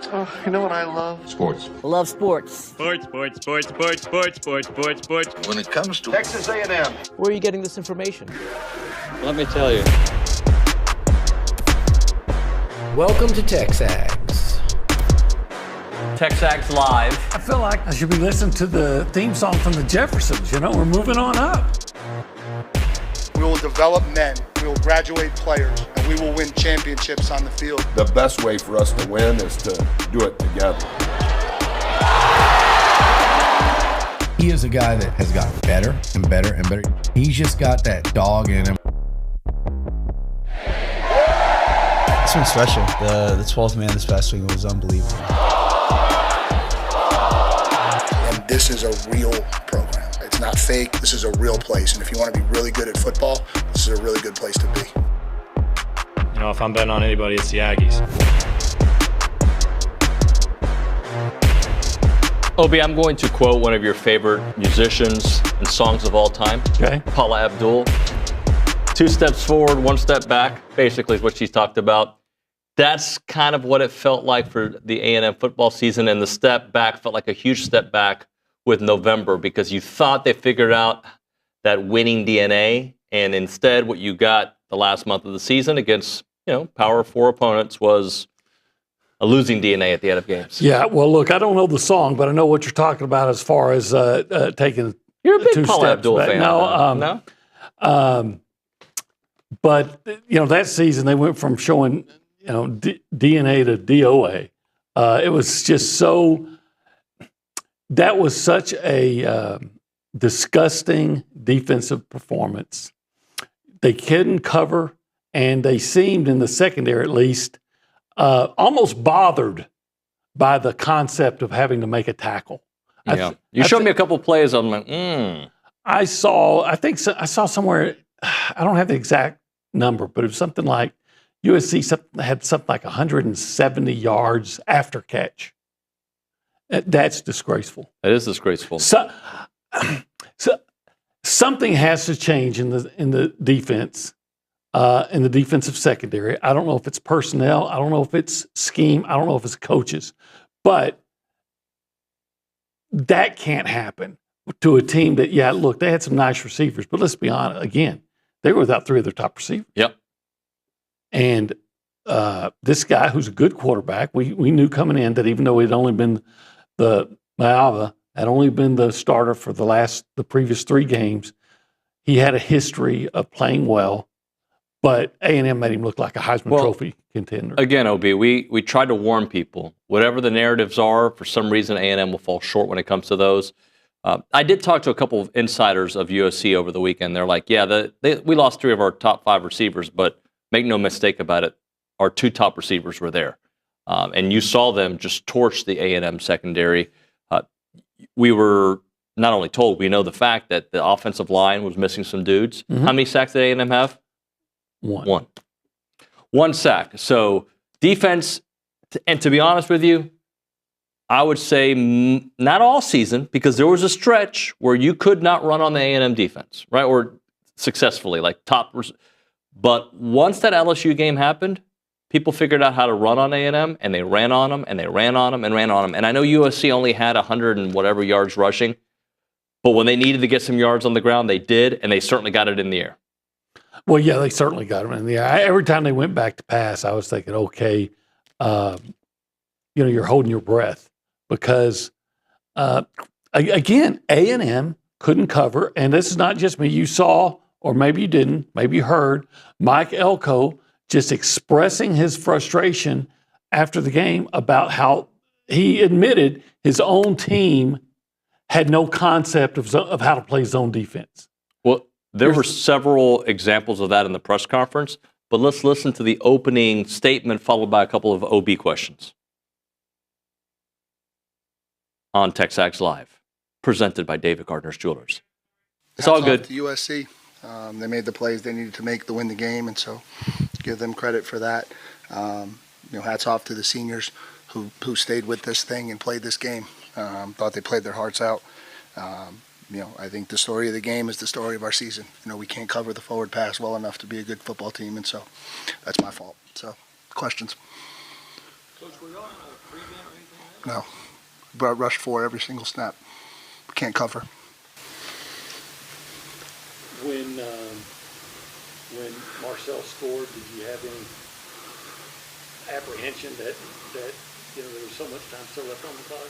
Oh, you know what I love? Sports. Love sports. Sports. When It comes to Texas A&M. Where are you getting this information? Let me tell you. Welcome to TexAgs. TexAgs Live. I feel like I should be listening to the theme song from the Jeffersons. You know, we're moving on up. We will develop men, we will graduate players, and we will win championships on the field. The best way for us to win is to do it together. He is a guy that has gotten better and better and better. He's just got that dog in him. This one's special. The 12th man this past week was unbelievable. And this is a real program. It's not fake. This is a real place. And if you want to be really good at football, this is a really good place to be. You know, if I'm betting on anybody, it's the Aggies. Obi, I'm going to quote one of your favorite musicians and songs of all time. Okay. Paula Abdul. 2 steps forward, 1 step back, basically is what she's talked about. That's kind of what it felt like for the A&M football season, and the step back felt like a huge step back with November because you thought they figured out that winning DNA, and instead what you got the last month of the season against, power 4 opponents was a losing DNA at the end of games. Yeah, well, look, I don't know the song, but I know what you're talking about as far as taking You're a big 2 Paula steps Abdul back. fan. No? But, that season they went from showing, DNA to DOA. It was just so, that was such a disgusting defensive performance. They couldn't cover, and they seemed, in the secondary at least, almost bothered by the concept of having to make a tackle. Yeah. You showed me a couple plays, I'm like, I saw somewhere, I don't have the exact number, but it was something like USC had something like 170 yards after catch. That's disgraceful. It is disgraceful. So something has to change in the defense, in the defensive secondary. I don't know if it's personnel. I don't know if it's scheme. I don't know if it's coaches. But that can't happen to a team that, look, they had some nice receivers, but let's be honest, again, they were without 3 of their top receivers. Yep. And this guy, who's a good quarterback, we knew coming in that even though he'd only been Maava had only been the starter for the previous 3 games, he had a history of playing well, but A&M made him look like a Heisman Trophy contender. Again, OB, we tried to warn people. Whatever the narratives are, for some reason A&M will fall short when it comes to those. I did talk to a couple of insiders of USC over the weekend. They're like, we lost 3 of our top 5 receivers, but make no mistake about it, our 2 top receivers were there. And you saw them just torch the A&M secondary. We were not only told, we know the fact that the offensive line was missing some dudes. Mm-hmm. How many sacks did A&M have? 1. 1 sack. So defense, and to be honest with you, I would say not all season, because there was a stretch where you could not run on the A&M defense, right? Or successfully, like top. But once that LSU game happened, people figured out how to run on A&M, and they ran on them, and they ran on them, and ran on them. And I know USC only had 100 and whatever yards rushing, but when they needed to get some yards on the ground, they did, and they certainly got it in the air. Well, yeah, they certainly got them in the air. Every time they went back to pass, I was thinking, okay, you're holding your breath because, again, A&M couldn't cover, and this is not just me. You saw, or maybe you didn't, maybe you heard, Mike Elko just expressing his frustration after the game about how he admitted his own team had no concept of how to play zone defense. Well, there were several examples of that in the press conference, but let's listen to the opening statement followed by a couple of OB questions on TexAgs Live, presented by David Gardner's Jewelers. It's all good. To USC. They made the plays they needed to make to win the game, and so give them credit for that. Hats off to the seniors who stayed with this thing and played this game. Thought they played their hearts out. I think the story of the game is the story of our season. We can't cover the forward pass well enough to be a good football team, and so that's my fault. So, questions? No. But rushed 4 every single snap. Can't cover. When Marcel scored, did you have any apprehension that there was so much time still left on the clock?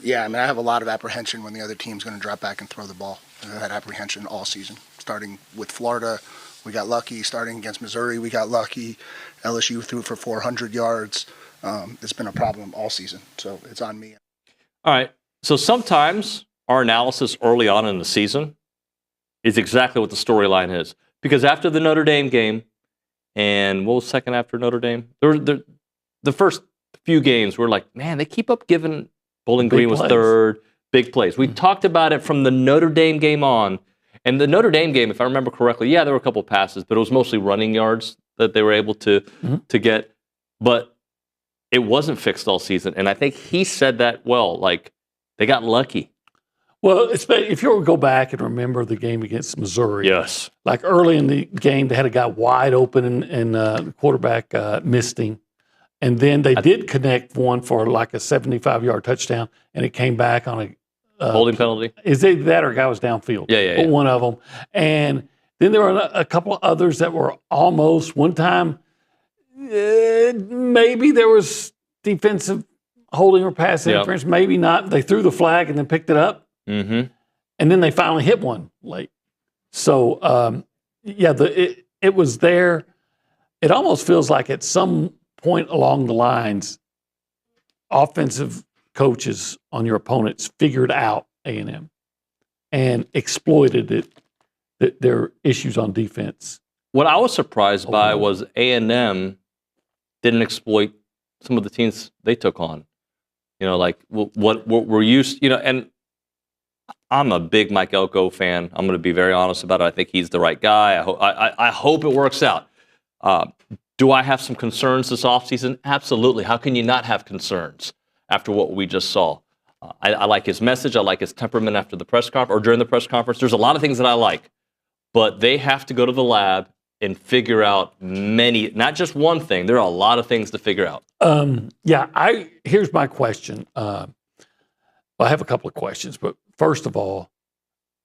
Yeah, I mean, I have a lot of apprehension when the other team's going to drop back and throw the ball. I've had apprehension all season, starting with Florida. We got lucky. Starting against Missouri, we got lucky. LSU threw for 400 yards. It's been a problem all season, so it's on me. All right. So sometimes our analysis early on in the season is exactly what the storyline is. Because after the Notre Dame game, and what was second after Notre Dame? The first few games were like, man, they keep up giving. Bowling Green was third. Big plays. We talked about it from the Notre Dame game on. And the Notre Dame game, if I remember correctly, yeah, there were a couple passes, but it was mostly running yards that they were able to get. But it wasn't fixed all season. And I think he said that well, like they got lucky. Well, if you were to go back and remember the game against Missouri, yes, like early in the game, they had a guy wide open and the quarterback missed him. And then they did connect one for like a 75-yard touchdown, and it came back on a holding penalty. Is it that or a guy was downfield? Yeah. One of them. And then there were a couple of others that were almost one time. Maybe there was defensive holding or pass interference. Maybe not. They threw the flag and then picked it up. Mm-hmm. And then they finally hit one late. So, it was there. It almost feels like at some point along the lines, offensive coaches on your opponents figured out A&M and exploited it, their issues on defense. What I was surprised by was A&M didn't exploit some of the teams they took on. Like what we're used, and I'm a big Mike Elko fan. I'm going to be very honest about it. I think he's the right guy. I hope it works out. Do I have some concerns this offseason? Absolutely. How can you not have concerns after what we just saw? I like his message. I like his temperament after the press conference or during the press conference. There's a lot of things that I like, but they have to go to the lab and figure out not just one thing. There are a lot of things to figure out. Here's my question. I have a couple of questions, but first of all,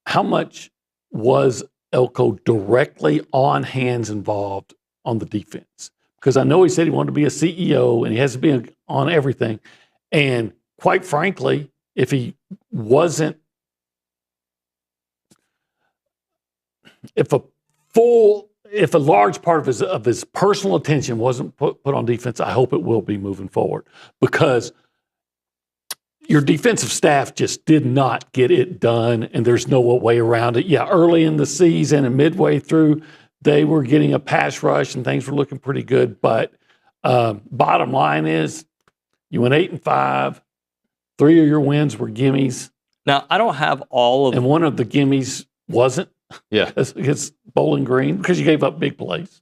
how much was Elko directly on hands involved on the defense? Because I know he said he wanted to be a CEO and he has to be on everything. And quite frankly, if he wasn't, if a large part of his personal attention wasn't put on defense, I hope it will be moving forward, because your defensive staff just did not get it done, and there's no way around it. Yeah, early in the season and midway through, they were getting a pass rush and things were looking pretty good. But bottom line is, you went 8-5. 3 of your wins were gimmies. Now, I don't have all of and one of the gimmies wasn't. Yeah, against Bowling Green, because you gave up big plays.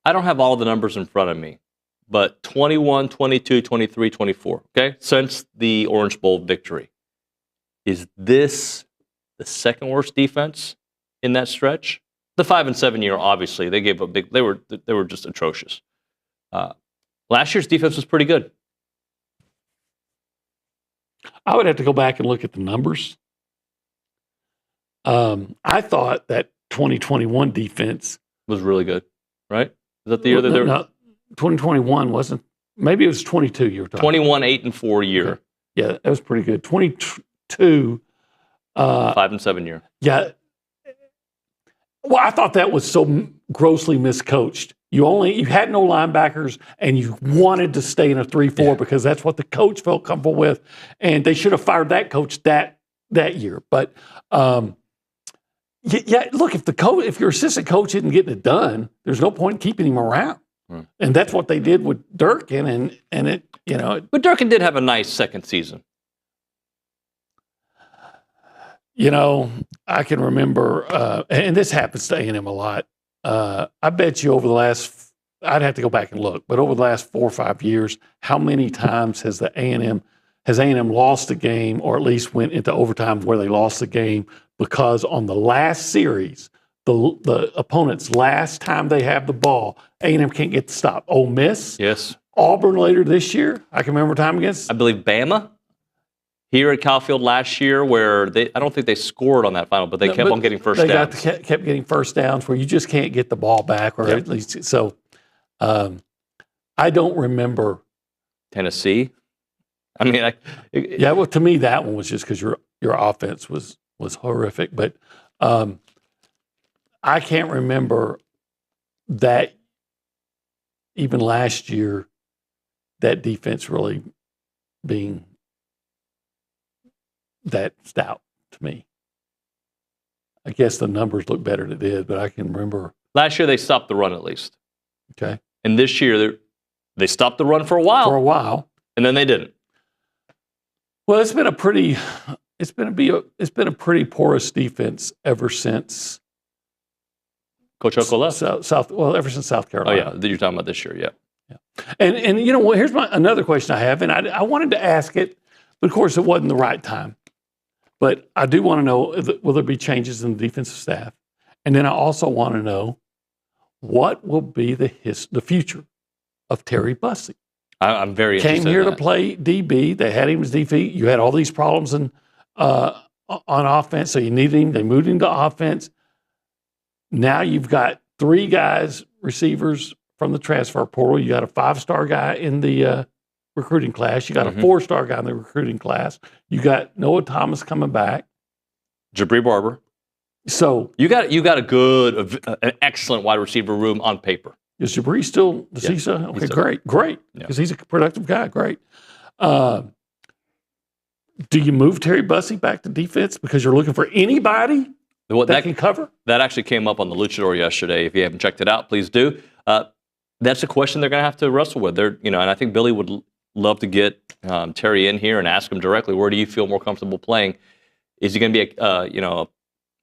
I don't have all of the numbers in front of me, but 21, 22, 23, 24, okay? Since the Orange Bowl victory. Is this the second worst defense in that stretch? The 5 and 7 year, obviously, they gave up big. They were just atrocious. Last year's defense was pretty good. I would have to go back and look at the numbers. I thought that 2021 defense was really good, right? Is that the year that they were? No, 2021 wasn't. Maybe it was 22 you were talking 21, 8-4 year. Okay. Yeah, that was pretty good. 22. 5 and 7 year. Yeah. Well, I thought that was so grossly miscoached. You had no linebackers, and you wanted to stay in a 3-4 because that's what the coach felt comfortable with, and they should have fired that coach that year. But look, if your assistant coach isn't getting it done, there's no point in keeping him around. And that's what they did with Durkin, and it. But Durkin did have a nice second season. I can remember, and this happens to A&M a lot. I bet you over the last, I'd have to go back and look, but over the last 4 or 5 years, how many times has A&M lost a game, or at least went into overtime where they lost the game because on the last series, the opponent's last time they have the ball, A&M can't get the stop. Ole Miss, yes, Auburn later this year. I can remember time against. I believe Bama here at Caulfield last year, where I don't think they scored on that final, but they kept on getting first downs. They kept getting first downs where you just can't get the ball back, or at least so. I don't remember Tennessee. I mean, well, to me that one was just because your offense was horrific, but I can't remember that even last year that defense really being that stout to me. I guess the numbers look better than it did, but I can remember. Last year they stopped the run at least. Okay. And this year they stopped the run for a while. For a while. And then they didn't. Well, it's been a pretty porous defense ever since Coach Elko left. Ever since South Carolina. Oh yeah, you're talking about this year, yeah. And you know what? Here's another question I have, and I wanted to ask it, but of course it wasn't the right time. But I do want to know, will there be changes in the defensive staff? And then I also want to know what will be the future of Terry Bussey. I'm very interested. Came here to play DB. They had him as DB. You had all these problems on offense, so you needed him. They moved him to offense. Now you've got 3 guys, receivers from the transfer portal. You got a 5-star guy in the recruiting class. You got a 4-star guy in the recruiting class. You got Noah Thomas coming back. Jabri Barber. So you got an excellent wide receiver room on paper. Is Jabri still the CISA? Okay, great. Because he's a productive guy. Great. Do you move Terry Bussey back to defense because you're looking for anybody that can cover? That actually came up on the Luchador yesterday. If you haven't checked it out, please do. That's a question they're going to have to wrestle with. And I think Billy would love to get Terry in here and ask him directly, where do you feel more comfortable playing? Is he going to be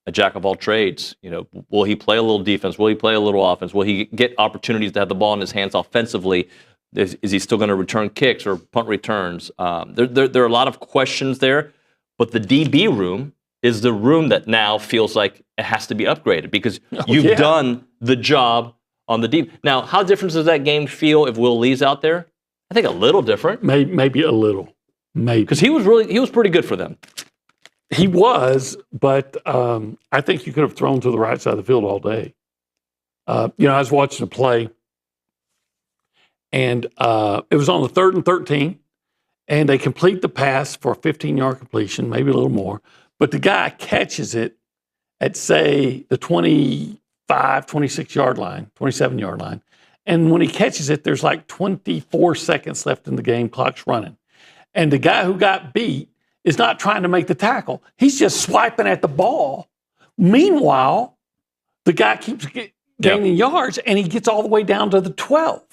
a jack of all trades? Will he play a little defense? Will he play a little offense? Will he get opportunities to have the ball in his hands offensively? Is he still going to return kicks or punt returns? There are a lot of questions there, but the DB room is the room that now feels like it has to be upgraded because you've done the job on the deep. Now, how different does that game feel if Will Lee's out there? I think a little different. Maybe a little. Maybe. Because he was pretty good for them. He was, but I think you could have thrown to the right side of the field all day. I was watching a play, and it was on the 3rd and 13, and they complete the pass for a 15-yard completion, maybe a little more, but the guy catches it at, say, the 25, 26-yard line, 27-yard line, and when he catches it, there's like 24 seconds left in the game, clock's running. And the guy who got beat is not trying to make the tackle. He's just swiping at the ball. Meanwhile, the guy keeps gaining yards, and he gets all the way down to the 12.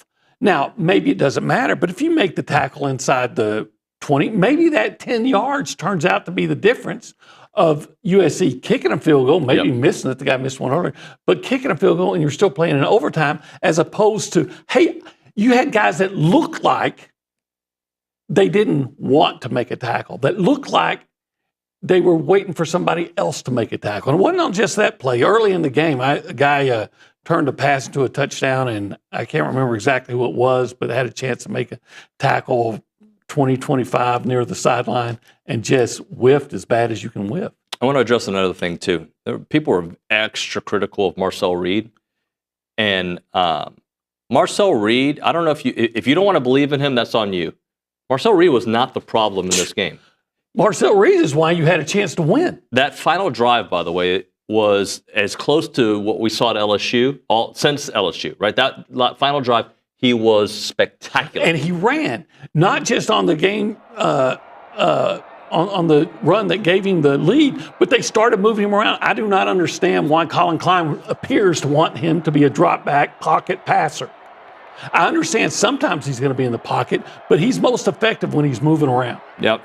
Now, maybe it doesn't matter, but if you make the tackle inside the 20, maybe that 10 yards turns out to be the difference of USC kicking a field goal, maybe missing it. The guy missed one earlier, but kicking a field goal and you're still playing in overtime, as opposed to, hey, you had guys that looked like they didn't want to make a tackle, that looked like they were waiting for somebody else to make a tackle. And it wasn't on just that play. Early in the game, a guy turned a pass into a touchdown, and I can't remember exactly who it was, but had a chance to make a tackle 20, 25 near the sideline and just whiffed as bad as you can whiff. I want to address another thing, too. People are extra critical of Marcel Reed. And Marcel Reed, I don't know if you don't want to believe in him, that's on you. Marcel Reed was not the problem in this game. Marcel Reed is why you had a chance to win. That final drive, by the way, was as close to what we saw at LSU, since LSU, right? That final drive, he was spectacular. And he ran, not just on the game, on the run that gave him the lead, but they started moving him around. I do not understand why Colin Klein appears to want him to be a drop-back pocket passer. I understand sometimes he's going to be in the pocket, but he's most effective when he's moving around. Yeah.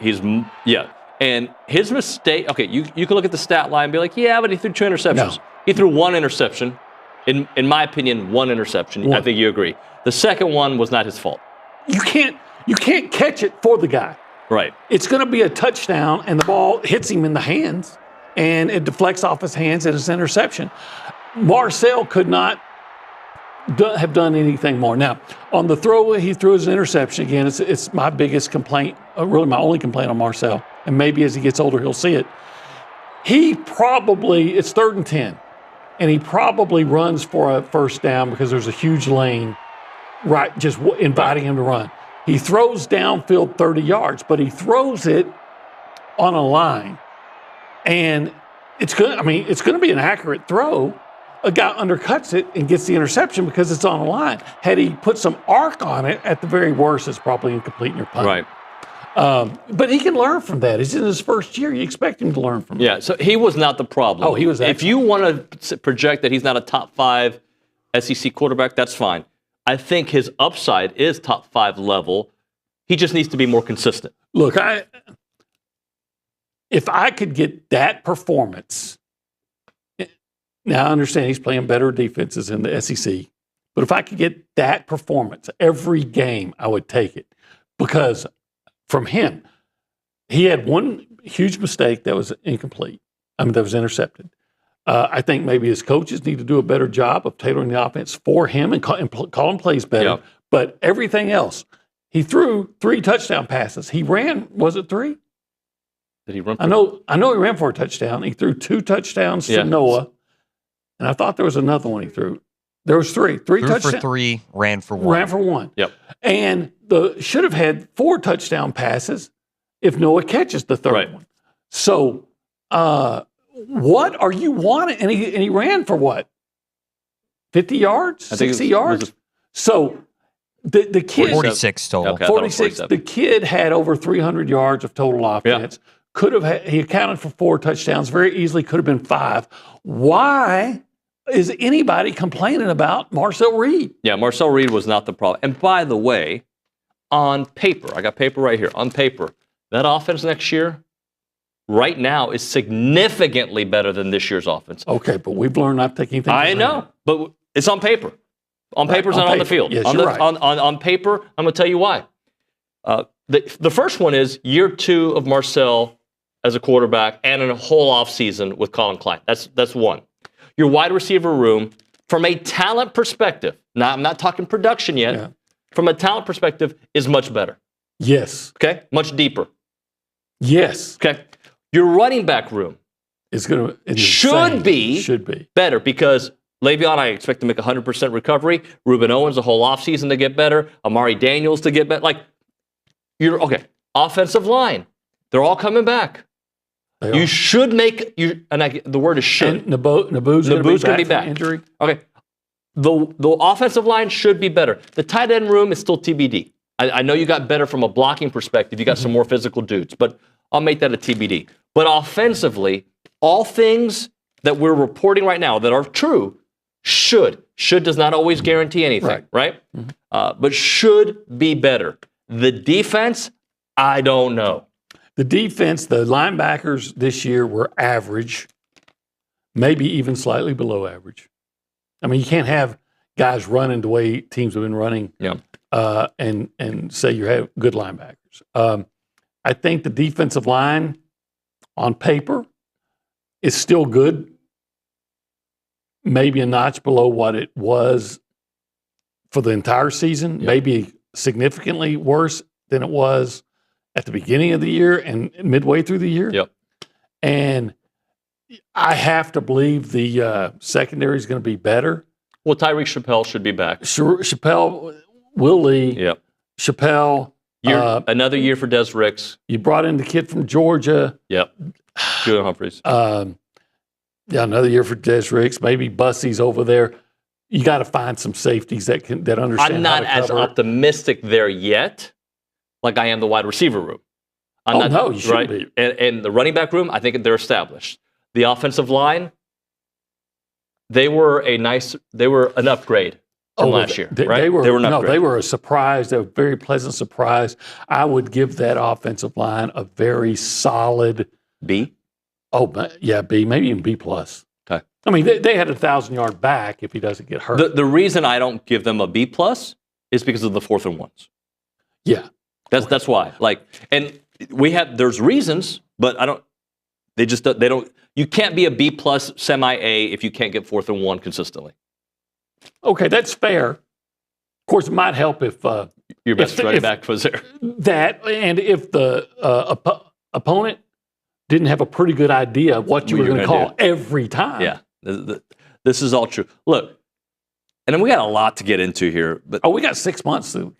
And his mistake, okay, you can look at the stat line and be like, yeah, but he threw 2 interceptions. No. He threw 1 interception. In my opinion, 1 interception. I think you agree. The second one was not his fault. You can't catch it for the guy. Right. It's going to be a touchdown, and the ball hits him in the hands, and it deflects off his hands, and it's an interception. Marcel could not have done anything more. Now, on the throw, he threw his interception again. It's my biggest complaint, really my only complaint on Marcel. And maybe as he gets older, he'll see it. It's 3rd and 10, and he probably runs for a first down because there's a huge lane, right, just inviting him to run. He throws downfield 30 yards, but he throws it on a line. And it's going to be an accurate throw. A guy undercuts it and gets the interception because it's on a line. Had he put some arc on it, at the very worst, it's probably incomplete in your punt. Right. But he can learn from that. It's in his first year. You expect him to learn from it. Yeah, so he was not the problem. Oh, he was excellent. If you want to project that he's not a top 5 SEC quarterback, that's fine. I think his upside is top 5 level. He just needs to be more consistent. Look, if I could get that performance, now I understand he's playing better defenses in the SEC, but if I could get that performance every game, I would take it. Because from him, he had one huge mistake that was incomplete. That was intercepted. I think maybe his coaches need to do a better job of tailoring the offense for him and call him plays better. Yeah. But everything else, he threw 3 touchdown passes. He ran, was it 3? Did he run? I know he ran for a touchdown. He threw 2 touchdowns to Noah. And I thought there was another one he threw. There was 3. 3 touchdowns. For 3, ran for 1. Ran for 1. Yep. And should have had 4 touchdown passes if Noah catches the third one. So, what are you wanting? And he ran for what? 50 yards? 60 yards? So, the kid... 46 total. Okay, 46. The kid had over 300 yards of total offense. Yeah. He accounted for 4 touchdowns. Very easily could have been 5. Why is anybody complaining about Marcel Reed? Yeah, Marcel Reed was not the problem. And by the way, on paper, I got paper right here. On paper, that offense next year, right now, is significantly better than this year's offense. Okay, but we've learned not to take anything. I know, but it's on paper. On paper, it's not on the field. Yes, on paper, I'm going to tell you why. The first one is year 2 of Marcel as a quarterback and in a whole offseason with Colin Klein. That's one. Your wide receiver room, from a talent perspective, now I'm not talking production yet, from a talent perspective, is much better. Yes. Okay? Much deeper. Yes. Okay? Your running back room should be better because Le'Veon, I expect to make 100% recovery. Ruben Owens, the whole offseason to get better. Amari Daniels to get better. Offensive line, they're all coming back. You should make the word is should. And Naboo's going to be back. Injury. Okay, the offensive line should be better. The tight end room is still TBD. I know you got better from a blocking perspective. You got some more physical dudes, but I'll make that a TBD. But offensively, all things that we're reporting right now that are true should does not always guarantee anything, right? Mm-hmm. But should be better. The defense, I don't know. The defense, the linebackers this year were average, maybe even slightly below average. I mean, you can't have guys running the way teams have been running and say you have good linebackers. I think the defensive line on paper is still good, maybe a notch below what it was for the entire season, maybe significantly worse than it was at the beginning of the year and midway through the year. Yep. And I have to believe the secondary is going to be better. Well, Tyreek Chappelle should be back. Chappelle, Will Lee, Chappelle. Another year for Des Ricks. You brought in the kid from Georgia. Yep. Julian Humphreys. Another year for Des Ricks. Maybe Bussey's over there. You got to find some safeties that understand. I'm not as optimistic there yet, like I am the wide receiver room. You shouldn't be. And the running back room, I think they're established. The offensive line, they were an upgrade from last year, right? They were a surprise, a very pleasant surprise. I would give that offensive line a very solid B. Oh, yeah, B, maybe even B+. Okay. I mean, they had a 1,000-yard back if he doesn't get hurt. The reason I don't give them a B+ is because of the 4th and 1s. Yeah. That's why. There's reasons, but they don't, you can't be a B+ semi-A if you can't get 4th and 1 consistently. Okay, that's fair. Of course, it might help if your best running back was there. That, and if the opponent didn't have a pretty good idea of what you were going to call every time. Yeah, this is all true. Look, and then we got a lot to get into here. But we got 6 months to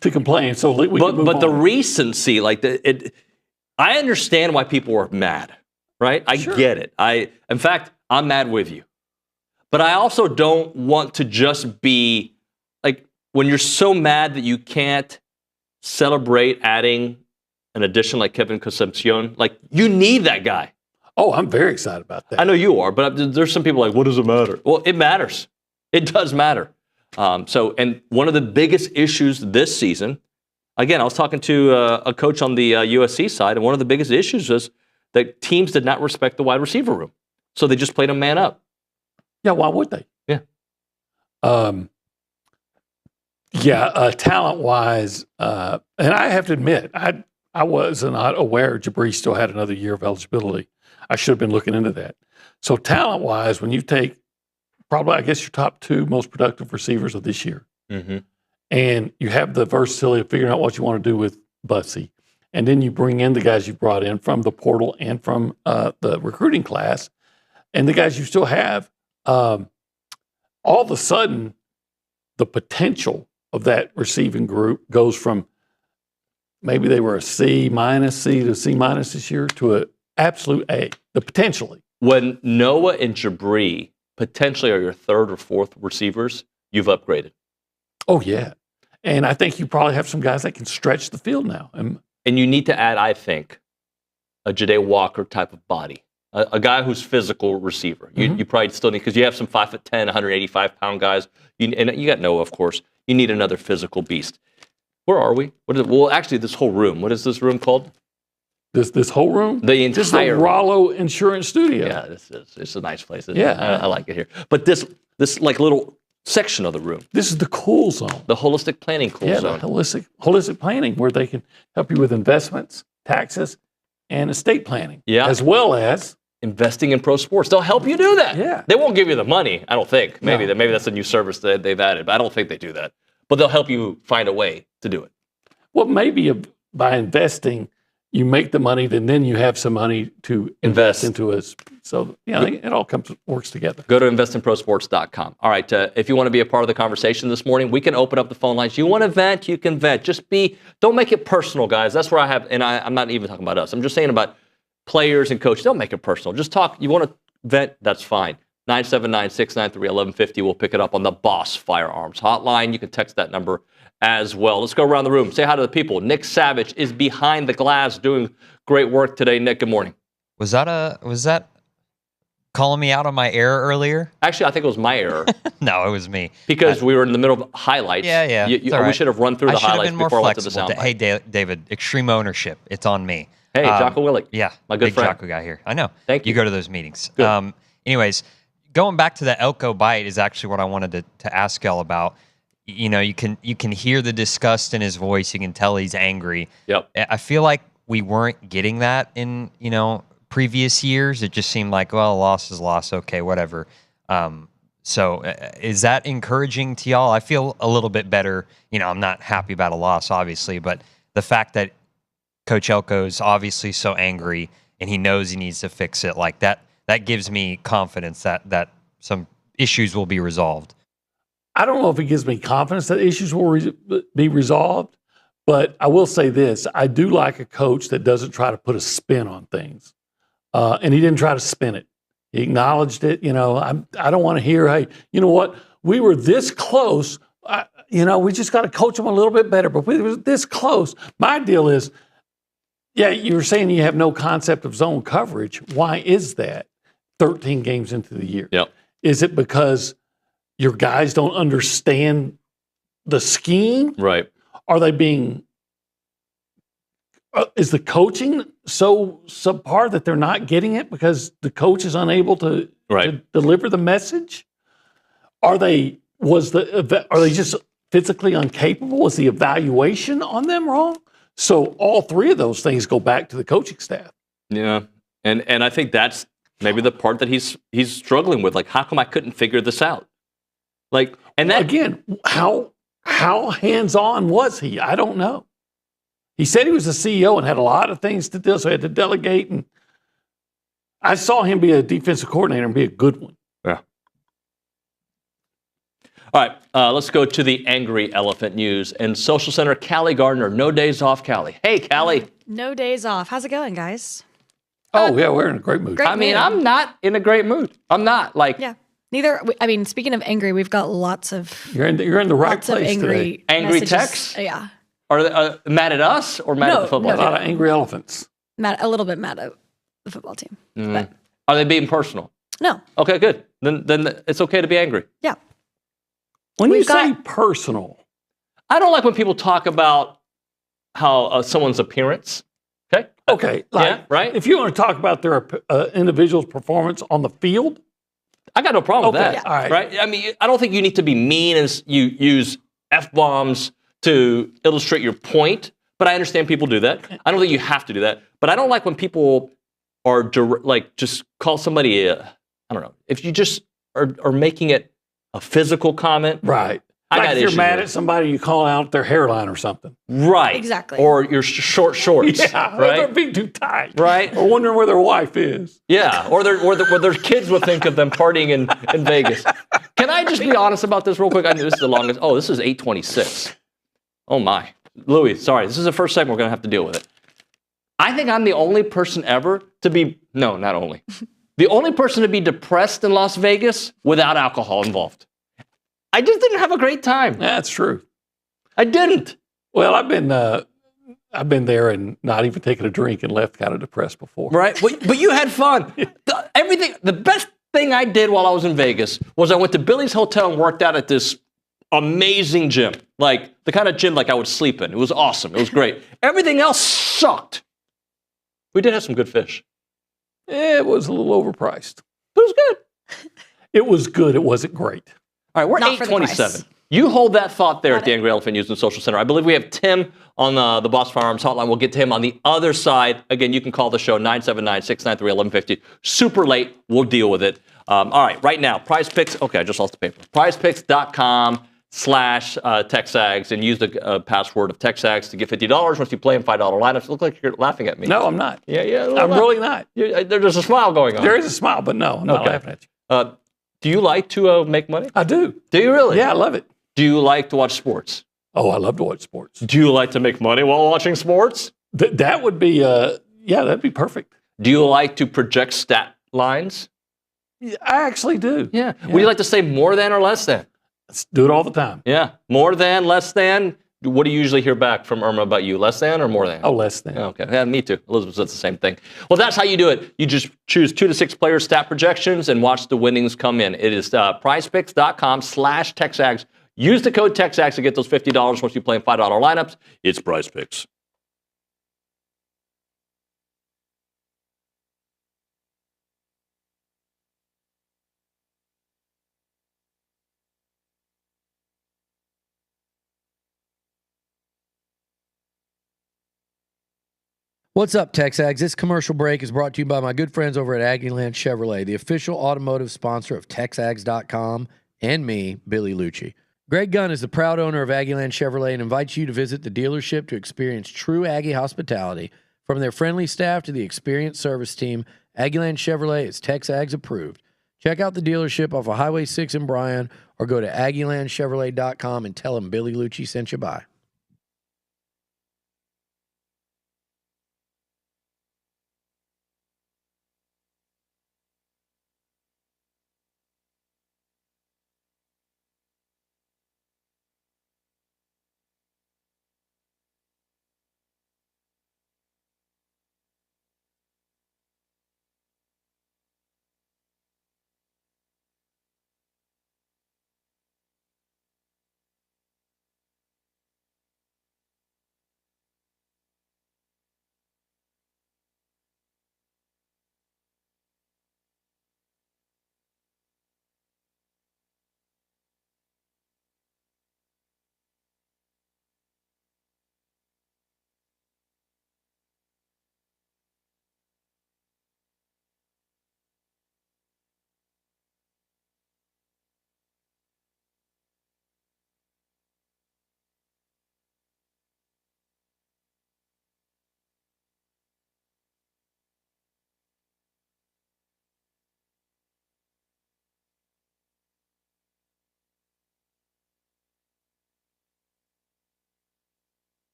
complain. So we can move but on. the recency, like I understand why people were mad, right? I get it. In fact, I'm mad with you. But I also don't want to just be like when you're so mad that you can't celebrate adding an addition like Kevin Concepcion. Like you need that guy. Oh, I'm very excited about that. I know you are, but there's some people like, what does it matter? Well, it matters. It does matter. And one of the biggest issues this season, again, I was talking to a coach on the USC side, and one of the biggest issues was that teams did not respect the wide receiver room. So they just played a man up. Yeah, why would they? Yeah. Talent-wise, and I have to admit, I was not aware Jabri still had another year of eligibility. I should have been looking into that. So talent-wise, when you take probably, I guess, your top 2 most productive receivers of this year. Mm-hmm. And you have the versatility of figuring out what you want to do with Bussy. And then you bring in the guys you brought in from the portal and from the recruiting class. And the guys you still have, all of a sudden, the potential of that receiving group goes from maybe they were a C to C- this year to an absolute A, potentially. When Noah and Jabri potentially are your 3rd or 4th receivers, you've upgraded. Oh, yeah. And I think you probably have some guys that can stretch the field now. And you need to add, I think, a Ja'Day Walker type of body, a guy who's physical receiver. You probably still need, because you have some 5'10", 185-pound guys, and you got Noah, of course. You need another physical beast. Where are we? Well, actually, this whole room. What is this room called? This whole room? This is the Rollo Insurance Studio. Yeah, it's a nice place. Isn't Yeah. it? I like it here. But this like little section of the room. This is the cool zone. The holistic planning cool zone. The holistic planning where they can help you with investments, taxes, and estate planning. Yeah. As well as investing in pro sports. They'll help you do that. Yeah. They won't give you the money, I don't think. Maybe No. that's a new service that they've added, but I don't think they do that. But they'll help you find a way to do it. Well, maybe by investing, you make the money, and then you have some money to invest into us. So, it all works together. Go to investinprosports.com. All right, if you want to be a part of the conversation this morning, we can open up the phone lines. You want to vent, you can vent. Don't make it personal, guys. That's where I have, and I'm not even talking about us. I'm just saying about players and coaches. Don't make it personal. Just talk. You want to vent, that's fine. 979-693-1150. We'll pick it up on the Boss Firearms hotline. You can text that number as well. Let's go around the room. Say hi to the people. Nick Savage is behind the glass doing great work today. Nick, good morning. Was that calling me out on my error earlier? Actually, I think it was my error. No, it was me. Because we were in the middle of highlights. Yeah. We should have run through the highlights before I went to the soundbite. Hey, David, extreme ownership. It's on me. Hey, Jocko Willick. Yeah, my good big friend. Jocko guy here. I know. Thank you. You go to those meetings. Good. Anyways, going back to the Elko bite is actually what I wanted to ask y'all about. You can hear the disgust in his voice. You can tell he's angry. Yep. I feel like we weren't getting that in previous years. It just seemed like, well, loss is loss. Okay, whatever. So is that encouraging to y'all? I feel a little bit better. I'm not happy about a loss, obviously, but the fact that Coach Elko is obviously so angry and he knows he needs to fix it, like that gives me confidence that some issues will be resolved. I don't know if it gives me confidence that issues will be resolved, but I will say this. I do like a coach that doesn't try to put a spin on things. And he didn't try to spin it. He acknowledged it. I don't want to hear, hey, you know what? We were this close. We just got to coach them a little bit better, but we were this close. My deal is, yeah, you were saying you have no concept of zone coverage. Why is that 13 games into the year? Yep. Is it because your guys don't understand the scheme? Right. Are they being is the coaching so subpar that they're not getting it because the coach is unable to deliver the message? Are they just physically incapable? Was the evaluation on them wrong? So all three of those things go back to the coaching staff. Yeah. And I think that's maybe the part that he's struggling with. Like, how come I couldn't figure this out? Like, and that again, how hands-on was he? I don't know. He said he was a CEO and had a lot of things to do, so he had to delegate. And I saw him be a defensive coordinator and be a good one. Yeah. All right, let's go to the angry elephant news. And Social Center, Callie Gardner, no days off, Callie. Hey, Callie. No days off. How's it going, guys? Oh, yeah, we're in a great mood. Great mood. I'm not in a great mood. I'm not like Yeah. Neither. I mean, speaking of angry, we've got lots of You're in the right lots of place angry today. Angry messages. texts? Yeah. Are they mad at us or mad at the football A lot of angry elephants. A little bit mad at the football team. But Are they being personal? no. Okay, good. Then it's okay to be angry. Yeah. When you We've say got- personal, I don't like when people talk about how someone's appearance. Okay. okay, like, Yeah, right? if you want to talk about their individual's performance on the field, I got no problem with Okay, that. all right. Right? I mean, I don't think you need to be mean and you use F-bombs to illustrate your point, but I understand people do that. I don't think you have to do that. But I don't like when people are just call somebody I don't know. If you just are making it a physical comment. right? I Like got if you're issues mad with at somebody, you call out their hairline or something. Right. Exactly. Or your short shorts. Yeah, they're Right? being too tight. Right. Or wondering where their wife is. Yeah, or their kids would think of them partying in Vegas. Can I just be honest about this real quick? I knew this is the longest. Oh, this is 8:26. Oh my, Louis, sorry. This is the first segment we're gonna have to deal with it. I think I'm the only person ever to be not only the only person to be depressed in Las Vegas without alcohol involved. I just didn't have a great time. That's true. I didn't. Well, I've been there and not even taken a drink and left kind of depressed before. Right, but you had fun. The best thing I did while I was in Vegas was I went to Billy's Hotel and worked out at this amazing gym, like the kind of gym like I would sleep in. It was awesome. It was great. Everything else sucked. We did have some good fish. It was a little overpriced. It was good. It was good. It wasn't great. All right, we're Not for the 8:27. price. You hold that thought there Got at the it. Angry Elephant News and Social Center. I believe we have Tim on the Boss Firearms Hotline. We'll get to him on the other side. Again, you can call the show 979-693-1150. Super late. We'll deal with it. All right, right now, Prize Picks. Okay, I just lost the paper. PrizePicks.com/TexAgs and use the password of TexAgs to get $50 once you play in $5 lineups. Look like you're laughing at me. No, I'm not. Yeah. I'm really not. There's a smile going on. There is a smile, but no, I'm not laughing at you. Do you like to make money? I do. Do you really? Yeah, I love it. Do you like to watch sports? Oh, I love to watch sports. Do you like to make money while watching sports? That would be, that'd be perfect. Do you like to project stat lines? Yeah, I actually do. Yeah. Would you like to say more than or less than? Let's do it all the time. Yeah. More than, less than? What do you usually hear back from Irma about you? Less than or more than? Oh, less than. Okay. Yeah, me too. Elizabeth said the same thing. Well, that's how you do it. You just choose 2 to 6 player stat projections and watch the winnings come in. It is prizepicks.com/TexAgs. Use the code TexAgs to get those $50 once you play in $5 lineups. It's Prize Picks. What's up, TexAgs? This commercial break is brought to you by my good friends over at Aggieland Chevrolet, the official automotive sponsor of TexAgs.com and me, Billy Liucci. Greg Gunn is the proud owner of Aggieland Chevrolet and invites you to visit the dealership to experience true Aggie hospitality. From their friendly staff to the experienced service team, Aggieland Chevrolet is TexAgs approved. Check out the dealership off of Highway 6 in Bryan or go to AggielandChevrolet.com and tell them Billy Liucci sent you by.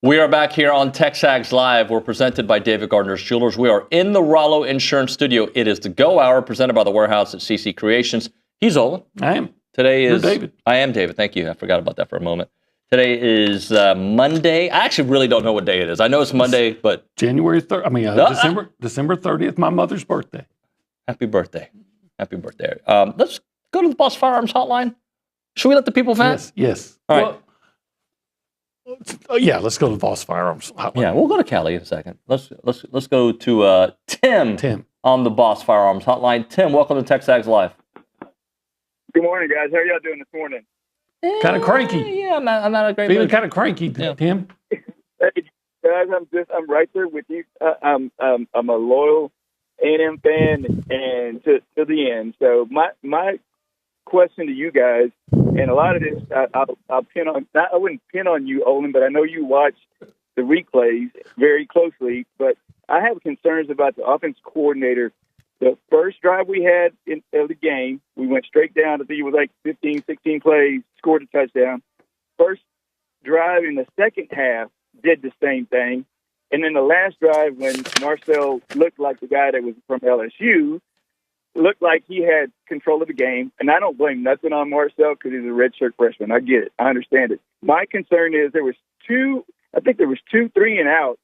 We are back here on TexAgs Live. We're presented by David Gardner's Jewelers. We are in the Rollo Insurance Studio. It is the Go Hour presented by the Warehouse at CC Creations. He's Olin. I am. Today is David. I am David. Thank you. I forgot about that for a moment. Today is Monday. I actually really don't know what day it is. I know it's Monday, but January 3rd. I mean, December 30th, my mother's birthday. Happy birthday. Happy birthday. Let's go to the Boss Firearms Hotline. Should we let the people vent? Yes. All right. Yeah, let's go to the Boss Firearms Hotline. Yeah, we'll go to Cali in a second. Let's go to Tim on the Boss Firearms Hotline. Tim, welcome to TexAgs Live. Good morning, guys. How are y'all doing this morning? Kind of cranky. Yeah, I'm not a great Feeling mood. kind of cranky, Tim. Hey, guys, I'm right there with you. I'm a loyal A&M fan and to the end. So my question to you guys, and a lot of this I'll pin on. I wouldn't pin on you, Olin, but I know you watch the replays very closely. But I have concerns about the offense coordinator. The first drive we had of the game, we went straight down. I think it was like 15, 16 plays, scored a touchdown. First drive in the second half did the same thing. And then the last drive, when Marcel looked like the guy that was from LSU, looked like he had control of the game. And I don't blame nothing on Marcel because he's a redshirt freshman. I get it. I understand it. My concern is there was two 3-and-out.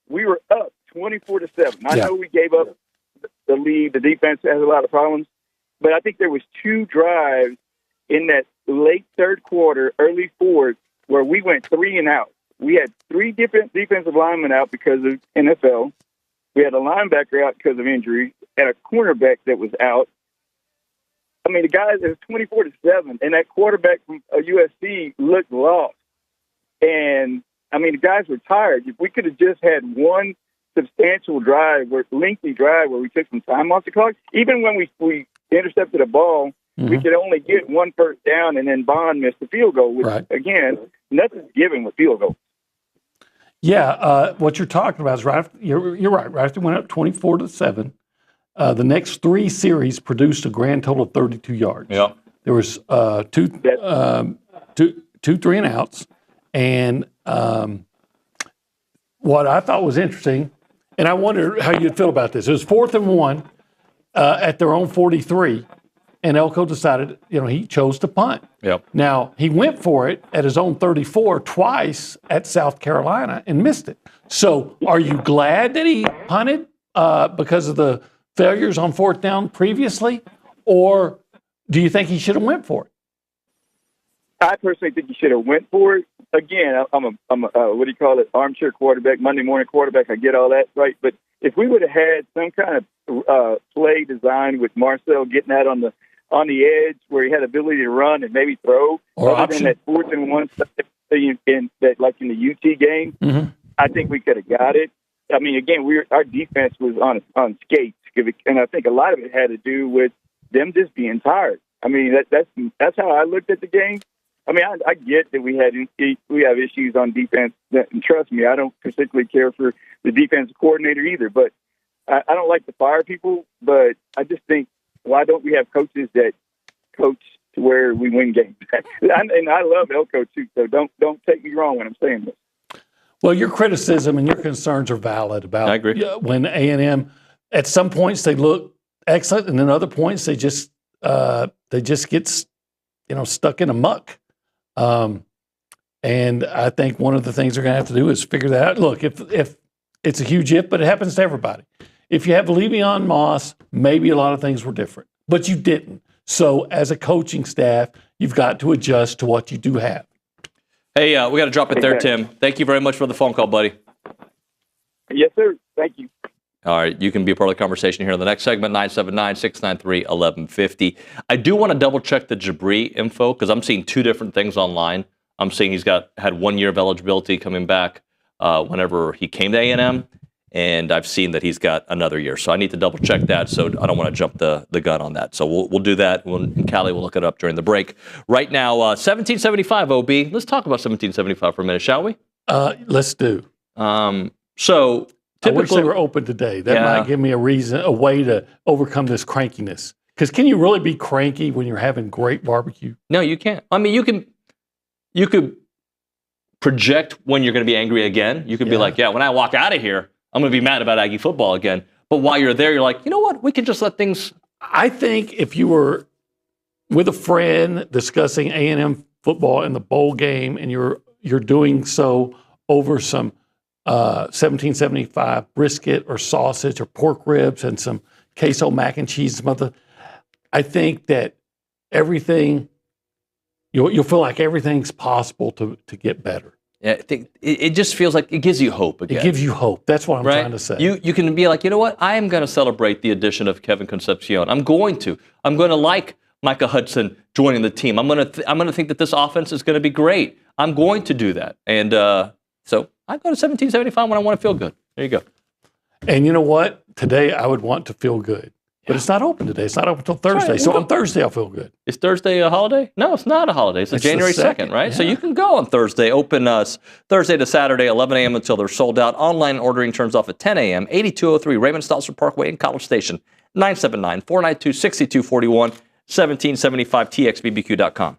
We were up 24-7. I know we gave up the lead. The defense has a lot of problems. But I think there was two drives in that late third quarter, early fourth, where we went 3-and-out. We had three different defensive linemen out because of NFL. We had a linebacker out because of injury and a cornerback that was out. I mean, the guys, it was 24-7, and that quarterback from USC looked lost. And, I mean, the guys were tired. If we could have just had one substantial lengthy drive where we took some time off the clock, even when we intercepted a ball, we could only get one first down, and then Bond missed the field goal, which, again, nothing's given with field goals. Yeah, what you're talking about is you're right. Right after it went up 24-7, the next three series produced a grand total of 32 yards. Yeah, there was two 3-and-outs, and what I thought was interesting, and I wonder how you'd feel about this. It was 4th and 1 at their own 43. And Elko decided, he chose to punt. Yep. Now, he went for it at his own 34 twice at South Carolina and missed it. So are you glad that he punted because of the failures on 4th down previously? Or do you think he should have went for it? I personally think he should have went for it. Again, I'm a what do you call it, armchair quarterback, Monday morning quarterback. I get all that, right? But if we would have had some kind of play design with Marcel getting out on the edge where he had ability to run and maybe throw, other than that 4th and 1 in that, like in the UT game, I think we could have got it. I mean, again, our defense was on skates, and I think a lot of it had to do with them just being tired. I mean, that's how I looked at the game. I mean, I get that we have issues on defense, and trust me, I don't particularly care for the defensive coordinator either. But I don't like to fire people, but I just think, why don't we have coaches that coach to where we win games? And I love Elko too, so don't take me wrong when I'm saying this. Well, your criticism and your concerns are valid about I agree. When A&M, at some points they look excellent, and then other points they just get stuck in a muck. And I think one of the things they're going to have to do is figure that out. Look, if it's a huge if, but it happens to everybody. If you have Le'Veon Moss, maybe a lot of things were different, but you didn't. So as a coaching staff, you've got to adjust to what you do have. Hey, we got to drop it there, Tim. Thank you very much for the phone call, buddy. Yes, sir. Thank you. All right, you can be a part of the conversation here in the next segment, 979-693-1150. I do want to double-check the Jabri info because I'm seeing two different things online. I'm seeing he's had 1 year of eligibility coming back whenever he came to A&M, and I've seen that he's got another year. So I need to double-check that, so I don't want to jump the gun on that. So we'll do that. And Callie will look it up during the break. Right now, 1775, OB. Let's talk about 1775 for a minute, shall we? Let's do. So... I wish they were open today. That might give me a way to overcome this crankiness. Because can you really be cranky when you're having great barbecue? No, you can't. I mean, you could project when you're going to be angry again. You could be like, yeah, when I walk out of here, I'm going to be mad about Aggie football again. But while you're there, you're like, you know what? We can just let things. I think if you were with a friend discussing A&M football in the bowl game, and you're doing so over some 1775 brisket or sausage or pork ribs and some queso mac and cheese, I think that everything you'll feel like everything's possible to get better. Yeah, I think it just feels like it gives you hope again. It gives you hope. That's what I'm right? trying to say. You can be like, you know what? I am going to celebrate the addition of Kevin Concepcion. I'm going to like Micah Hudson joining the team. I'm going to think that this offense is going to be great. I'm going to do that. And so I go to 1775 when I want to feel good. There you go. And you know what? Today I would want to feel good. But it's not open today. It's not open until Thursday. Right. So on Thursday, I'll feel good. Is Thursday a holiday? No, it's not a holiday. It's January 2nd, right? Yeah. So you can go on Thursday. Open Thursday to Saturday, 11 a.m. until they're sold out. Online ordering turns off at 10 a.m. 8203 Raymond Stalzer Parkway in College Station. 979-492-6241. 1775txbbq.com.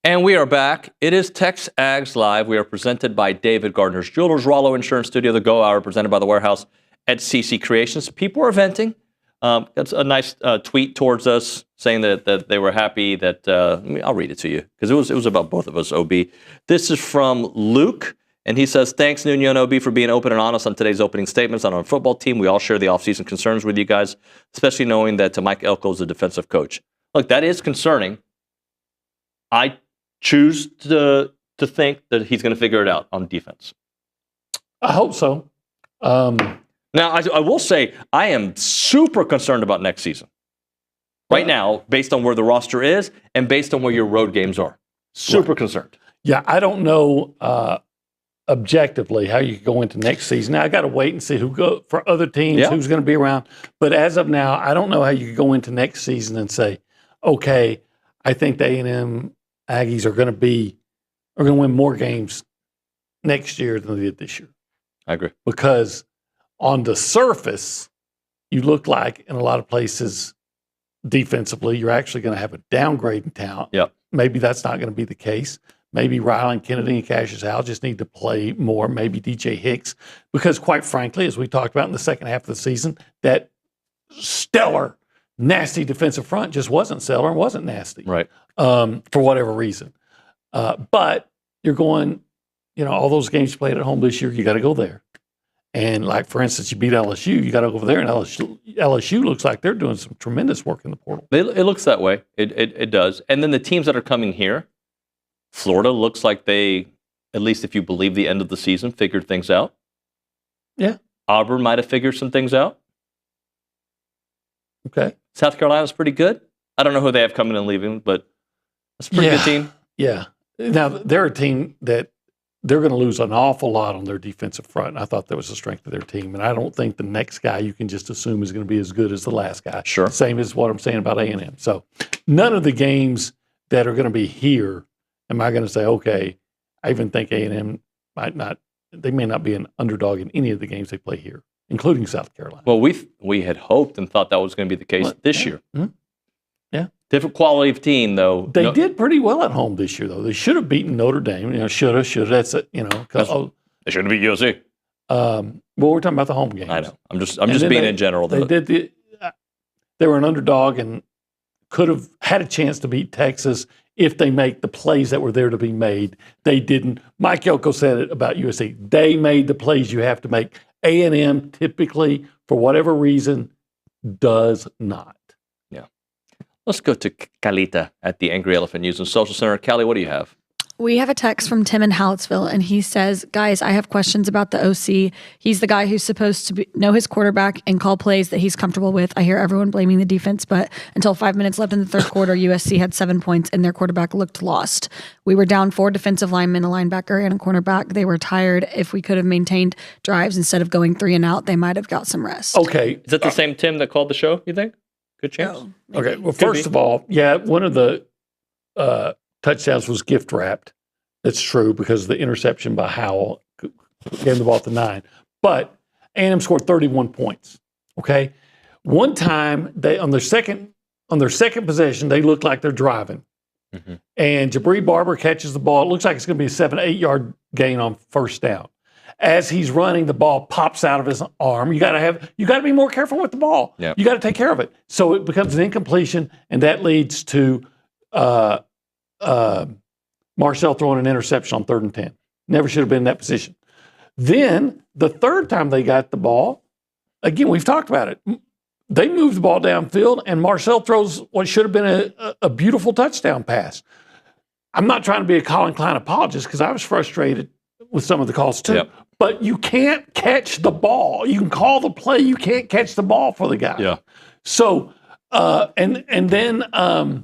And we are back. It is TexAgs Live. We are presented by David Gardner's Jewelers, Rollo Insurance Studio, The Go Hour, presented by The Warehouse at CC Creations. People are venting. That's a nice tweet towards us saying that they were happy that, I'll read it to you because it was about both of us, OB. This is from Luke, and he says, thanks, Nuño and OB, for being open and honest on today's opening statements on our football team. We all share the offseason concerns with you guys, especially knowing that Mike Elko is a defensive coach. Look, that is concerning. I choose to think that he's going to figure it out on defense. I hope so. Now, I will say I am super concerned about next season. Right now, based on where the roster is and based on where your road games are. Super concerned. Yeah, I don't know objectively how you go into next season. Now, I got to wait and see for other teams, who's going to be around. But as of now, I don't know how you go into next season and say, okay, I think the A&M Aggies are going to win more games next year than they did this year. I agree. Because on the surface, you look like in a lot of places defensively, you're actually going to have a downgrade in talent. Yep. Maybe that's not going to be the case. Maybe Ryland Kennedy and Cassius Howell just need to play more. Maybe DJ Hicks. Because quite frankly, as we talked about in the second half of the season, that stellar, nasty defensive front just wasn't stellar and wasn't nasty. Right. For whatever reason. But you're going, all those games played at home this year, you got to go there. And like, for instance, you beat LSU, you got to go over there, and LSU looks like they're doing some tremendous work in the portal. It looks that way. It does. And then the teams that are coming here, Florida looks like they, at least if you believe the end of the season, figured things out. Yeah. Auburn might have figured some things out. Okay. South Carolina's pretty good. I don't know who they have coming and leaving, but it's a pretty good team. Yeah. Now, they're a team that they're going to lose an awful lot on their defensive front. I thought that was the strength of their team. And I don't think the next guy you can just assume is going to be as good as the last guy. Sure. Same as what I'm saying about A&M. So none of the games that are going to be here am I going to say, okay, I even think A&M they may not be an underdog in any of the games they play here, including South Carolina. Well, we had hoped and thought that was going to be the case this year. Mm-hmm. Yeah. Different quality of team, though. They did pretty well at home this year, though. They should have beaten Notre Dame. Should have. That's it. They should have beat USC. Well, we're talking about the home games. I know. I'm just being in general. They were an underdog and could have had a chance to beat Texas if they make the plays that were there to be made. They didn't. Mike Elko said it about USC. They made the plays you have to make. A&M typically, for whatever reason, does not. Yeah. Let's go to Calita at the Angry Elephant News and Social Center. Callie, what do you have? We have a text from Tim in Hallettsville, and he says, guys, I have questions about the OC. He's the guy who's supposed to know his quarterback and call plays that he's comfortable with. I hear everyone blaming the defense, but until 5 minutes left in the third quarter, USC had 7 points, and their quarterback looked lost. We were down 4 defensive linemen, a linebacker, and a cornerback. They were tired. If we could have maintained drives instead of going 3 and out, they might have got some rest. Okay. Is that the same Tim that called the show, you think? Good chance? Oh, okay. Well, first of all, one of the touchdowns was gift wrapped. That's true because the interception by Howell gave the ball to 9. But A&M scored 31 points. Okay. One time they on their second possession, they look like they're driving. Mm-hmm. And Jabri Barber catches the ball. It looks like it's going to be a 7-8 yard gain on first down. As he's running, the ball pops out of his arm. You got to be more careful with the ball. Yep. You got to take care of it. So it becomes an incompletion, and that leads to Marcel throwing an interception on 3rd and 10. Never should have been in that position. Then the third time they got the ball, again, we've talked about it. They moved the ball downfield, and Marcel throws what should have been a beautiful touchdown pass. I'm not trying to be a Colin Klein apologist because I was frustrated with some of the calls too. Yep. But you can't catch the ball. You can call the play. You can't catch the ball for the guy. Yeah. So, and then I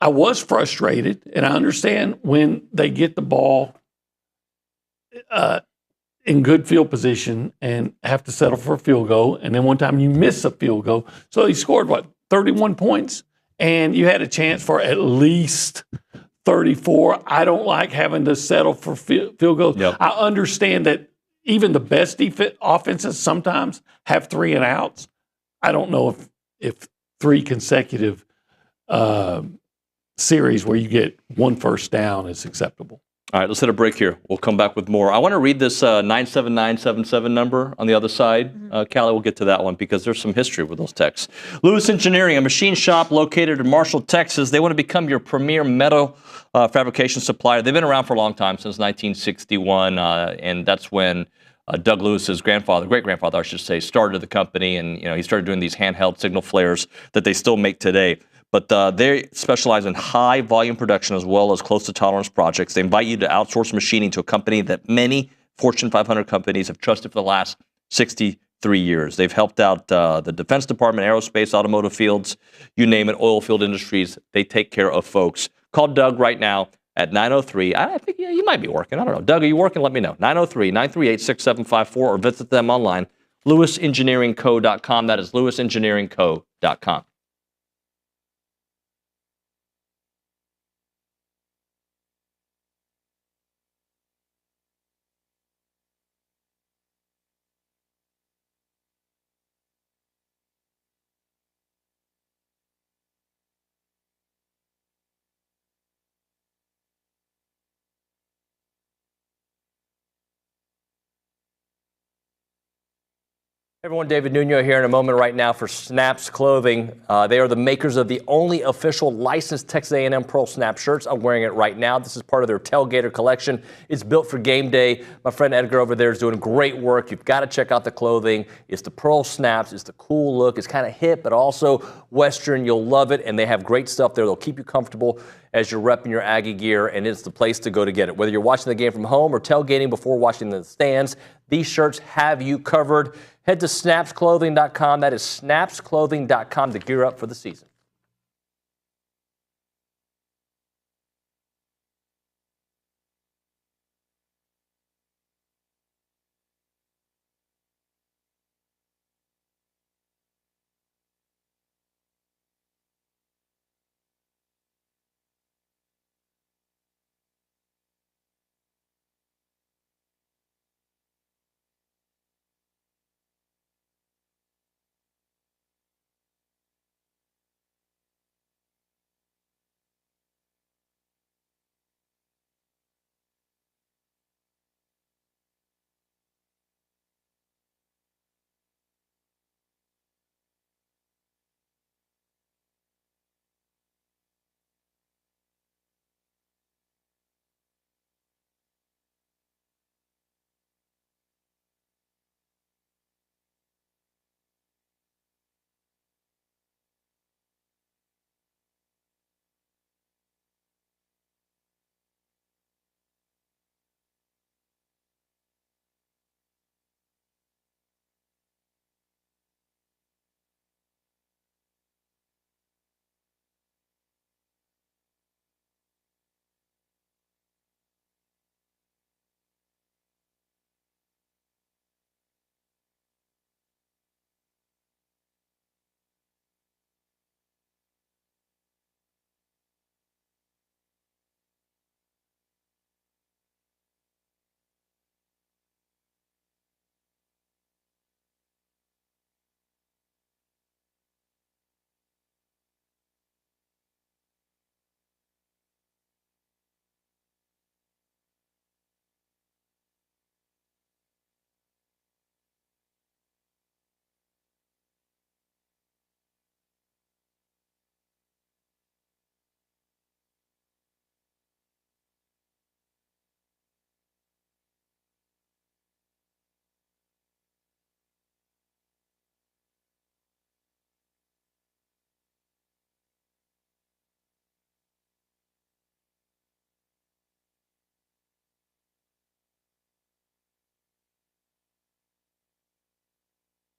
was frustrated, and I understand when they get the ball in good field position and have to settle for a field goal, and then one time you miss a field goal. So he scored, 31 points, and you had a chance for at least 34. I don't like having to settle for field goals. Yep. I understand that even the best offenses sometimes have 3 and outs. I don't know if 3 consecutive series where you get 1 first down is acceptable. All right, let's hit a break here. We'll come back with more. I want to read this 97977 number on the other side. Callie, we'll get to that one because there's some history with those texts. Lewis Engineering, a machine shop located in Marshall, Texas. They want to become your premier metal fabrication supplier. They've been around for a long time, since 1961, and that's when Doug Lewis's great-grandfather, I should say, started the company, and he started doing these handheld signal flares that they still make today. But they specialize in high volume production as well as close to tolerance projects. They invite you to outsource machining to a company that many Fortune 500 companies have trusted for the last 63 years. They've helped out the Defense Department, aerospace, automotive fields, you name it, oil field industries. They take care of folks. Call Doug right now at 903. I think you might be working. I don't know. Doug, are you working? Let me know. 903-938-6754 or visit them online, lewisengineeringco.com. That is lewisengineeringco.com. Everyone, David Nuño here in a moment right now for Snaps Clothing. They are the makers of the only official licensed Texas A&M Pearl Snap shirts. I'm wearing it right now. This is part of their Tailgater collection. It's built for game day. My friend Edgar over there is doing great work. You've got to check out the clothing. It's the Pearl Snaps. It's the cool look. It's kind of hip, but also Western. You'll love it, and they have great stuff there. They'll keep you comfortable as you're repping your Aggie gear, and it's the place to go to get it. Whether you're watching the game from home or tailgating before watching the stands, these shirts have you covered. Head to snapsclothing.com. That is snapsclothing.com to gear up for the season.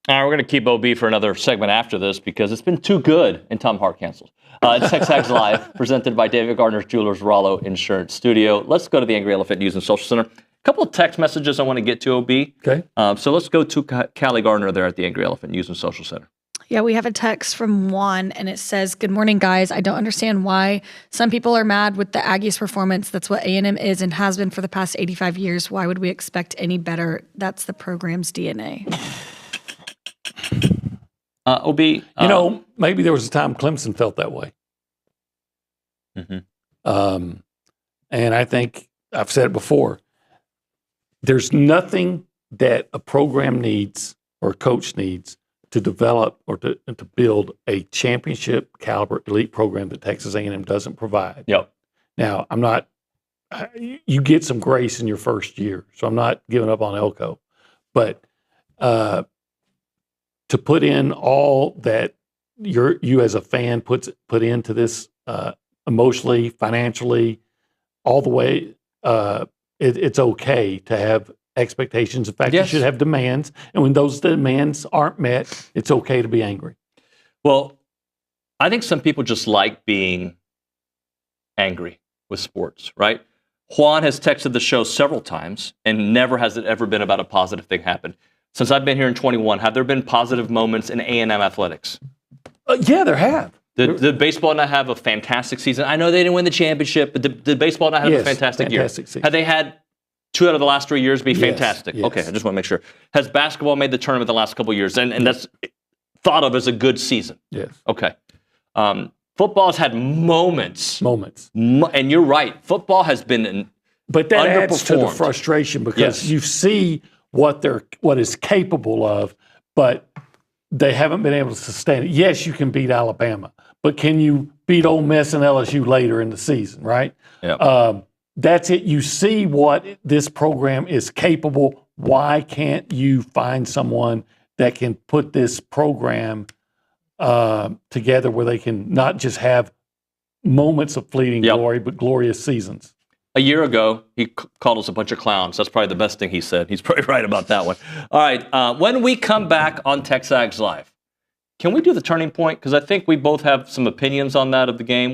All right, we're going to keep OB for another segment after this because it's been too good and Tom Hart canceled. It's TexAgs Live, presented by David Gardner's Jewelers Rollo Insurance Studio. Let's go to the Angry Elephant News and Social Center. A couple of text messages I want to get to, OB. Okay. So let's go to Callie Gardner there at the Angry Elephant News and Social Center. Yeah, we have a text from Juan, and it says, "Good morning, guys. I don't understand why some people are mad with the Aggies' performance. That's what A&M is and has been for the past 85 years. Why would we expect any better? That's the program's DNA." OB, maybe there was a time Clemson felt that way. And I think I've said it before. There's nothing that a program needs or a coach needs to develop or to build a championship caliber elite program that Texas A&M doesn't provide. Yep. Now, I'm not. You get some grace in your first year, so I'm not giving up on Elko, but to put in all that you as a fan put into this emotionally, financially, all the way, it's okay to have expectations. In fact, you should have demands. And when those demands aren't met, it's okay to be angry. Well, I think some people just like being angry with sports, right? Juan has texted the show several times, and never has it ever been about a positive thing happened. Since I've been here in 21, have there been positive moments in A&M athletics? Yeah, there have. Did baseball not have a fantastic season? I know they didn't win the championship, but did baseball not have a fantastic year? Season. Have they had 2 out of the last 3 years be fantastic? Yes. Okay, I just want to make sure. Has basketball made the tournament the last couple of years? And that's thought of as a good season? Yes. Okay. Football has had moments. And you're right. Football has been but that adds to the frustration because you see what is capable of, but they haven't been able to sustain it. Yes, you can beat Alabama, but can you beat Ole Miss and LSU later in the season, right? Yeah. That's it. You see what this program is capable. Why can't you find someone that can put this program together where they can not just have moments of fleeting glory, but glorious seasons? A year ago, he called us a bunch of clowns. That's probably the best thing he said. He's probably right about that one. All right. When we come back on TexAgs Live, can we do the turning point? Because I think we both have some opinions on that of the game.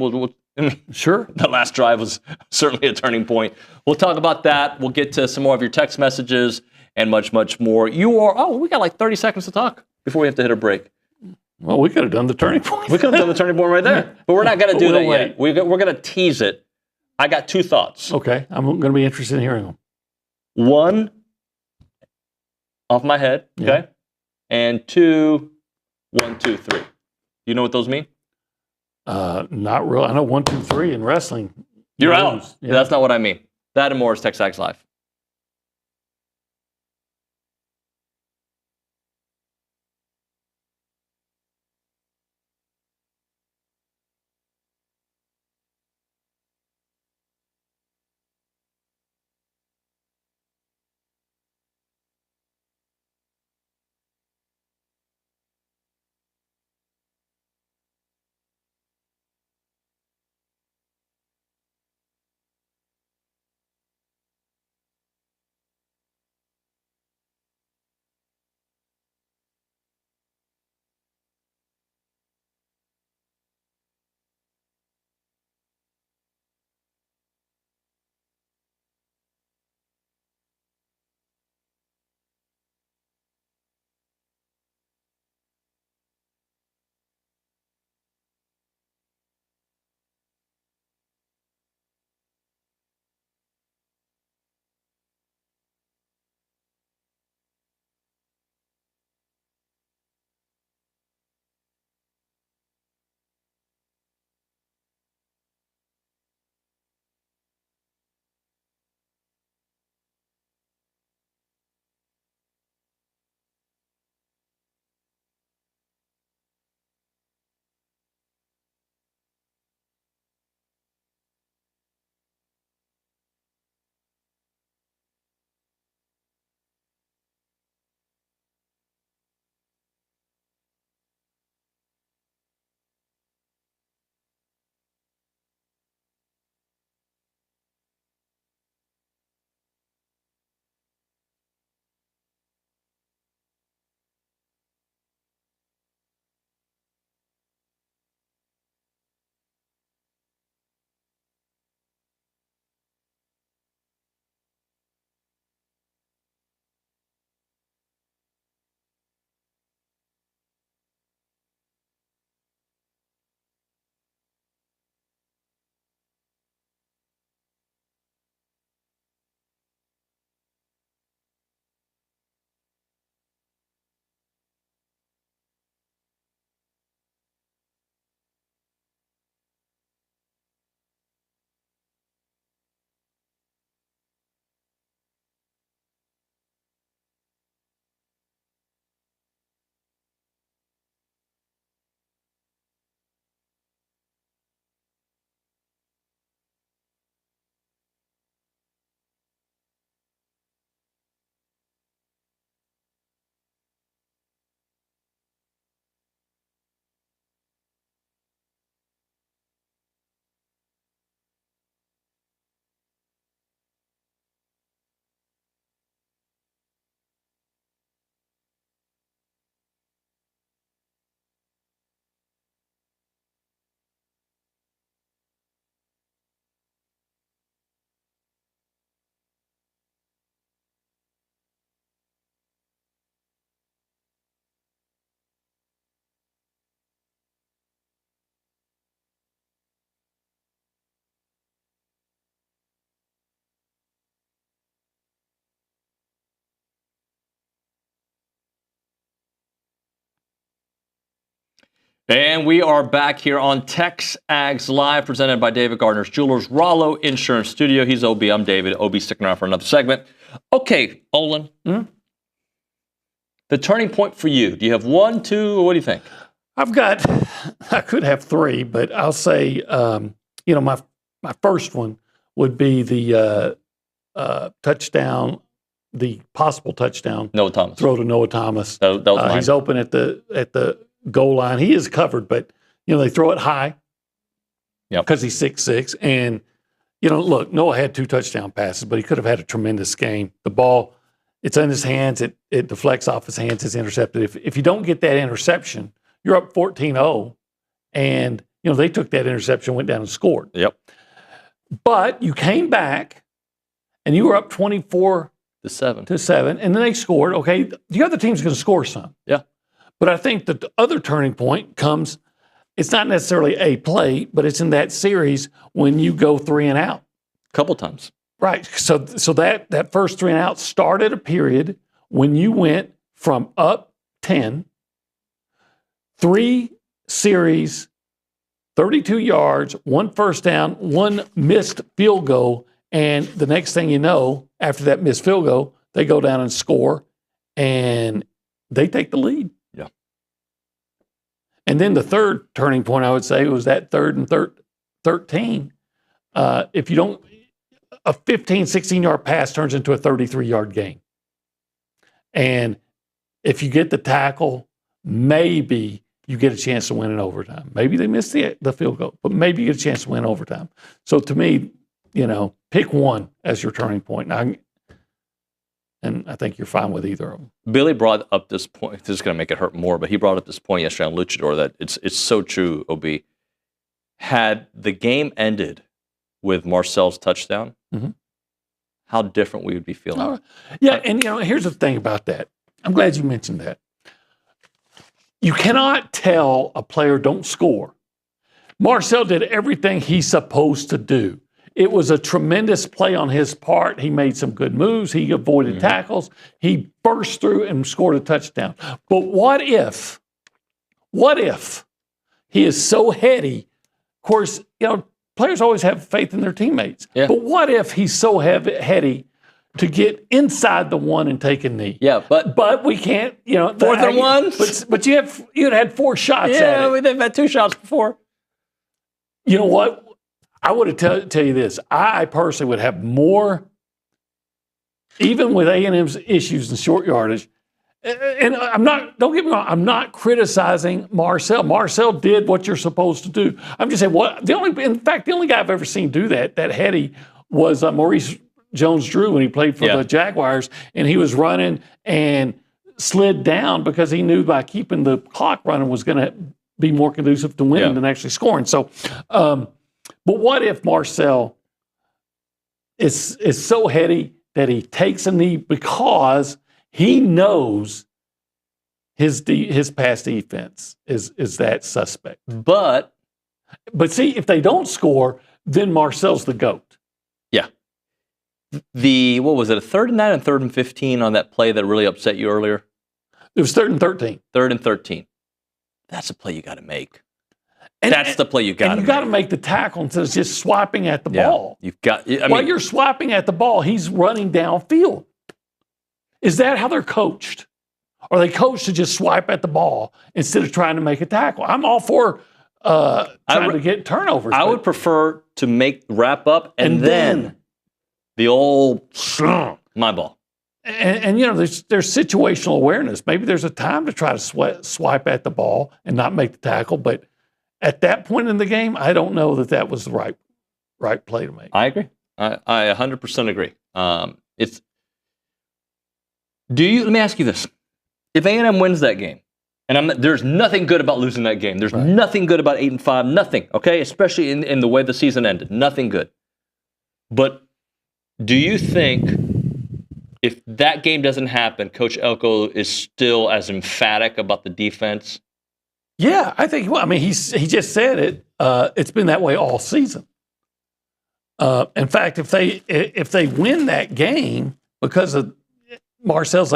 Sure. The last drive was certainly a turning point. We'll talk about that. We'll get to some more of your text messages and much, much more. We got like 30 seconds to talk before we have to hit a break. Well, we could have done the turning point. We could have done the turning point right there. But we're not going to do that yet. We're going to tease it. I got 2 thoughts. Okay. I'm going to be interested in hearing them. One, off my head, okay? And 2, 1, 2, 3. You know what those mean? Not really. I know 1, 2, 3 in wrestling. You're out. Yeah. That's not what I mean. That and more is TexAgs Live. And we are back here on TexAgs Live, presented by David Gardner's Jewelers, Rollo Insurance Studio. He's OB. I'm David. OB sticking around for another segment. Okay, Olin. The turning point for you. Do you have 1, 2, or what do you think? I could have 3, but I'll say, my first one would be the touchdown, the possible touchdown. Noah Thomas. Throw to Noah Thomas. That was mine. He's open at the goal line. He is covered, but they throw it high because he's 6'6". And look, Noah had 2 touchdown passes, but he could have had a tremendous game. The ball, it's in his hands. It deflects off his hands. It's intercepted. If you don't get that interception, you're up 14-0, and they took that interception, went down and scored. Yep. But you came back, and you were up 24-7, and then they scored. Okay, the other team's going to score some. Yeah. But I think that the other turning point comes, it's not necessarily a play, but it's in that series when you go 3 and out. A couple times. Right. So that first 3 and out started a period when you went from up 10, 3 series, 32 yards, 1 first down, 1 missed field goal, and the next thing you know, after that missed field goal, they go down and score, and they take the lead. Yeah. And then the third turning point, I would say, was that 3rd and 13. If you don't, a 15, 16-yard pass turns into a 33-yard gain. And if you get the tackle, maybe you get a chance to win in overtime. Maybe they missed the field goal, but maybe you get a chance to win overtime. So to me, pick one as your turning point. And I think you're fine with either of them. Billy brought up this point. This is going to make it hurt more, but he brought up this point yesterday on Luchador that it's so true, OB. Had the game ended with Marcel's touchdown, how different we would be feeling. Yeah, and here's the thing about that. I'm glad you mentioned that. You cannot tell a player don't score. Marcel did everything he's supposed to do. It was a tremendous play on his part. He made some good moves. He avoided tackles. He burst through and scored a touchdown. But what if he is so heady? Of course, players always have faith in their teammates. Yeah. But what if he's so heady to get inside the 1 and take a knee? Yeah, but we can't, 4th and 1. But you'd had 4 shots at it. Yeah, they've had 2 shots before. You know what? I would tell you this. I personally would have more, even with A&M's issues and short yardage. And don't get me wrong, I'm not criticizing Marcel. Marcel did what you're supposed to do. I'm just saying, the only guy I've ever seen do that heady was Maurice Jones-Drew when he played for the Jaguars, and he was running and slid down because he knew by keeping the clock running was going to be more conducive to winning than actually scoring. So, but what if Marcel is so heady that he takes a knee because he knows his pass defense is that suspect? But see, if they don't score, then Marcel's the GOAT. Yeah. What was it, a 3rd and 9 and 3rd and 15 on that play that really upset you earlier? It was 3rd and 13. 3rd and 13. That's a play you got to make. That's the play you got to make. You got to make the tackle instead of just swiping at the ball. You've got. While you're swiping at the ball, he's running downfield. Is that how they're coached? Are they coached to just swipe at the ball instead of trying to make a tackle? I'm all for trying to get turnovers. I would prefer to wrap up and then the old my ball. And there's situational awareness. Maybe there's a time to try to swipe at the ball and not make the tackle, but at that point in the game, I don't know that was the right play to make. I agree. I 100% agree. Let me ask you this. If A&M wins that game, and there's nothing good about losing that game. There's nothing good about 8-5, nothing, okay? Especially in the way the season ended. Nothing good. But do you think if that game doesn't happen, Coach Elko is still as emphatic about the defense? Yeah, I think. Well, I mean, he just said it. It's been that way all season. In fact, if they win that game because of Marcel's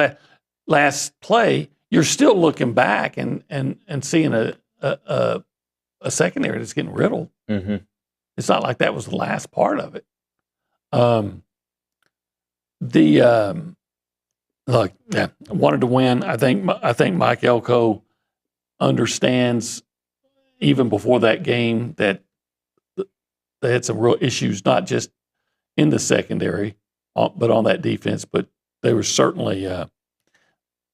last play, you're still looking back and seeing a secondary that's getting riddled. Mm-hmm. It's not like that was the last part of it. Look, yeah, wanted to win. I think Mike Elko understands even before that game that they had some real issues, not just in the secondary, but on that defense. But they were certainly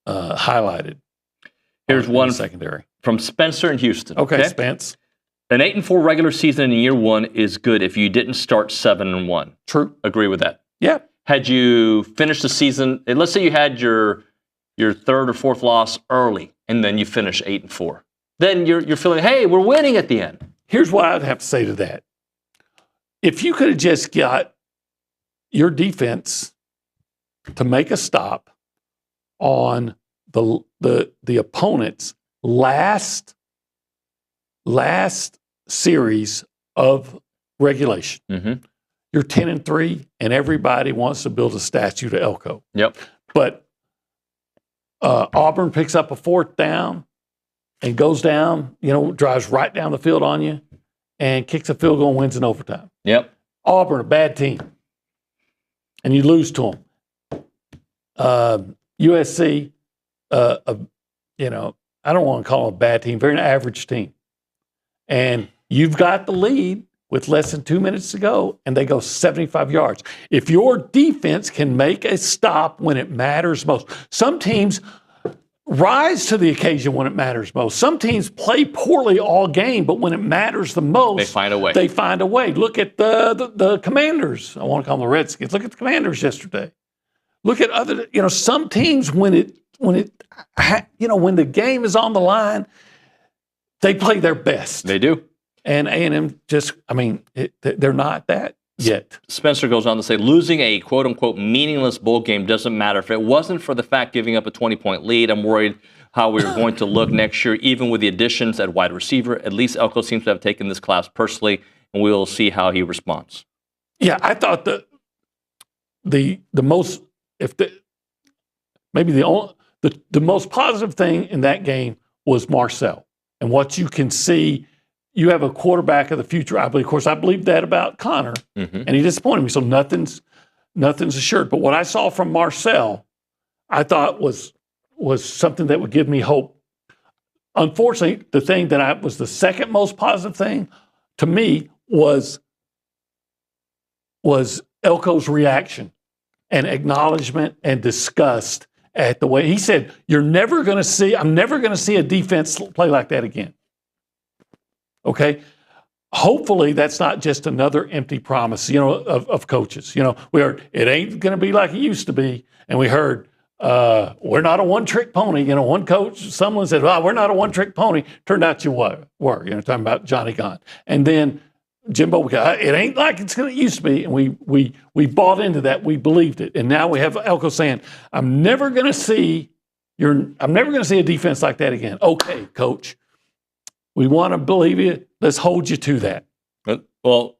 highlighted. Here's one secondary from Spencer in Houston. Okay, Spence. An 8-4 regular season in year one is good if you didn't start 7-1. True. Agree with that. Yeah. Had you finished the season, and let's say you had your third or fourth loss early, and then you finish 8-4, then you're feeling, hey, we're winning at the end. Here's what I'd have to say to that. If you could have just got your defense to make a stop on the opponent's last series of regulation, you're 10-3, and everybody wants to build a statue to Elko. Yep. But Auburn picks up a fourth down and goes down, drives right down the field on you and kicks a field goal and wins in overtime. Yep. Auburn, a bad team. And you lose to them. USC, I don't want to call them a bad team, very average team. And you've got the lead with less than 2 minutes to go, and they go 75 yards. If your defense can make a stop when it matters most, some teams rise to the occasion when it matters most. Some teams play poorly all game, but when it matters the most, they find a way. They find a way. Look at the Commanders. I want to call them the Redskins. Look at the Commanders yesterday. Look at other, some teams when the game is on the line, they play their best. They do. And A&M they're not that yet. Spencer goes on to say, losing a quote-unquote meaningless bowl game doesn't matter. If it wasn't for the fact giving up a 20-point lead, I'm worried how we're going to look next year, even with the additions at wide receiver. At least Elko seems to have taken this class personally, and we'll see how he responds. Yeah, I thought the most most positive thing in that game was Marcel. And what you can see, you have a quarterback of the future, I believe. Of course, I believe that about Connor, and he disappointed me. So nothing's assured. But what I saw from Marcel, I thought was something that would give me hope. Unfortunately, the thing that was the second most positive thing to me was Elko's reaction and acknowledgement and disgust at the way he said, I'm never going to see a defense play like that again. Okay? Hopefully that's not just another empty promise, of coaches. We heard it ain't going to be like it used to be. And we heard, we're not a one-trick pony. One coach, someone said, we're not a one-trick pony. Turned out you were, talking about Johnny Gahn. And then Jimbo, it ain't like it used to be. And we bought into that. We believed it. And now we have Elko saying, I'm never going to see a defense like that again. Okay, coach. We want to believe you. Let's hold you to that. Well,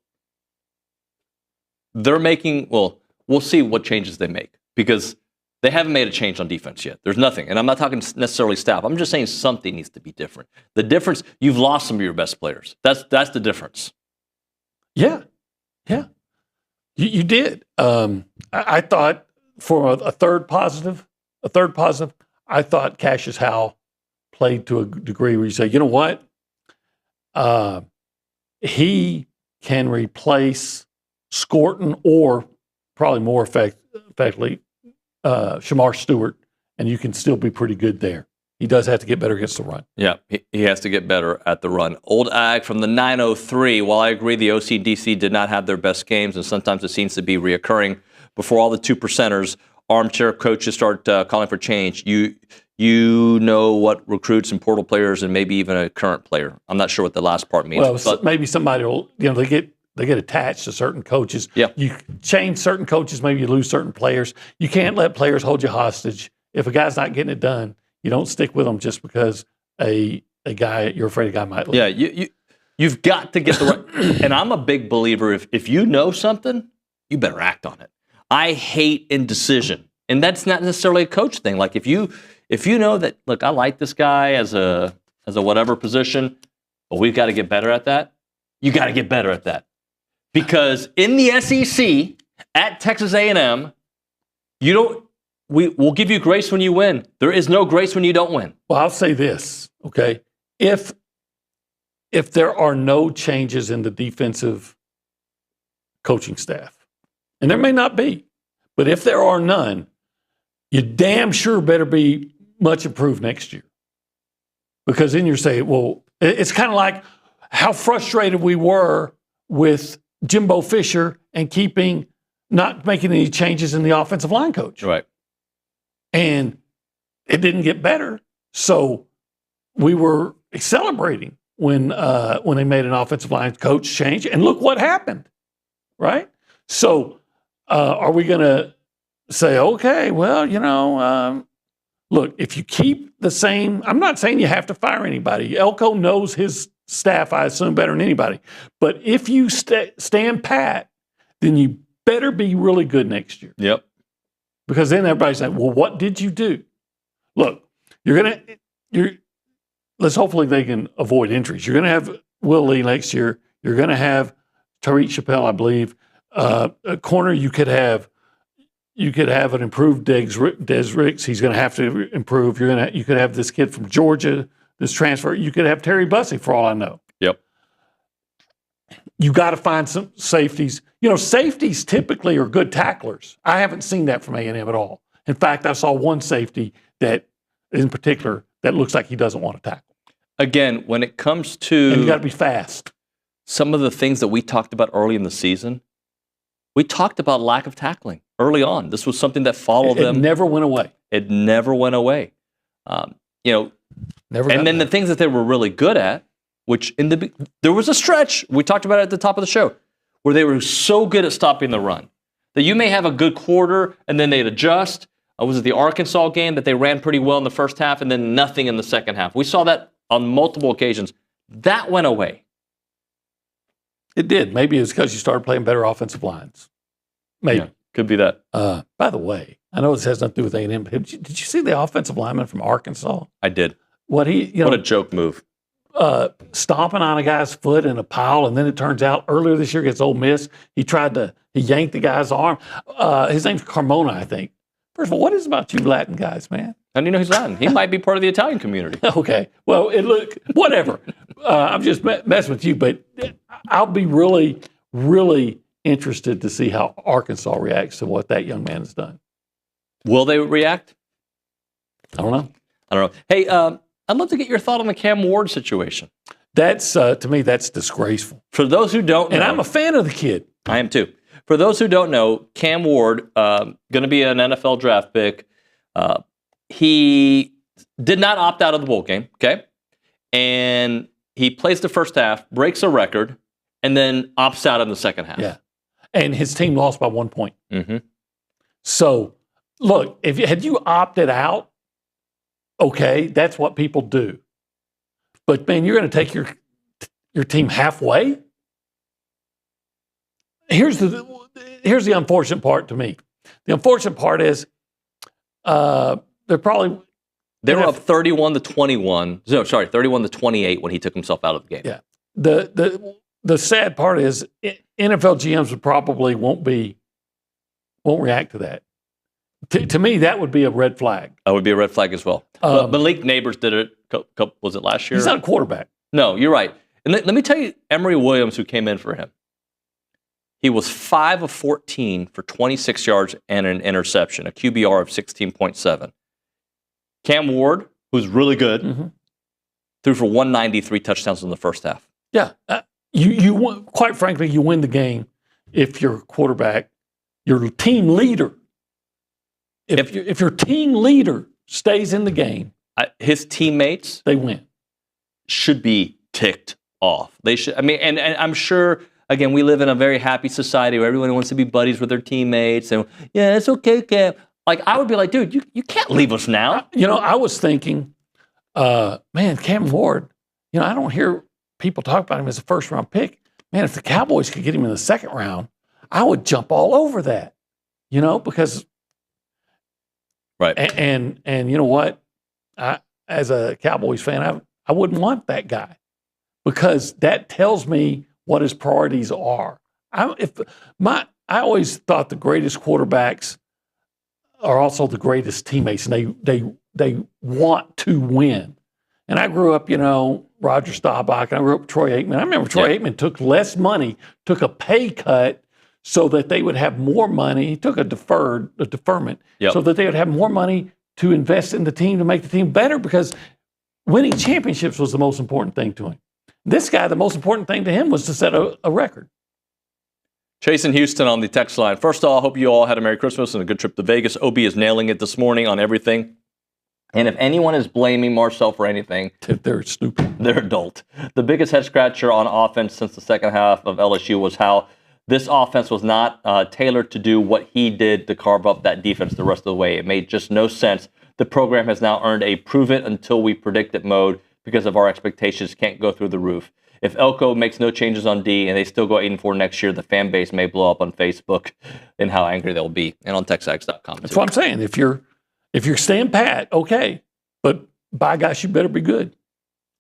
we'll see what changes they make because they haven't made a change on defense yet. There's nothing. And I'm not talking necessarily staff. I'm just saying something needs to be different. The difference, you've lost some of your best players. That's the difference. Yeah. Yeah. You did. I thought for a third positive, I thought Cassius Howell played to a degree where you say, you know what? He can replace Scorton or probably more effectively Shamar Stewart, and you can still be pretty good there. He does have to get better against the run. Yeah, he has to get better at the run. Old Ag from the 903. While I agree the OCDC did not have their best games, and sometimes it seems to be reoccurring, before all the 2%ers, armchair coaches start calling for change. You know what recruits and portal players and maybe even a current player. I'm not sure what the last part means. Well, but maybe somebody will, they get attached to certain coaches. Yeah. You change certain coaches, maybe you lose certain players. You can't let players hold you hostage. If a guy's not getting it done, you don't stick with them just because a guy, you're afraid a guy might leave. Yeah, you've got to get the right. And I'm a big believer, if you know something, you better act on it. I hate indecision. And that's not necessarily a coach thing. Like if you know that, look, I like this guy as a as a whatever position, but we've got to get better at that. You got to get better at that. Because in the SEC, at Texas A&M, we'll give you grace when you win. There is no grace when you don't win. Well, I'll say this, okay? If there are no changes in the defensive coaching staff, and there may not be, but if there are none, you damn sure better be much improved next year. Because then you're saying, well, it's kind of like how frustrated we were with Jimbo Fisher and not making any changes in the offensive line coach. Right. And it didn't get better. So we were celebrating when they made an offensive line coach change. And look what happened, right? So are we going to say, okay, well, look, if you keep the same, I'm not saying you have to fire anybody. Elko knows his staff, I assume, better than anybody. But if you stand pat, then you better be really good next year. Yep. Because then everybody's like, well, what did you do? Look, let's hopefully they can avoid injuries. You're going to have Will Lee next year. You're going to have Tariq Chappelle, I believe. A corner, you could have an improved Des Ricks. He's going to have to improve. You could have this kid from Georgia, this transfer. You could have Terry Bussey, for all I know. Yep. You got to find some safeties. Safeties typically are good tacklers. I haven't seen that from A&M at all. In fact, I saw one safety that, in particular, that looks like he doesn't want to tackle. Again, when it comes to... And you got to be fast. Some of the things that we talked about early in the season, we talked about lack of tackling early on. This was something that followed them. It never went away. It never went away. Never. And then the things that they were really good at, which there was a stretch, we talked about it at the top of the show, where they were so good at stopping the run that you may have a good quarter and then they'd adjust. Was it the Arkansas game that they ran pretty well in the first half and then nothing in the second half? We saw that on multiple occasions. That went away. It did. Maybe it's because you started playing better offensive lines. Maybe. Yeah, could be that. By the way, I know this has nothing to do with A&M, but did you see the offensive lineman from Arkansas? I did. What a joke move. Stomping on a guy's foot in a pile, and then it turns out earlier this year against Ole Miss, he yanked the guy's arm. His name's Carmona, I think. First of all, what is it about you Latin guys, man? How do you know he's Latin? He might be part of the Italian community. Okay. Well, whatever. I'm just messing with you, but I'll be really, really interested to see how Arkansas reacts to what that young man has done. Will they react? I don't know. Hey, I'd love to get your thought on the Cam Ward situation. That's, to me, that's disgraceful. For those who don't know. And I'm a fan of the kid. I am too. For those who don't know, Cam Ward, going to be an NFL draft pick. He did not opt out of the bowl game, okay? And he plays the first half, breaks a record, and then opts out in the second half. Yeah. And his team lost by 1 point. Mm-hmm. So, look, had you opted out, okay, that's what people do. But, man, you're going to take your team halfway? Here's the unfortunate part to me. The unfortunate part is they were up 31-21. No, sorry, 31-28 when he took himself out of the game. Yeah. The sad part is NFL GMs probably won't react to that. To me, that would be a red flag. That would be a red flag as well. Malik Neighbors did it. Was it last year? He's not a quarterback. No, you're right. And let me tell you, Emory Williams, who came in for him, he was 5 of 14 for 26 yards and an interception, a QBR of 16.7. Cam Ward, who's really good, threw for 193 touchdowns in the first half. Yeah. You quite frankly, you win the game if your quarterback, your team leader, if your team leader stays in the game, his teammates, they win. Should be ticked off. They should. I mean, and I'm sure. Again, we live in a very happy society where everyone wants to be buddies with their teammates, and yeah, it's okay, Cam. Like I would be like, dude, you can't leave us now. I was thinking, man, Cam Ward. I don't hear people talk about him as a first-round pick. Man, if the Cowboys could get him in the second round, I would jump all over that. Because right. And you know what? As a Cowboys fan, I wouldn't want that guy because that tells me what his priorities are. I always thought the greatest quarterbacks are also the greatest teammates, and they want to win. And I grew up, Roger Staubach, and I grew up with Troy Aikman. I remember Troy Aikman took less money, took a pay cut so that they would have more money. He took a deferment so that they would have more money to invest in the team to make the team better because winning championships was the most important thing to him. This guy, the most important thing to him was to set a record. Chase in Houston on the text line. First of all, I hope you all had a Merry Christmas and a good trip to Vegas. OB is nailing it this morning on everything. And if anyone is blaming Marcel for anything, they're stupid. They're adult. The biggest head scratcher on offense since the second half of LSU was how this offense was not tailored to do what he did to carve up that defense the rest of the way. It made just no sense. The program has now earned a prove it until we predict it mode because of our expectations can't go through the roof. If Elko makes no changes on D and they still go 8-4 next year, the fan base may blow up on Facebook and how angry they'll be, and on TexAgs.com. That's what I'm saying. If you're staying pat, okay, but by gosh, you better be good.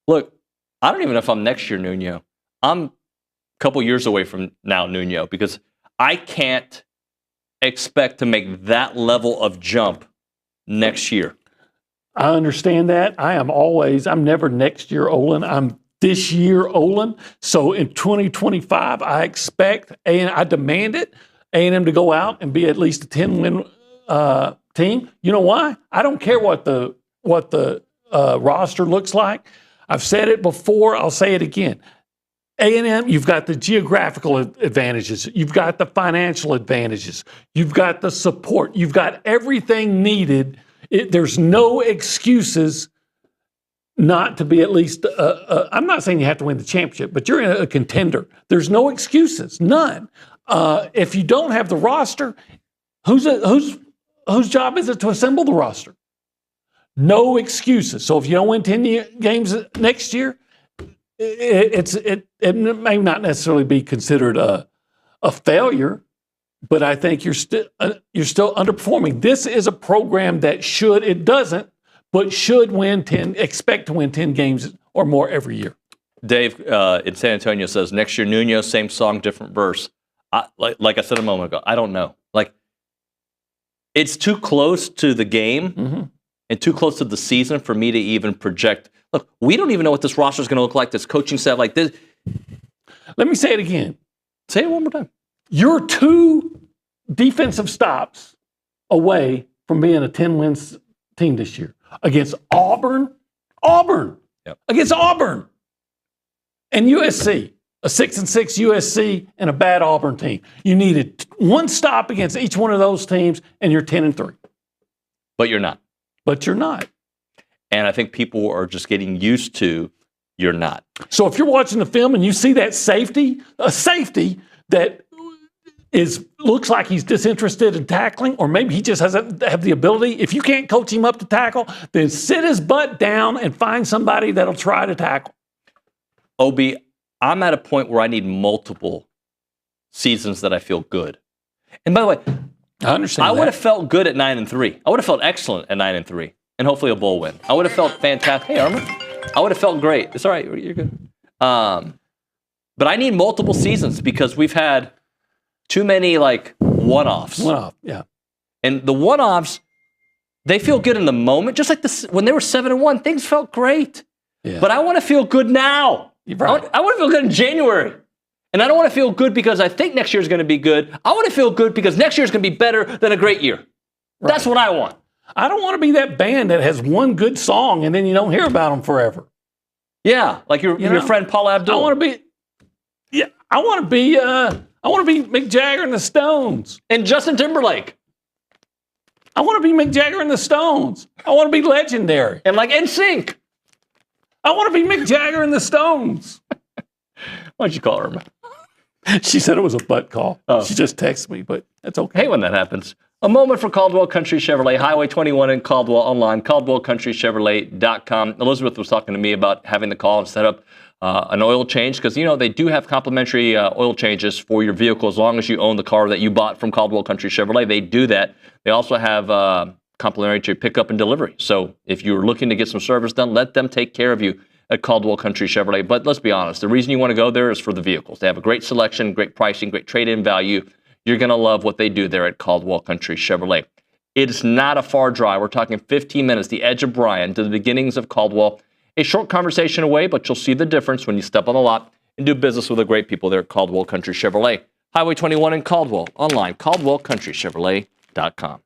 Look, I don't even know if I'm next year, Nuño. I'm a couple years away from now, Nuño, because I can't expect to make that level of jump next year. I understand that. I'm never next year, Olin. I'm this year, Olin. So in 2025, I expect, and I demand it, A&M to go out and be at least a 10-win team. You know why? I don't care what the roster looks like. I've said it before. I'll say it again. A&M, you've got the geographical advantages. You've got the financial advantages. You've got the support. You've got everything needed. There's no excuses not to be at least, I'm not saying you have to win the championship, but you're a contender. There's no excuses, none. If you don't have the roster, whose job is it to assemble the roster? No excuses. So if you don't win 10 games next year, it may not necessarily be considered a failure, but I think you're still underperforming. This is a program that should expect to win 10 games or more every year. Dave in San Antonio says, next year, Nuño, same song, different verse. Like I said a moment ago, I don't know. It's too close to the game and too close to the season for me to even project. Look, we don't even know what this roster is going to look like, this coaching staff like this. Let me say it again. Say it one more time. You're 2 defensive stops away from being a 10-win team this year. Against Auburn, against Auburn, and USC, a 6-6 USC and a bad Auburn team. You needed 1 stop against each one of those teams, and you're 10-3. But you're not. And I think people are just getting used to you're not. So if you're watching the film and you see that a safety that looks like he's disinterested in tackling, or maybe he just doesn't have the ability. If you can't coach him up to tackle, then sit his butt down and find somebody that'll try to tackle. OB, I'm at a point where I need multiple seasons that I feel good. And by the way, I understand. I would have felt good at 9-3. I would have felt excellent at 9-3, and hopefully a bowl win. I would have felt fantastic. Hey, Armor, I would have felt great. It's all right. You're good. But I need multiple seasons because we've had too many one-offs. Yeah. And the one-offs, they feel good in the moment. Just like when they were 7-1, things felt great. Yeah. But I want to feel good now. Right. I want to feel good in January. And I don't want to feel good because I think next year is going to be good. I want to feel good because next year is going to be better than a great year. Right. That's what I want. I don't want to be that band that has one good song and then you don't hear about them forever. Yeah, like your friend Paula Abdul. I want to be Mick Jagger and the Stones. And Justin Timberlake. I want to be Mick Jagger and the Stones. I want to be legendary. And like NSYNC. I want to be Mick Jagger and the Stones. Why'd you call her? She said it was a butt call. Oh. She just texted me, but that's okay. Hey, when that happens. A moment for Caldwell Country Chevrolet, Highway 21 in Caldwell, online, CaldwellCountryChevrolet.com. Elizabeth was talking to me about having to call and set up an oil change because, they do have complimentary oil changes for your vehicle as long as you own the car that you bought from Caldwell Country Chevrolet. They do that. They also have complimentary pickup and delivery. So if you're looking to get some service done, let them take care of you. at Caldwell Country Chevrolet. But let's be honest, the reason you want to go there is for the vehicles. They have a great selection, great pricing, great trade-in value. You're going to love what they do there at Caldwell Country Chevrolet. It's not a far drive. We're talking 15 minutes, the edge of Bryan to the beginnings of Caldwell. A short conversation away, but you'll see the difference when you step on the lot and do business with the great people there at Caldwell Country Chevrolet. Highway 21 in Caldwell. Online, caldwellcountrychevrolet.com.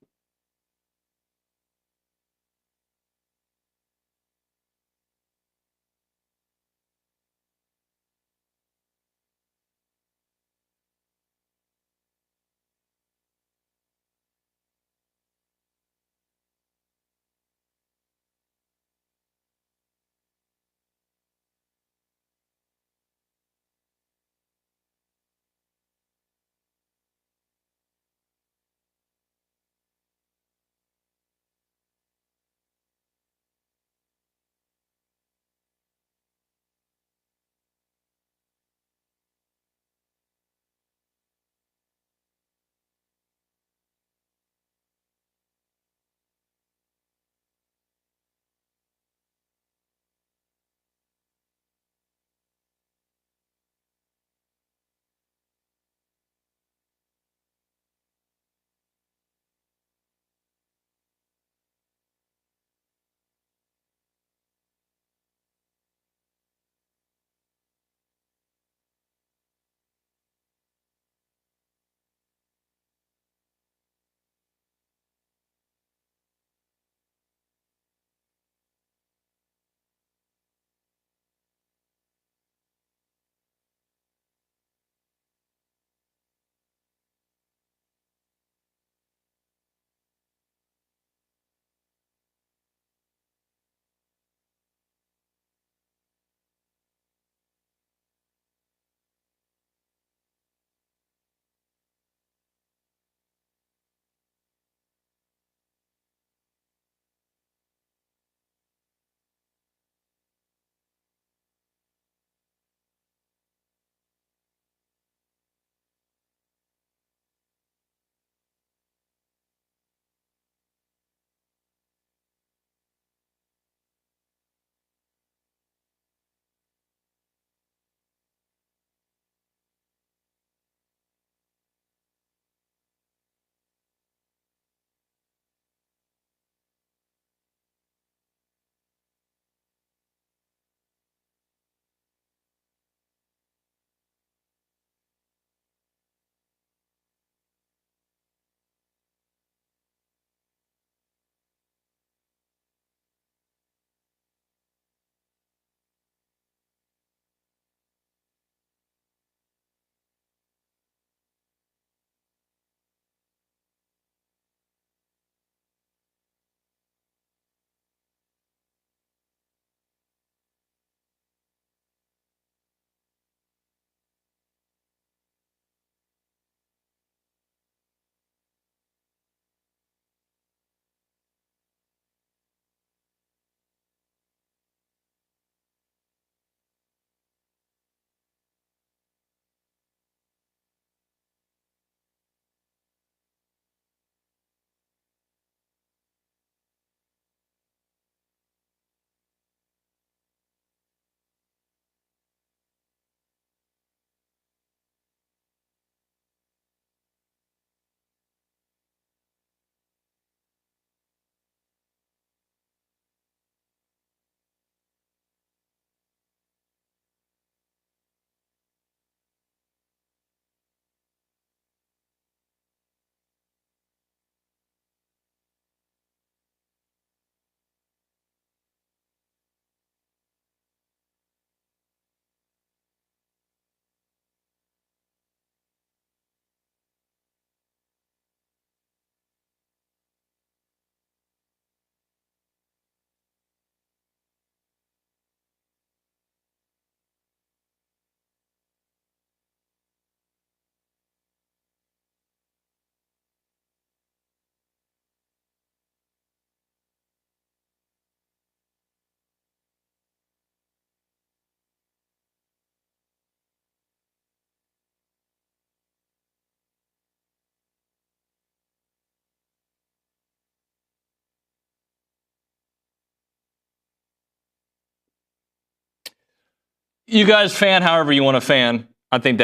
You guys fan however you want to fan. I think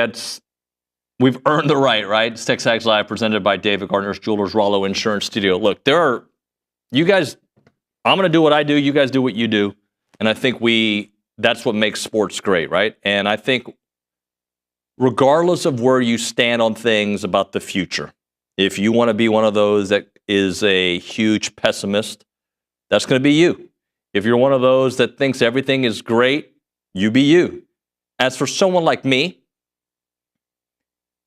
we've earned the right? It's TexAgs Live presented by David Gardner's Jewelers, Rollo Insurance Studio. Look, you guys, I'm going to do what I do. You guys do what you do. And I think that's what makes sports great, right? And I think regardless of where you stand on things about the future, if you want to be one of those that is a huge pessimist, that's going to be you. If you're one of those that thinks everything is great, you be you. As for someone like me,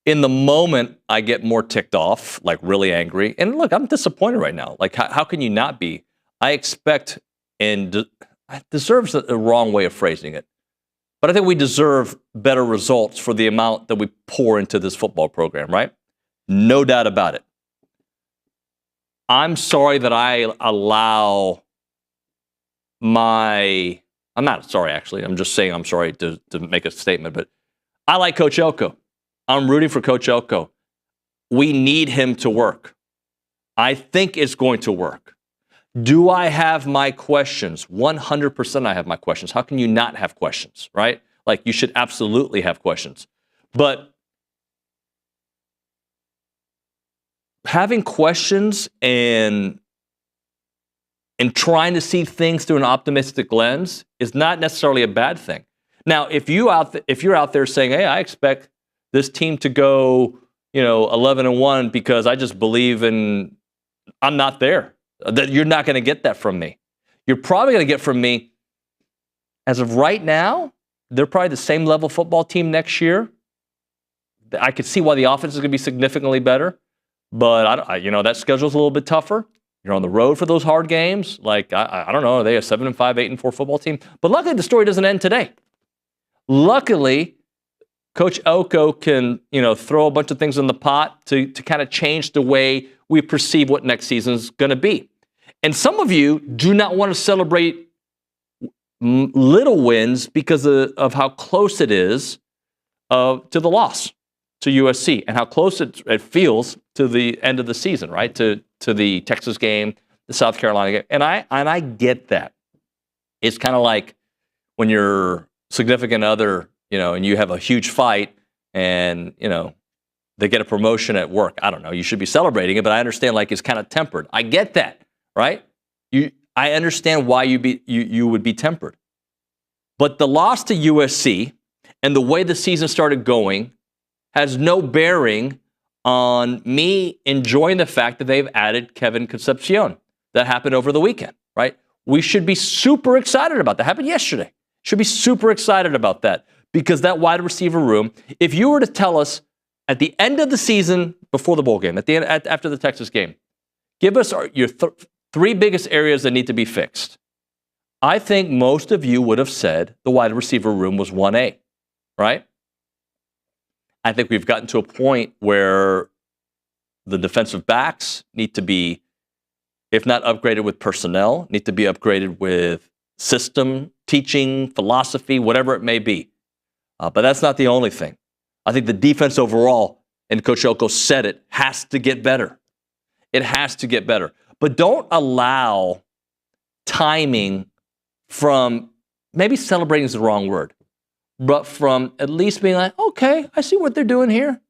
in the moment, I get more ticked off, like really angry. And look, I'm disappointed right now. Like, how can you not be? I expect, and deserves a wrong way of phrasing it, but I think we deserve better results for the amount that we pour into this football program, right? No doubt about it. I'm sorry that I allow I'm not sorry, actually. I'm just saying I'm sorry to make a statement, but I like Coach Elko. I'm rooting for Coach Elko. We need him to work. I think it's going to work. Do I have my questions? 100% I have my questions. How can you not have questions, right? Like, you should absolutely have questions. But having questions and trying to see things through an optimistic lens is not necessarily a bad thing. Now, if you're out there saying, "Hey, I expect this team to go, 11-1 because I just believe in," I'm not there. That you're not going to get that from me. You're probably going to get from me, as of right now, they're probably the same level football team next year. I could see why the offense is going to be significantly better, but that schedule's a little bit tougher. You're on the road for those hard games. Like, I don't know, are they a 7-5, 8-4 football team? But luckily, the story doesn't end today. Luckily, Coach Elko can, throw a bunch of things in the pot to kind of change the way we perceive what next season is going to be. And some of you do not want to celebrate little wins because of how close it is to the loss to USC and how close it feels to the end of the season, right? To the Texas game, the South Carolina game. And I get that. It's kind of like when your significant other, and you have a huge fight and, they get a promotion at work. I don't know. You should be celebrating it, but I understand like it's kind of tempered. I get that, right? I understand why you would be tempered. But the loss to USC and the way the season started going has no bearing on me enjoying the fact that they've added Kevin Concepcion. That happened over the weekend, right? We should be super excited about that. Happened yesterday. Should be super excited about that because that wide receiver room, if you were to tell us at the end of the season, before the bowl game, after the Texas game, give us your three biggest areas that need to be fixed. I think most of you would have said the wide receiver room was 1A, right? I think we've gotten to a point where the defensive backs need to be, if not upgraded with personnel, need to be upgraded with system, teaching, philosophy, whatever it may be. But that's not the only thing. I think the defense overall, and Coach Elko said it, has to get better. It has to get better. But don't allow timing from, maybe celebrating is the wrong word, but from at least being like, okay, I see what they're doing here.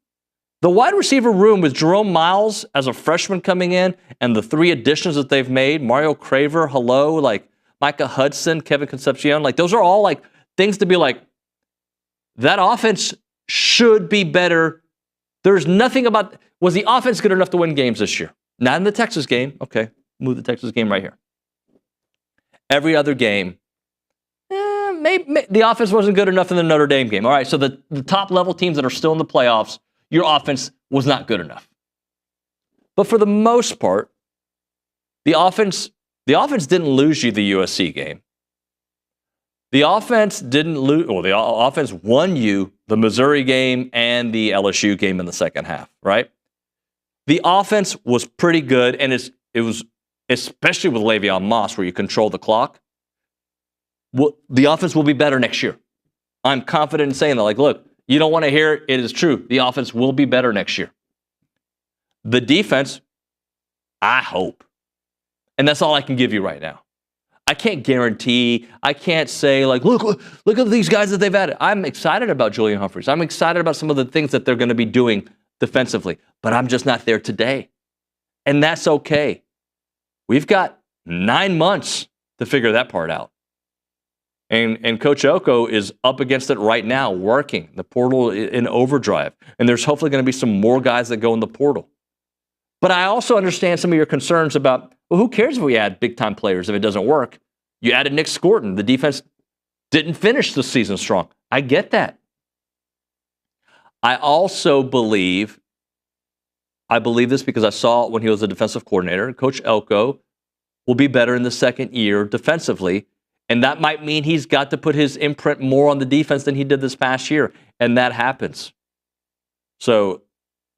The wide receiver room with Jerome Miles as a freshman coming in and the three additions that they've made, Mario Craver, like Micah Hudson, Kevin Concepcion, like those are all like things to be like, that offense should be better. There's nothing about, was the offense good enough to win games this year? Not in the Texas game. Okay, move the Texas game right here. Every other game, maybe the offense wasn't good enough in the Notre Dame game. All right, so the top level teams that are still in the playoffs, your offense was not good enough. But for the most part, the offense didn't lose you the USC game. The offense didn't lose, well, the offense won you the Missouri game and the LSU game in the second half, right? The offense was pretty good, and it was, especially with Le'Veon Moss, where you control the clock. Well, the offense will be better next year. I'm confident in saying that. Like, look, you don't want to hear it. It is true. The offense will be better next year. The defense, I hope. And that's all I can give you right now. I can't guarantee. I can't say, like, look at these guys that they've added. I'm excited about Julian Humphreys. I'm excited about some of the things that they're going to be doing defensively. But I'm just not there today. And that's okay. We've got 9 months to figure that part out. And Coach Elko is up against it right now, working the portal in overdrive. And there's hopefully going to be some more guys that go in the portal. But I also understand some of your concerns about, well, who cares if we add big-time players if it doesn't work? You added Nick Scorton. The defense didn't finish the season strong. I get that. I also believe this because I saw it when he was a defensive coordinator. Coach Elko will be better in the second year defensively, and that might mean he's got to put his imprint more on the defense than he did this past year, and that happens. So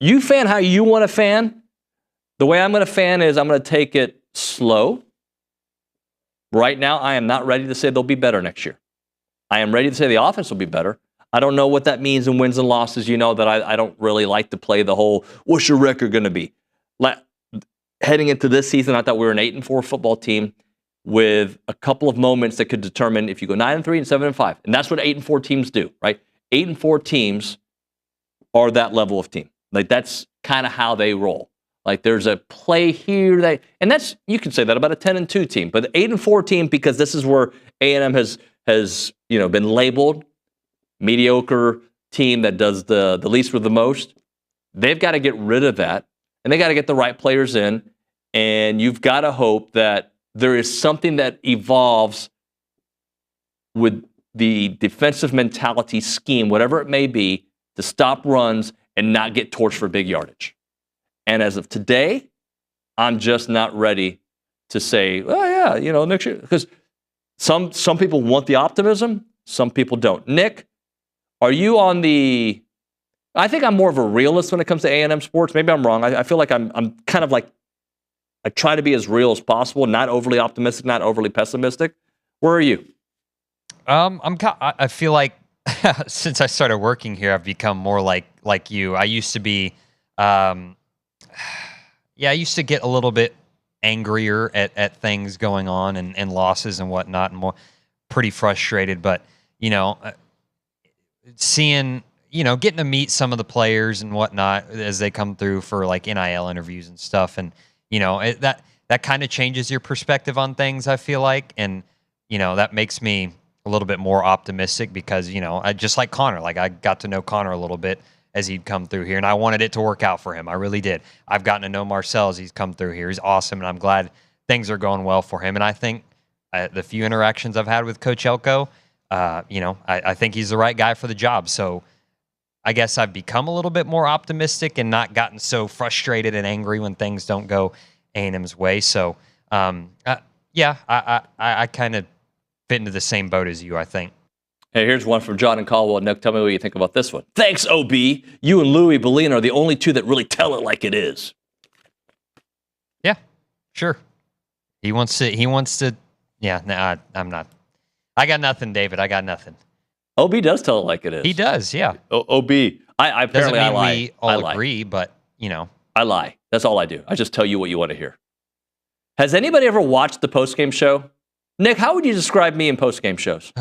you fan how you want to fan. The way I'm going to fan is I'm going to take it slow. Right now, I am not ready to say they'll be better next year. I am ready to say the offense will be better. I don't know what that means in wins and losses. You know that I don't really like to play the whole, what's your record going to be? Heading into this season, I thought we were an 8-4 football team with a couple of moments that could determine if you go 9-3 and 7-5. And that's what 8-4 teams do, right? 8-4 teams are that level of team. Like, that's kind of how they roll. Like, there's a play here and that's, you can say that about a 10-2 team, but the 8-4 team, because this is where A&M has been labeled mediocre team that does the least with the most. They've got to get rid of that, and they got to get the right players in, and you've got to hope that there is something that evolves with the defensive mentality scheme, whatever it may be, to stop runs and not get torched for big yardage. And as of today, I'm just not ready to say, oh yeah, next year, because some people want the optimism, some people don't. Nick, are you on the? I think I'm more of a realist when it comes to A&M sports. Maybe I'm wrong. I feel like I'm kind of like, I try to be as real as possible, not overly optimistic, not overly pessimistic. Where are you? I feel like since I started working here, I've become more like you. I used to be. I used to get a little bit angrier at things going on and losses and whatnot, and more pretty frustrated. But, seeing, getting to meet some of the players and whatnot as they come through for like NIL interviews and stuff. And, that kind of changes your perspective on things, I feel like. And, that makes me a little bit more optimistic because, I just like Connor, like I got to know Connor a little bit as he'd come through here, and I wanted it to work out for him. I really did. I've gotten to know Marcel as he's come through here. He's awesome, and I'm glad things are going well for him. And I think the few interactions I've had with Coach Elko, I think he's the right guy for the job. So I guess I've become a little bit more optimistic and not gotten so frustrated and angry when things don't go A&M's way. So, I kind of fit into the same boat as you, I think. Hey, here's one from John and Caldwell. Nick, tell me what you think about this one. Thanks, OB. You and Louis Bellina are the only two that really tell it like it is. Yeah, sure. He wants to. Yeah, no, I'm not. I got nothing, David. I got nothing. OB does tell it like it is. He does, yeah. OB. I apparently I lie. We all agree, but I lie. That's all I do. I just tell you what you want to hear. Has anybody ever watched the postgame show? Nick, how would you describe me in postgame shows?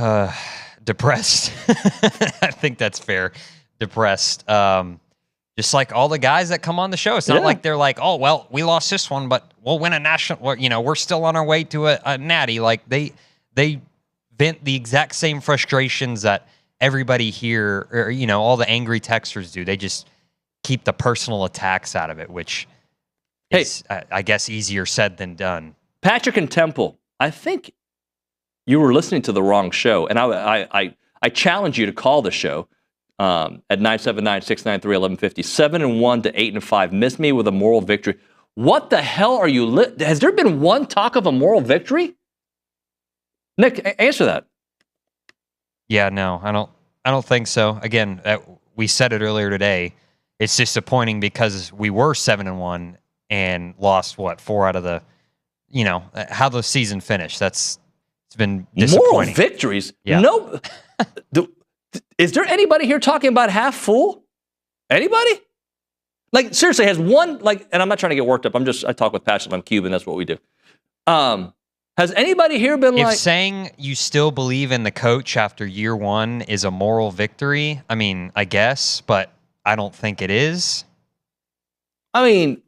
Depressed. I think that's fair. Depressed. Just like all the guys that come on the show. It's not like they're like, oh, well, we lost this one, but we'll win a national. We're still on our way to a natty. Like they vent the exact same frustrations that everybody here, or all the angry texters do. They just keep the personal attacks out of it, which is, I guess, easier said than done. Patrick and Temple, I think you were listening to the wrong show, and I challenge you to call the show at 979-693-1150. 7-1 to 8-5. Missed me with a moral victory. What the hell are you? Has there been one talk of a moral victory? Nick, answer that. Yeah, no, I don't think so. Again, we said it earlier today. It's disappointing because we were 7-1 and lost 4 out of the, how the season finished. It's been disappointing. Moral victories? Yeah. No. Is there anybody here talking about half full? Anybody? Like, seriously, has one, and I'm not trying to get worked up. I talk with passion. I'm Cuban. That's what we do. Has anybody here been If like saying you still believe in the coach after year one is a moral victory, I mean, I guess, but I don't think it is. I mean,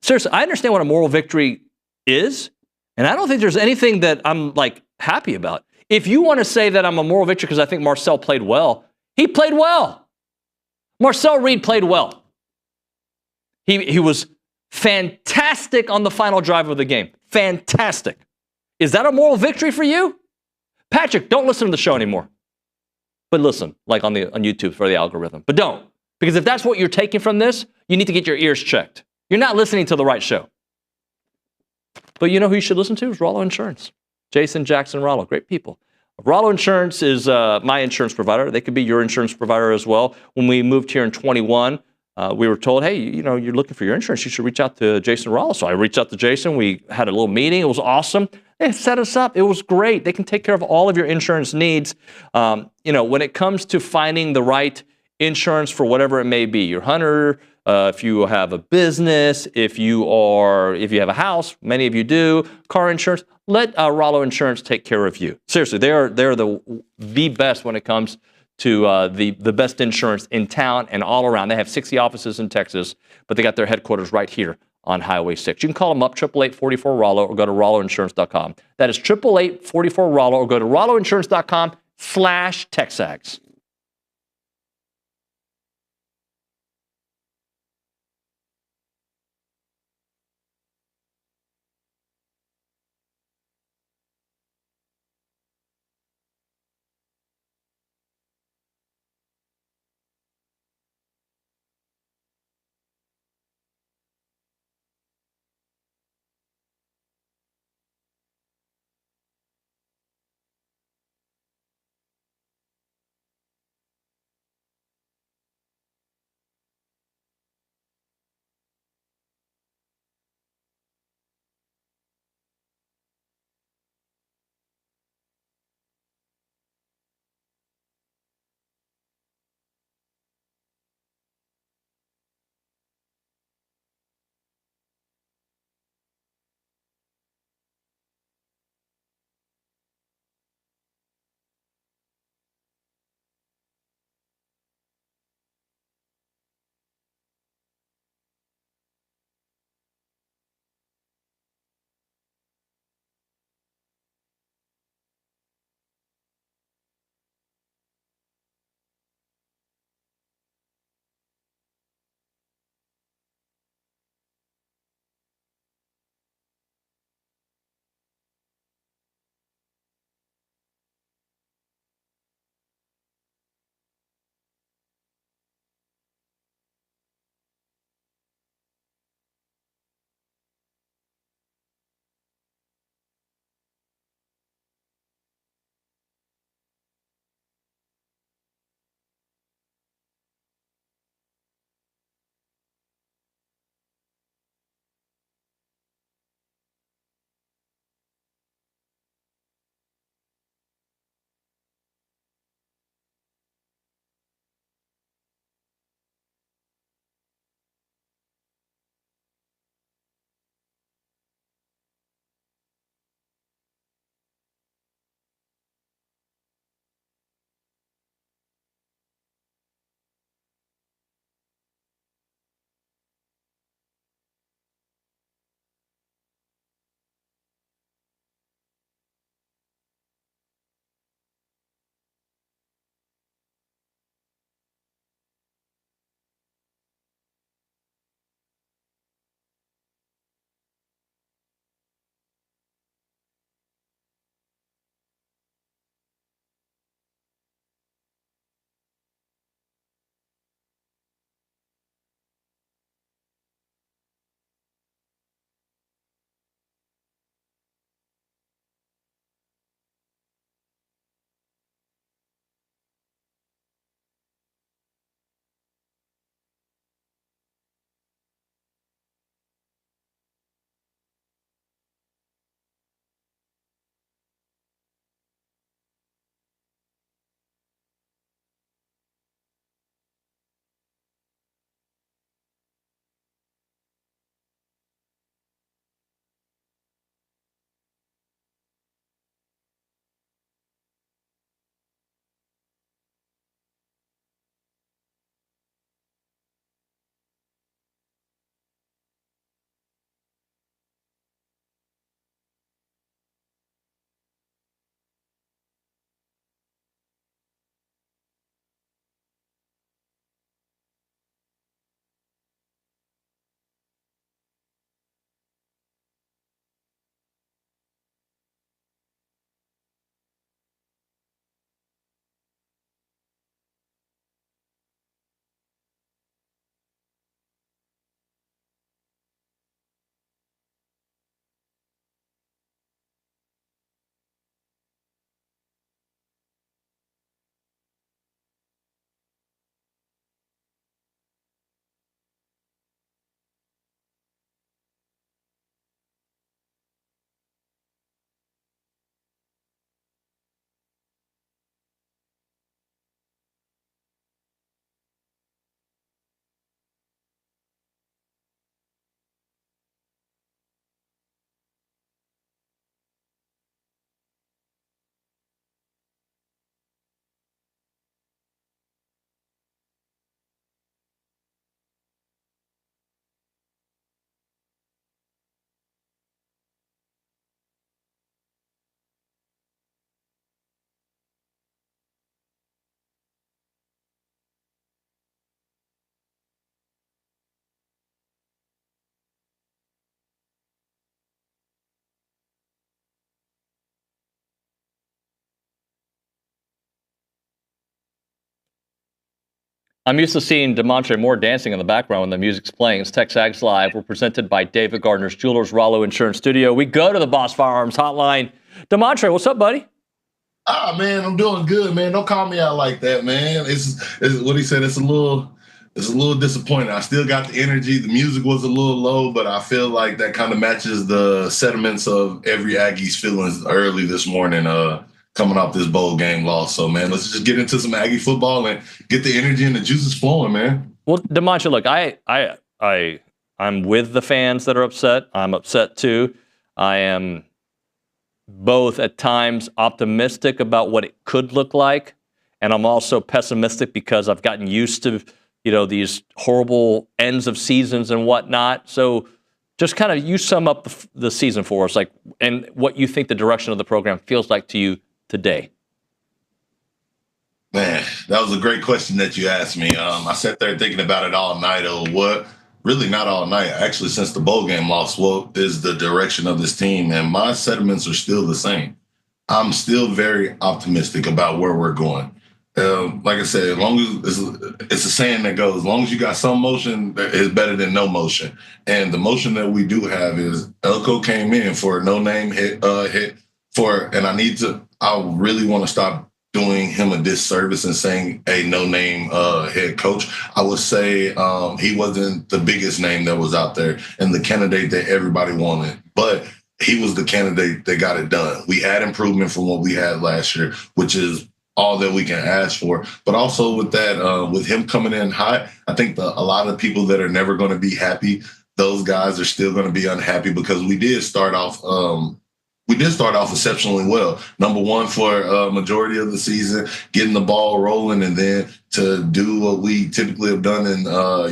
seriously, I understand what a moral victory is, and I don't think there's anything that I'm like happy about. If you want to say that I'm a moral victory because I think Marcel played well, he played well. Marcel Reed played well. He was fantastic on the final drive of the game. Fantastic. Is that a moral victory for you? Patrick, don't listen to the show anymore. But listen, like on YouTube for the algorithm. But don't. Because if that's what you're taking from this, you need to get your ears checked. You're not listening to the right show. But you know who you should listen to? Is Rollo Insurance. Jason, Jackson, Rollo. Great people. Rollo Insurance is my insurance provider. They could be your insurance provider as well. When we moved here in 21, we were told, hey, you know, you're looking for your insurance. You should reach out to Jason Rollo. So I reached out to Jason. We had a little meeting. It was awesome. They set us up. It was great. They can take care of all of your insurance needs. You know, when it comes to finding the right insurance for whatever it may be, your hunter, if you have a business, if you have a house, many of you do, car insurance, let Rollo Insurance take care of you. Seriously, they're the best when it comes to the best insurance in town and all around. They have 60 offices in Texas, but they got their headquarters right here on Highway 6. You can call them up, 888-44-ROLLO, or go to rolloinsurance.com. That is 888-44-ROLLO, or go to rolloinsurance.com/TexAgs. I'm used to seeing Damontre Moore dancing in the background when the music's playing. It's TexAgs Live. We're presented by David Gardner's Jewelers, Rollo Insurance Studio. We go to the Boss Firearms Hotline. Damontre, what's up, buddy? Man, I'm doing good, man. Don't call me out like that, man. It's what he said. It's a little disappointing. I still got the energy. The music was a little low, but I feel like that kind of matches the sentiments of every Aggie's feelings early this morning, coming off this bowl game loss. So, man, let's just get into some Aggie football and get the energy and the juices flowing, man. Well, Damontre, look, I'm with the fans that are upset. I'm upset too. I am both at times optimistic about what it could look like, and I'm also pessimistic because I've gotten used to, these horrible ends of seasons and whatnot. So just kind of you sum up the season for us, and what you think the direction of the program feels like to you today. Man, that was a great question that you asked me. I sat there thinking about it all night. Really not all night. Actually, since the bowl game loss, what is the direction of this team? And my sentiments are still the same. I'm still very optimistic about where we're going. Like I said, as long as it's a saying that goes, as long as you got some motion, it's better than no motion. And the motion that we do have is Elko came in for a no-name hit, and I really want to stop doing him a disservice and saying a no-name head coach. I would say he wasn't the biggest name that was out there and the candidate that everybody wanted, but he was the candidate that got it done. We had improvement from what we had last year, which is all that we can ask for. But also with that, with him coming in hot, I think a lot of people that are never going to be happy, those guys are still going to be unhappy because we did start off exceptionally well. Number one for a majority of the season, getting the ball rolling, and then to do what we typically have done in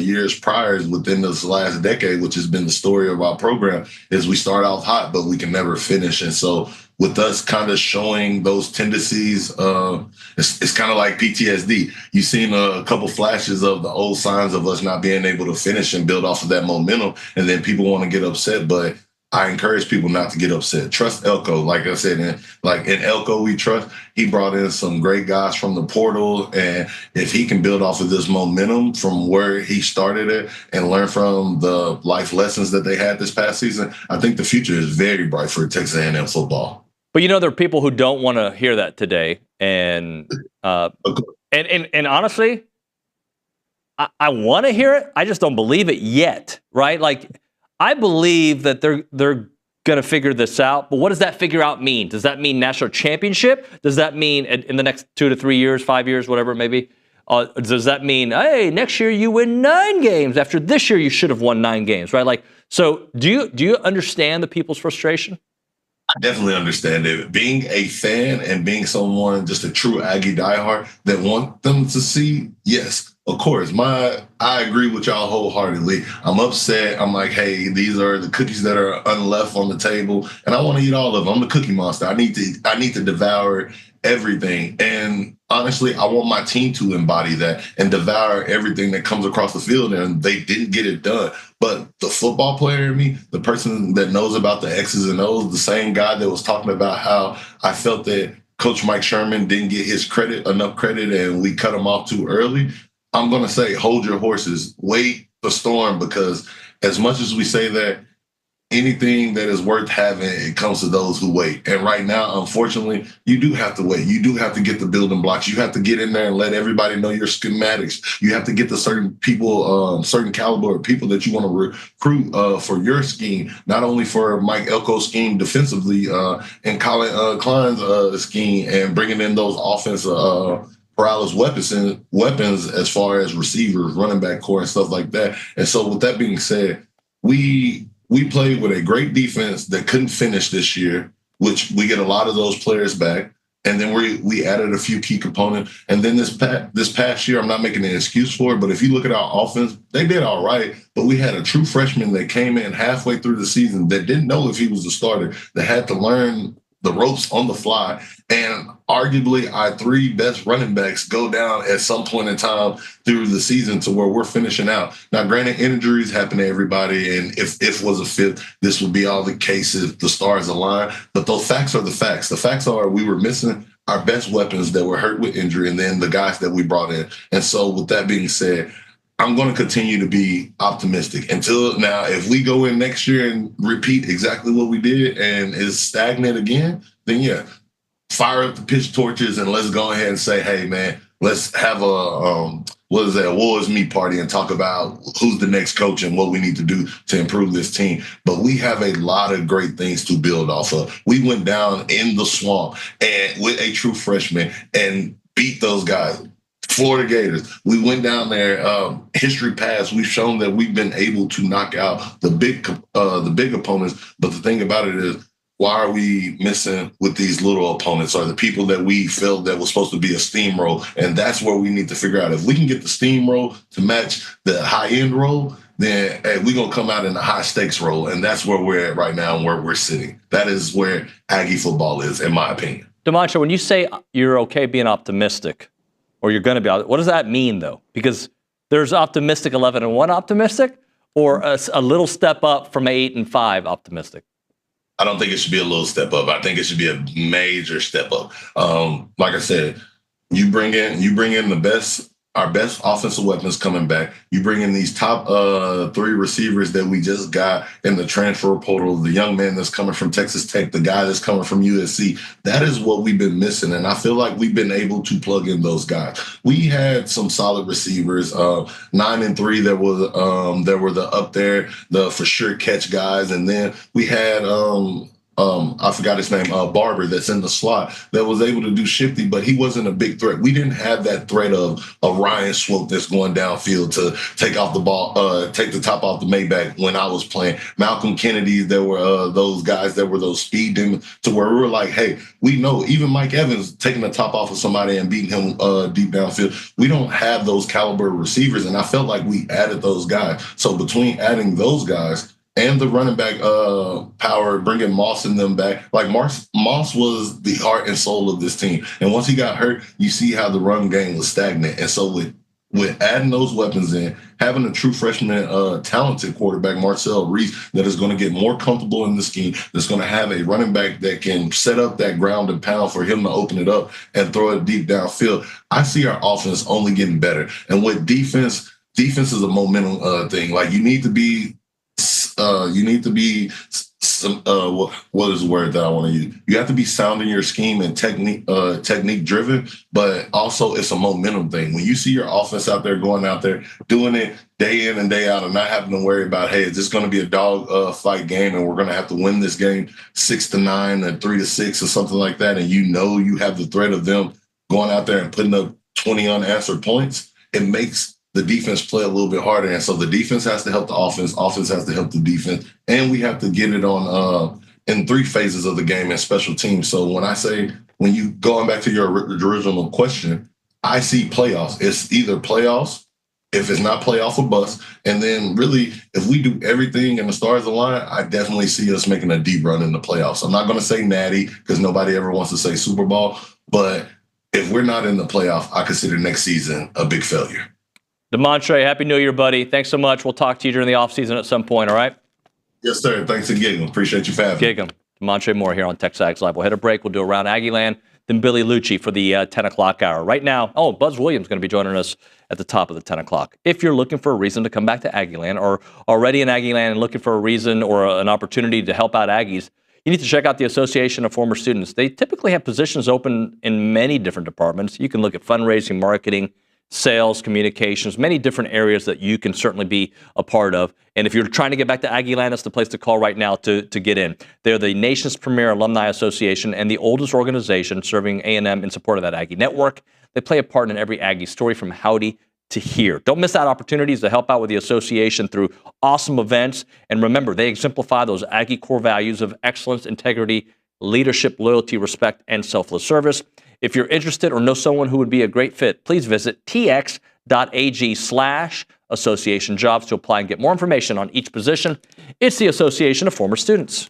years prior within this last decade, which has been the story of our program, is we start off hot, but we can never finish. And so with us kind of showing those tendencies, it's kind of like PTSD. You've seen a couple flashes of the old signs of us not being able to finish and build off of that momentum, and then people want to get upset, but I encourage people not to get upset. Trust Elko. Like I said, in Elko we trust. He brought in some great guys from the portal, and if he can build off of this momentum from where he started it and learn from the life lessons that they had this past season, I think the future is very bright for Texas A&M football. But there are people who don't want to hear that today, and honestly, I want to hear it. I just don't believe it yet, right? I believe that they're going to figure this out, but what does that figure out mean? Does that mean national championship? Does that mean in the next 2 to 3 years, 5 years, whatever it may be? Does that mean, hey, next year you win 9 games after this year you should have won 9 games, right? So do you understand the people's frustration? I definitely understand it. Being a fan and being someone, just a true Aggie diehard that want them to see, yes, of course. I agree with y'all wholeheartedly. I'm upset. I'm like, hey, these are the cookies that are unleft on the table, and I want to eat all of them. I'm the cookie monster. I need to devour everything. And honestly, I want my team to embody that and devour everything that comes across the field, and they didn't get it done. But the football player in me, the person that knows about the X's and O's, the same guy that was talking about how I felt that Coach Mike Sherman didn't get his enough credit and we cut him off too early, I'm going to say hold your horses, wait the storm, because as much as we say that, anything that is worth having, it comes to those who wait. And right now, unfortunately, you do have to wait. You do have to get the building blocks. You have to get in there and let everybody know your schematics. You have to get the certain people, certain caliber of people that you want to recruit for your scheme, not only for Mike Elko's scheme defensively and Colin Klein's scheme, and bringing in those offensive paralysis weapons as far as receivers, running back core, and stuff like that. And so with that being said, we played with a great defense that couldn't finish this year, which we get a lot of those players back. And then we added a few key components. And then this past year, I'm not making an excuse for it, but if you look at our offense, they did all right. But we had a true freshman that came in halfway through the season that didn't know if he was the starter, that had to learn the ropes on the fly. And arguably our 3 best running backs go down at some point in time through the season to where we're finishing out. Now, granted, injuries happen to everybody, and if was a fifth, this would be all the case if the stars align. But those facts are the facts. The facts are we were missing our best weapons that were hurt with injury, and then the guys that we brought in. And so with that being said, I'm going to continue to be optimistic until now. If we go in next year and repeat exactly what we did and is stagnant again, then yeah, fire up the pitch torches and let's go ahead and say, hey man, let's have a awards meet party and talk about who's the next coach and what we need to do to improve this team. But we have a lot of great things to build off of. We went down in the swamp and with a true freshman and beat those guys. Florida Gators. We went down there. History past, we've shown that we've been able to knock out the big opponents. But the thing about it is, why are we missing with these little opponents or the people that we felt that was supposed to be a steamroll? And that's where we need to figure out. If we can get the steamroll to match the high-end roll, then hey, we're going to come out in the high-stakes roll. And that's where we're at right now and where we're sitting. That is where Aggie football is, in my opinion. Damontre, when you say you're okay being optimistic, or you're going to be, what does that mean, though? Because there's optimistic 11-1 optimistic, or a little step up from 8-5 optimistic? I don't think it should be a little step up. I think it should be a major step up. Like I said, you bring in our best offensive weapons coming back. You bring in these top 3 receivers that we just got in the transfer portal, the young man that's coming from Texas Tech, the guy that's coming from USC. That is what we've been missing, and I feel like we've been able to plug in those guys. We had some solid receivers, 9 and 3 that were the up there, the for sure catch guys, and then we had I forgot his name, Barber, that's in the slot, that was able to do shifty, but he wasn't a big threat. We didn't have that threat of Ryan Swope that's going downfield to take off the ball, take the top off the Maybach when I was playing. Malcolm Kennedy, there were those guys that were those speed demons to where we were like, hey, we know even Mike Evans taking the top off of somebody and beating him deep downfield. We don't have those caliber receivers, and I felt like we added those guys. So between adding those guys and the running back power, bringing Moss and them back. Like Moss was the heart and soul of this team. And once he got hurt, you see how the run game was stagnant. And so with adding those weapons in, having a true freshman, talented quarterback, Marcel Reese, that is going to get more comfortable in the scheme, that's going to have a running back that can set up that ground and pound for him to open it up and throw it deep downfield. I see our offense only getting better. And with defense is a momentum thing. Like you need to be some what is the word that I want to use? You have to be sound in your scheme and technique driven, but also it's a momentum thing. When you see your offense out there going out there doing it day in and day out and not having to worry about, hey, is this going to be a dog fight game and we're going to have to win this game 6-9 or 3-6 or something like that, and you have the threat of them going out there and putting up 20 unanswered points, it makes the defense play a little bit harder. And so the defense has to help the offense has to help the defense, and we have to get it on in 3 phases of the game and special teams. So when you going back to your original question, I see playoffs. It's either playoffs, if it's not playoff or bust, and then really if we do everything and the stars align, I definitely see us making a deep run in the playoffs. I'm not going to say natty because nobody ever wants to say Super Bowl, but if we're not in the playoff, I consider next season a big failure. Damontre, Happy New Year, buddy. Thanks so much. We'll talk to you during the offseason at some point, all right? Yes, sir. Thanks again. Appreciate you for having me. Gig 'em. Damontre Moore here on TexAgs Live. We'll hit a break. We'll do Around Aggieland, then Billy Liucci for the 10 o'clock hour. Right now, Buzz Williams is going to be joining us at the top of the 10 o'clock. If you're looking for a reason to come back to Aggieland or already in Aggieland and looking for a reason or an opportunity to help out Aggies, you need to check out the Association of Former Students. They typically have positions open in many different departments. You can look at fundraising, marketing, sales, communications, many different areas that you can certainly be a part of. And if you're trying to get back to Aggieland, that's the place to call right now to get in. They're the nation's premier alumni association and the oldest organization serving A&M in support of that Aggie network. They play a part in every Aggie story from howdy to here. Don't miss out opportunities to help out with the association through awesome events. And remember, they exemplify those Aggie core values of excellence, integrity, leadership, loyalty, respect, and selfless service. If you're interested or know someone who would be a great fit, please visit tx.ag/association jobs to apply and get more information on each position. It's the Association of Former Students.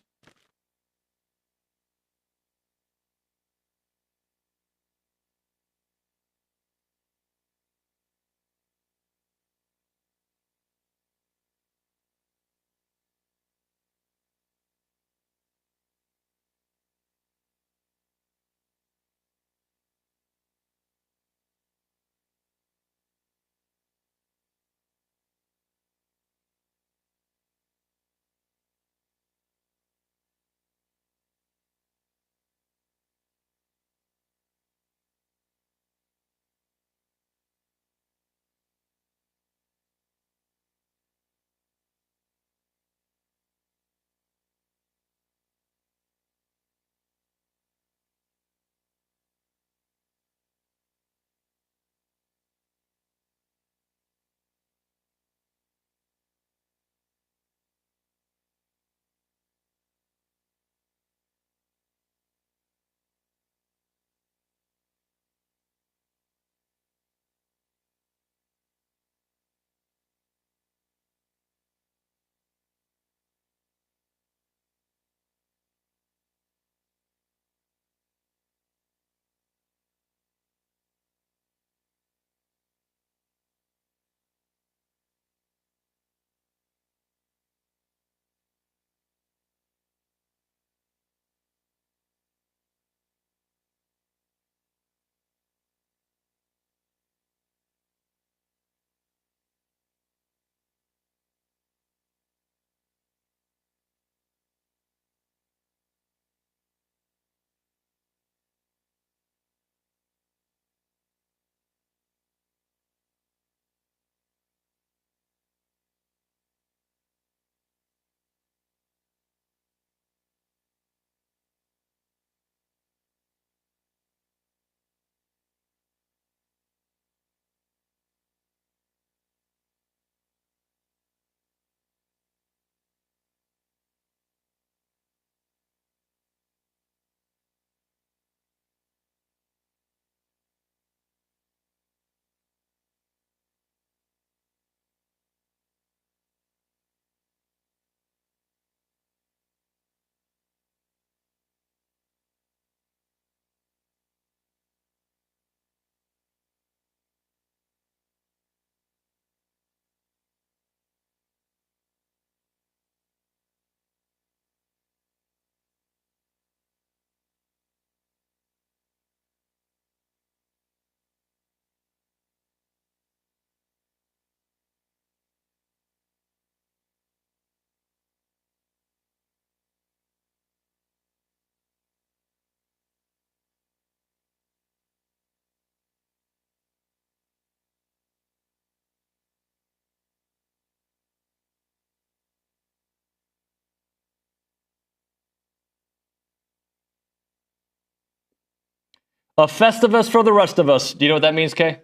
A Festivus for the rest of us. Do you know what that means, Kay?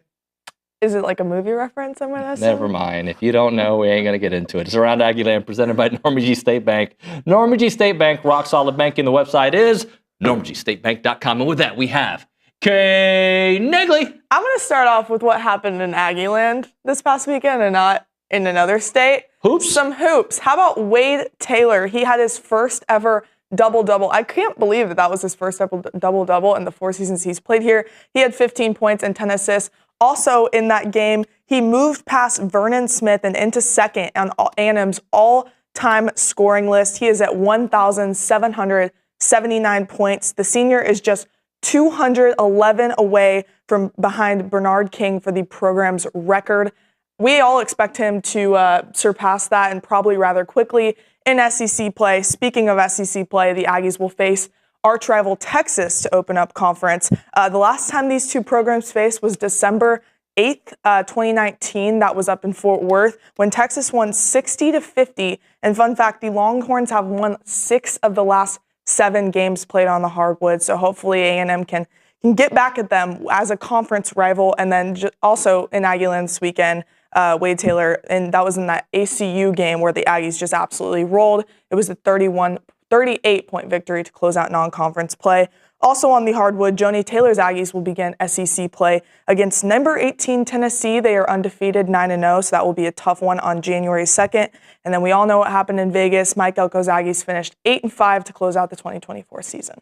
Is it like a movie reference, I'm going to assume? Never mind. If you don't know, we ain't going to get into it. It's Around Aggieland, presented by Normandy State Bank. Normandy State Bank, rock solid banking. The website is normandystatebank.com. And with that, we have Kay Naegeli. I'm going to start off with what happened in Aggieland this past weekend and not in another state. Hoops? Some hoops. How about Wade Taylor? He had his first ever double-double. I can't believe that was his first ever double-double in the 4 seasons he's played here. He had 15 points and 10 assists. Also in that game, he moved past Vernon Smith and into second on A&M's all-time scoring list. He is at 1,779 points. The senior is just 211 away from behind Bernard King for the program's record. We all expect him to surpass that and probably rather quickly in SEC play. Speaking of SEC play, the Aggies will face arch rival Texas to open up conference. The last time these two programs faced was December 8th, 2019. That was up in Fort Worth when Texas won 60-50. And fun fact, the Longhorns have won 6 of the last 7 games played on the hardwood. So hopefully A&M can get back at them as a conference rival. And then also in Aggieland this weekend, Wade Taylor, and that was in that ACU game where the Aggies just absolutely rolled. It was a 38-point victory to close out non-conference play. Also on the hardwood, Joni Taylor's Aggies will begin SEC play against number 18 Tennessee. They are undefeated 9-0, so that will be a tough one on January 2nd. And then we all know what happened in Vegas. Mike Elko's Aggies finished 8-5 to close out the 2024 season.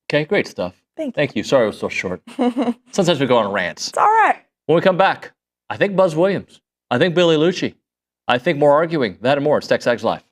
Okay, great stuff. Thank you. Sorry it was so short. Sometimes we go on rants. It's all right. When we come back, I think Buzz Williams. I think Billy Liucci. I think more arguing. That and more. It's TexAgs Live.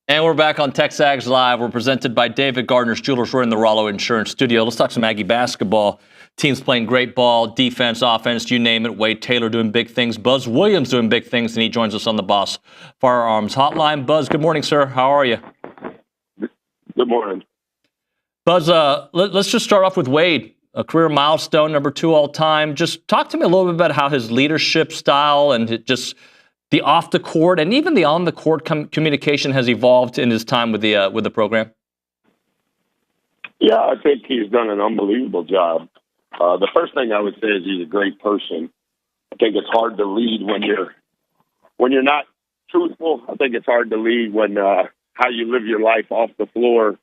And we're back on TexAgs Live. We're presented by David Gardner's Jewelers. We're in the Rollo Insurance Studio. Let's talk some Aggie basketball. Teams playing great ball, defense, offense, you name it. Wade Taylor doing big things. Buzz Williams doing big things, and he joins us on the Boss Firearms Hotline. Buzz, good morning, sir. How are you? Good morning. Buzz, let's just start off with Wade, a career milestone, number 2 all time. Just talk to me a little bit about how his leadership style and just the off the court and even the on the court communication has evolved in his time with the program. Yeah, I think he's done an unbelievable job. The first thing I would say is he's a great person. I think it's hard to lead when you're not truthful. I think it's hard to lead when how you live your life off the floor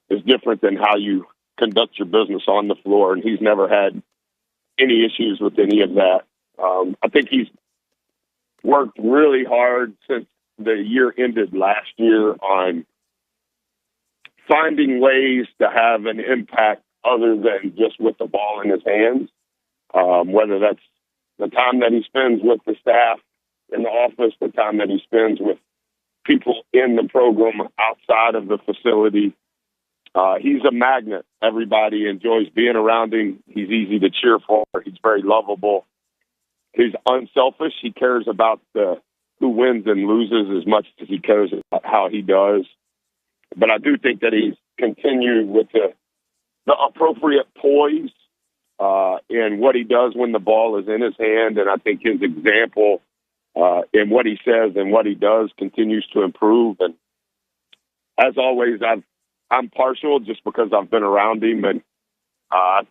is different than how you conduct your business on the floor. And he's never had any issues with any of that. I think he's worked really hard since the year ended last year on finding ways to have an impact other than just with the ball in his hands, whether that's the time that he spends with the staff in the office, the time that he spends with people in the program outside of the facility. He's a magnet. Everybody enjoys being around him. He's easy to cheer for. He's very lovable. He's unselfish. He cares about who wins and loses as much as he cares about how he does. But I do think that he's continued with the appropriate poise in what he does when the ball is in his hand. And I think his example in what he says and what he does continues to improve. And as always, I'm partial just because I've been around him. And I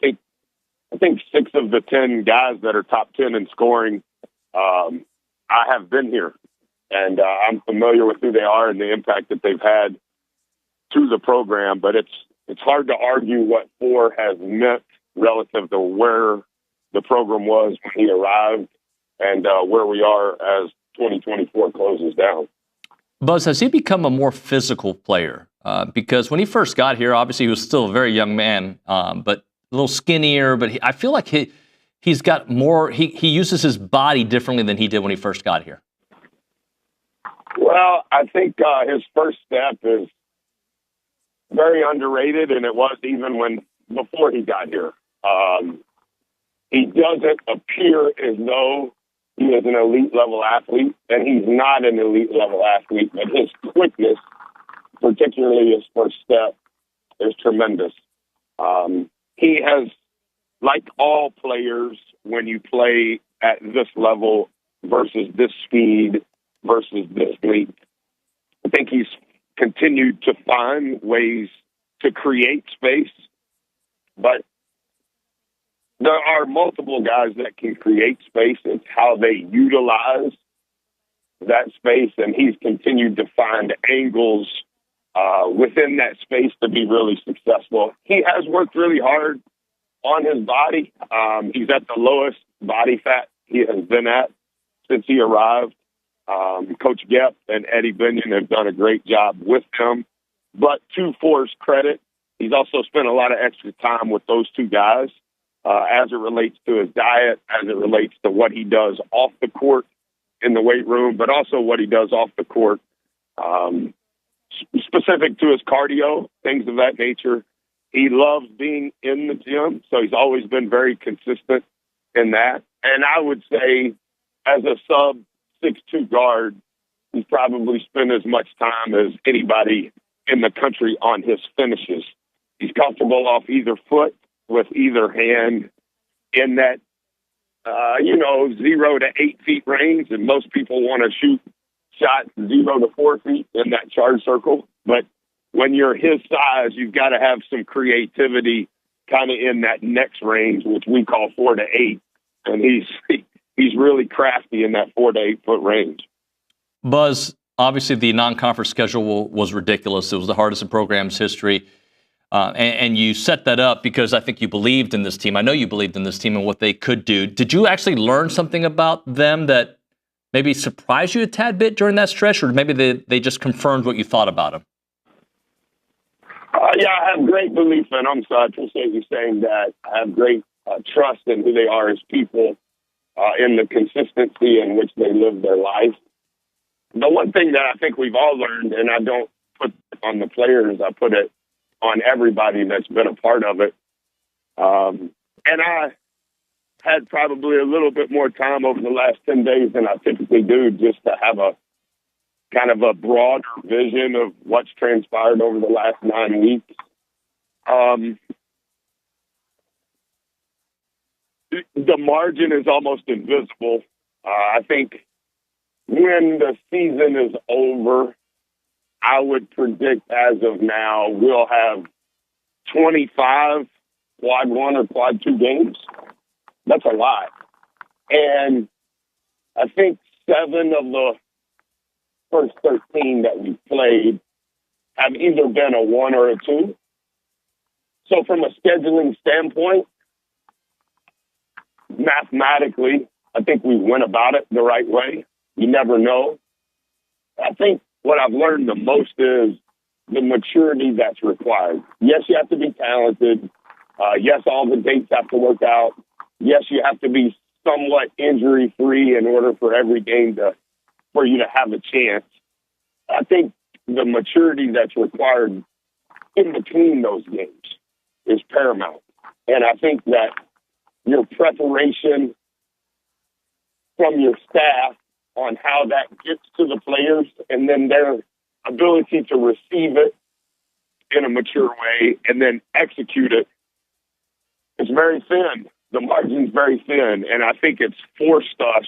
think 6 of the 10 guys that are top 10 in scoring, I have been here. And I'm familiar with who they are and the impact that they've had to the program. But it's hard to argue what 4 has meant relative to where the program was when he arrived and where we are as 2024 closes down. Buzz, has he become a more physical player? Because when he first got here, obviously he was still a very young man, but a little skinnier. But I feel like he's got more. He uses his body differently than he did when he first got here. Well, I think his first step is very underrated, and it was even before he got here. He doesn't appear as though he is an elite level athlete, and he's not an elite level athlete, but his quickness, particularly his first step, is tremendous. He has, like all players, when you play at this level versus this speed versus this leap, I think he's continued to find ways to create space, but there are multiple guys that can create space. It's how they utilize that space, and he's continued to find angles within that space to be really successful. He has worked really hard on his body. He's at the lowest body fat he has been at since he arrived. Coach Gepp and Eddie Binion have done a great job with him. But to Forrest's credit, he's also spent a lot of extra time with those 2 guys as it relates to his diet, as it relates to what he does off the court in the weight room, but also what he does off the court, specific to his cardio, things of that nature. He loves being in the gym, so he's always been very consistent in that. And I would say as a sub-6'2" guard, he's probably spent as much time as anybody in the country on his finishes. He's comfortable off either foot with either hand in that, 0 to 8 feet range. And most people want to shoot shots 0 to 4 feet in that charge circle. But when you're his size, you've got to have some creativity kind of in that next range, which we call 4 to 8. And he's really crafty in that 4 to 8 foot range. Buzz, obviously the non-conference schedule was ridiculous. It was the hardest in program's history. And you set that up because I think you believed in this team. I know you believed in this team and what they could do. Did you actually learn something about them that maybe surprised you a tad bit during that stretch, or maybe they just confirmed what you thought about them? Yeah, I have great belief in them, so I appreciate you saying that. I have great trust in who they are as people, in the consistency in which they live their life. the one thing that I think we've all learned, and I don't put it on the players, I put it on everybody that's been a part of it. And I had probably a little bit more time over the last 10 days than I typically do just to have a kind of a broader vision of what's transpired over the last 9 weeks. The margin is almost invisible. I think when the season is over, I would predict as of now we'll have 25 quad 1 or quad 2 games. That's a lot. And I think 7 of the first 13 that we played have either been a 1 or a 2. So from a scheduling standpoint, mathematically, I think we went about it the right way. You never know. I think what I've learned the most is the maturity that's required. Yes, you have to be talented. Yes, all the dates have to work out. Yes, you have to be somewhat injury-free in order for every game for you to have a chance. I think the maturity that's required in between those games is paramount. And I think that your preparation from your staff on how that gets to the players and then their ability to receive it in a mature way and then execute it is very thin. The margin's very thin, and I think it's forced us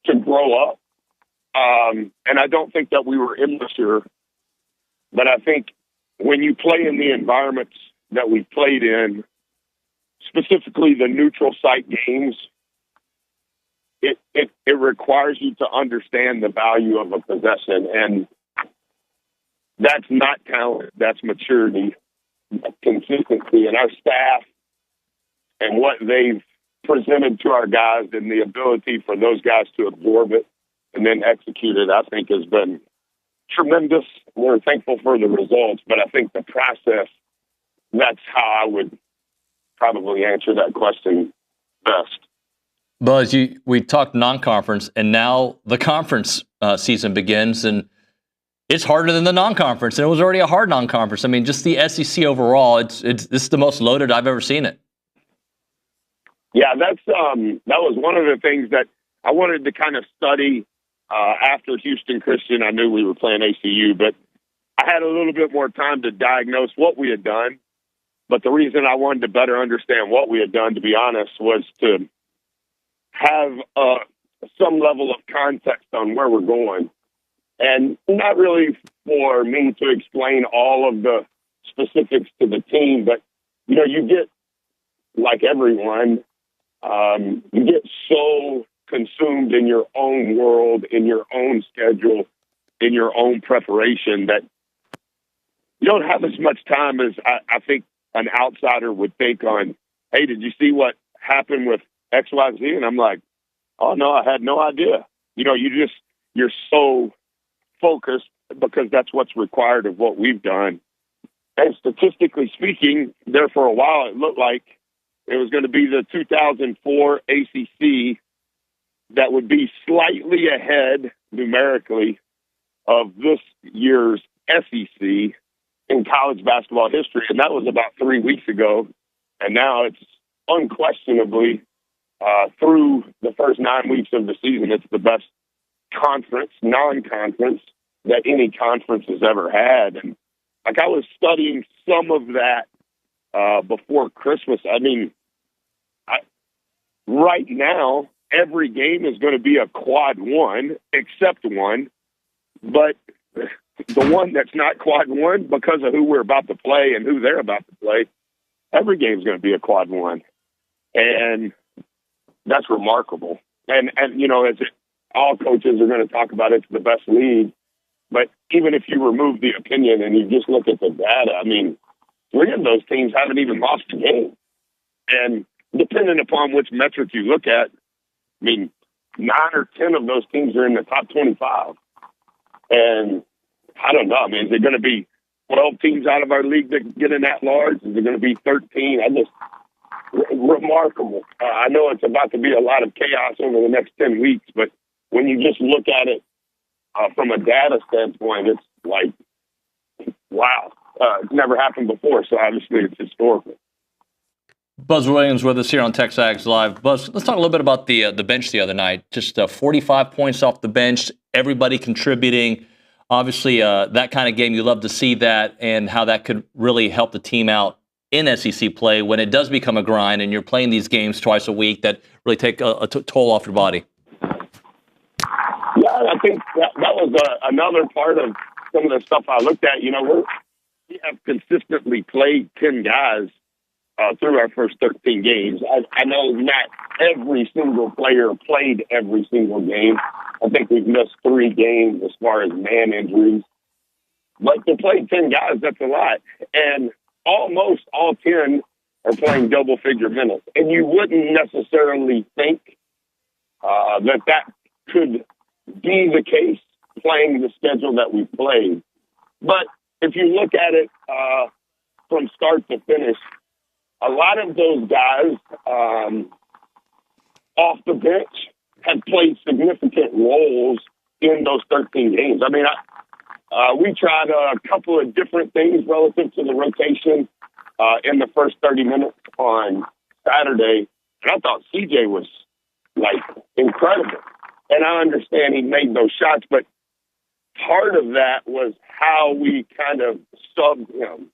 to grow up. And I don't think that we were immature, but I think when you play in the environments that we played in, specifically the neutral site games, it requires you to understand the value of a possession, and that's not talent, that's maturity, that's consistency, and our staff and what they've presented to our guys and the ability for those guys to absorb it and then execute it, I think has been tremendous. We're thankful for the results, but I think the process, that's how I would probably answer that question best. Buzz, we talked non-conference, and now the conference season begins, and it's harder than the non-conference, and it was already a hard non-conference. I mean, just the SEC overall, this is the most loaded I've ever seen it. Yeah, that was one of the things that I wanted to kind of study after Houston Christian. I knew we were playing ACU, but I had a little bit more time to diagnose what we had done. But the reason I wanted to better understand what we had done, to be honest, was to have some level of context on where we're going. And not really for me to explain all of the specifics to the team, but, you get, like everyone, you get so consumed in your own world, in your own schedule, in your own preparation that you don't have as much time as I think an outsider would think on, hey, did you see what happened with XYZ? And I'm like, oh, no, I had no idea. You're so focused because that's what's required of what we've done. And statistically speaking, there for a while, it looked like it was going to be the 2004 ACC that would be slightly ahead numerically of this year's SEC in college basketball history. And that was about 3 weeks ago. And now it's unquestionably through the first 9 weeks of the season, it's the best non-conference that any conference has ever had. And like I was studying some of that before Christmas. I mean, right now, every game is going to be a quad 1, except one. But the one that's not quad 1, because of who we're about to play and who they're about to play, every game is going to be a quad 1. And that's remarkable. And all coaches are going to talk about it's the best league. But even if you remove the opinion and you just look at the data, I mean, 3 of those teams haven't even lost a game. And depending upon which metric you look at, I mean, 9 or 10 of those teams are in the top 25. And I don't know. I mean, is it going to be 12 teams out of our league that get in that large? Is it going to be 13? Remarkable. I know it's about to be a lot of chaos over the next 10 weeks, but when you just look at it from a data standpoint, it's like, wow, it's never happened before. So obviously it's historical. Buzz Williams with us here on TexAgs Live. Buzz, let's talk a little bit about the bench the other night. Just 45 points off the bench, everybody contributing. Obviously, that kind of game, you love to see that and how that could really help the team out in SEC play when it does become a grind and you're playing these games twice a week that really take a toll off your body. Yeah, I think that was another part of some of the stuff I looked at. You know, we have consistently played 10 guys through our first 13 games. I know not every single player played every single game. I think we've missed 3 games as far as man injuries. But to play 10 guys, that's a lot. And almost all 10 are playing double-figure minutes. And you wouldn't necessarily think that could be the case playing the schedule that we played. But if you look at it from start to finish, a lot of those guys off the bench have played significant roles in those 13 games. I mean, we tried a couple of different things relative to the rotation in the first 30 minutes on Saturday, and I thought CJ was, like, incredible. And I understand he made those shots, but part of that was how we kind of subbed him.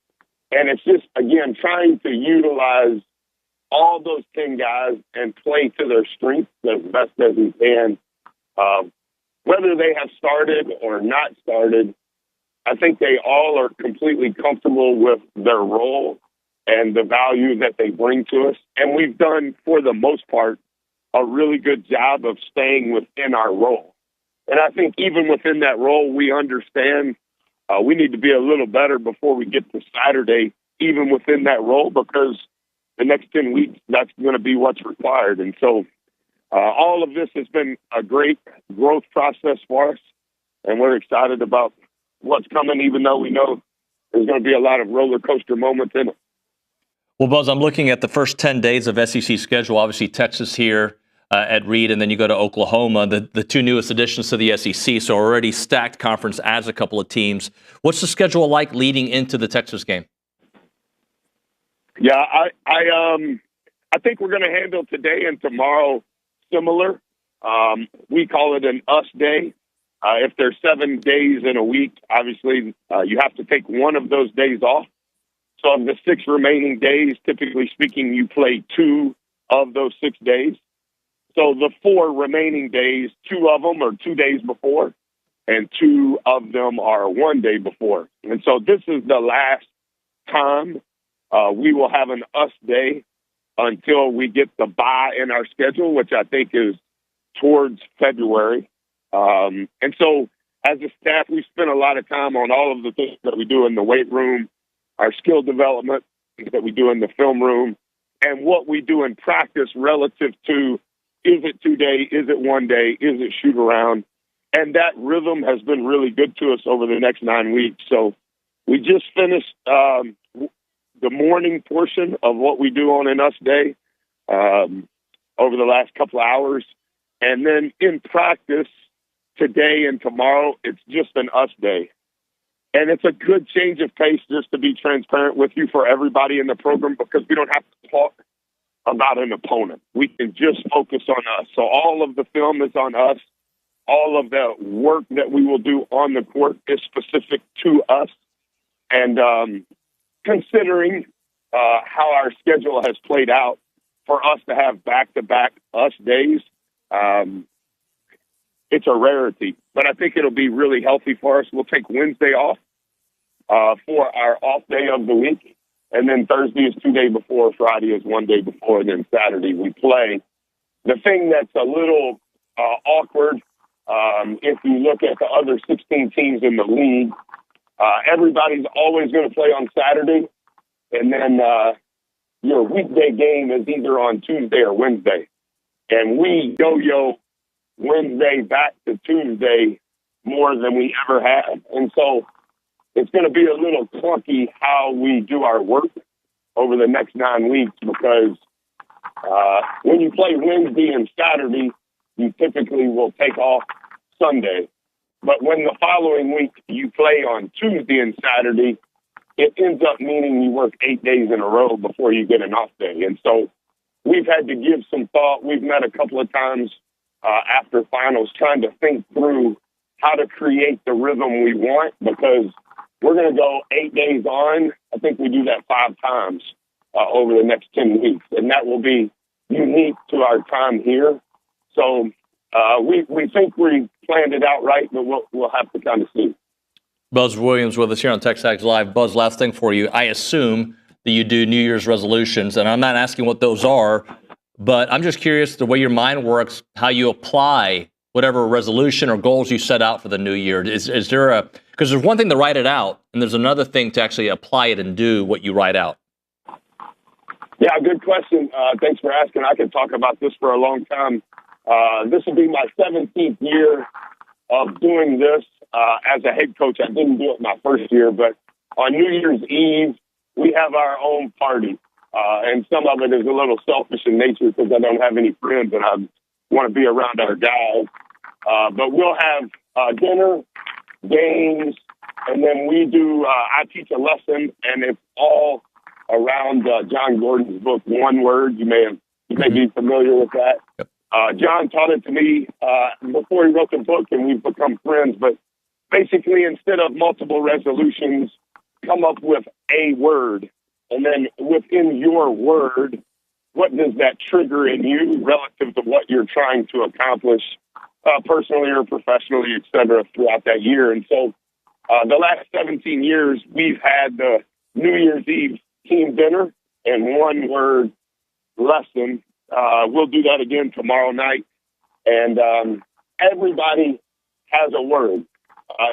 And it's just, again, trying to utilize all those 10 guys and play to their strengths as best as we can. Whether they have started or not started, I think they all are completely comfortable with their role and the value that they bring to us. And we've done, for the most part, a really good job of staying within our role. And I think even within that role, we understand we need to be a little better before we get to Saturday, even within that role, because the next 10 weeks, that's going to be what's required. And so all of this has been a great growth process for us, and we're excited about what's coming, even though we know there's going to be a lot of roller coaster moments in it. Well, Buzz, I'm looking at the first 10 days of SEC schedule. Obviously, Texas here at Reed, and then you go to Oklahoma, the 2 newest additions to the SEC, so already stacked conference as a couple of teams. What's the schedule like leading into the Texas game? Yeah, I think we're going to handle today and tomorrow similar. We call it an us day. If there's 7 days in a week, obviously you have to take one of those days off. So of the 6 remaining days, typically speaking, you play 2 of those 6 days. So the 4 remaining days, 2 of them are 2 days before, and 2 of them are 1 day before. And so this is the last time we will have an us day until we get the bye in our schedule, which I think is towards February. And so as a staff, we spend a lot of time on all of the things that we do in the weight room, our skill development that we do in the film room, and what we do in practice relative to, is it 2 day, is it 1 day, is it shoot around? And that rhythm has been really good to us over the next 9 weeks. So we just finished the morning portion of what we do on an us day over the last couple of hours. And then in practice today and tomorrow, it's just an us day. And it's a good change of pace, just to be transparent with you, for everybody in the program, because we don't have to talk about an opponent. We can just focus on us. So all of the film is on us. All of the work that we will do on the court is specific to us. And considering how our schedule has played out, for us to have back-to-back us days, it's a rarity. But I think it'll be really healthy for us. We'll take Wednesday off for our off day of the week. And then Thursday is 2 days before, Friday is 1 day before, and then Saturday we play. The thing that's a little awkward, if you look at the other 16 teams in the league, everybody's always going to play on Saturday. And then your weekday game is either on Tuesday or Wednesday. And we yo-yo Wednesday back to Tuesday more than we ever have. And so it's going to be a little clunky how we do our work over the next 9 weeks, because when you play Wednesday and Saturday, you typically will take off Sunday. But when the following week you play on Tuesday and Saturday, it ends up meaning you work 8 days in a row before you get an off day. And so we've had to give some thought. We've met a couple of times after finals trying to think through how to create the rhythm we want, because we're going to go 8 days on. I think we do that 5 times over the next 10 weeks, and that will be unique to our time here. So we think we planned it out right, but we'll have to kind of see. Buzz Williams with us here on TexAgs Live. Buzz, last thing for you. I assume that you do New Year's resolutions, and I'm not asking what those are, but I'm just curious the way your mind works, how you apply whatever resolution or goals you set out for the new year. Is there because there's one thing to write it out, and there's another thing to actually apply it and do what you write out. Yeah, good question. Thanks for asking. I could talk about this for a long time. This will be my 17th year of doing this as a head coach. I didn't do it my first year, but on New Year's Eve, we have our own party. And some of it is a little selfish in nature because I don't have any friends and I want to be around our guys. But we'll have dinner, games, and then we do, I teach a lesson, and it's all around John Gordon's book, One Word. You may be familiar with that. Yep. John taught it to me before he wrote the book, and we've become friends. But basically, instead of multiple resolutions, come up with a word. And then within your word, what does that trigger in you relative to what you're trying to accomplish personally or professionally, et cetera, throughout that year? And so the last 17 years, we've had the New Year's Eve team dinner and one word lesson. We'll do that again tomorrow night. And everybody has a word.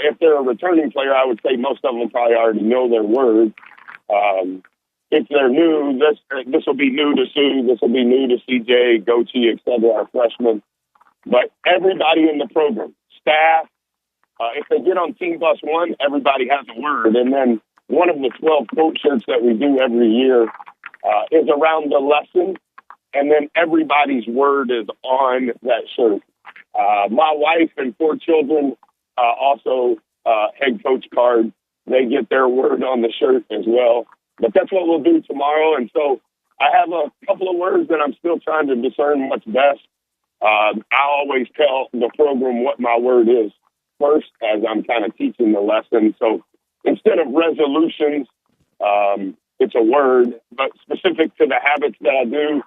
If they're a returning player, I would say most of them probably already know their word. If they're new, this will be new to Sue. This will be new to CJ, Gochi, et cetera, our freshmen. But everybody in the program, staff, if they get on Team Bus 1, everybody has a word. And then one of the 12 quote shirts that we do every year is around the lesson. And then everybody's word is on that shirt. My wife and 4 children also head coach card. They get their word on the shirt as well. But that's what we'll do tomorrow. And so I have a couple of words that I'm still trying to discern what's best. I always tell the program what my word is first as I'm kind of teaching the lesson. So instead of resolutions, it's a word, but specific to the habits that I do.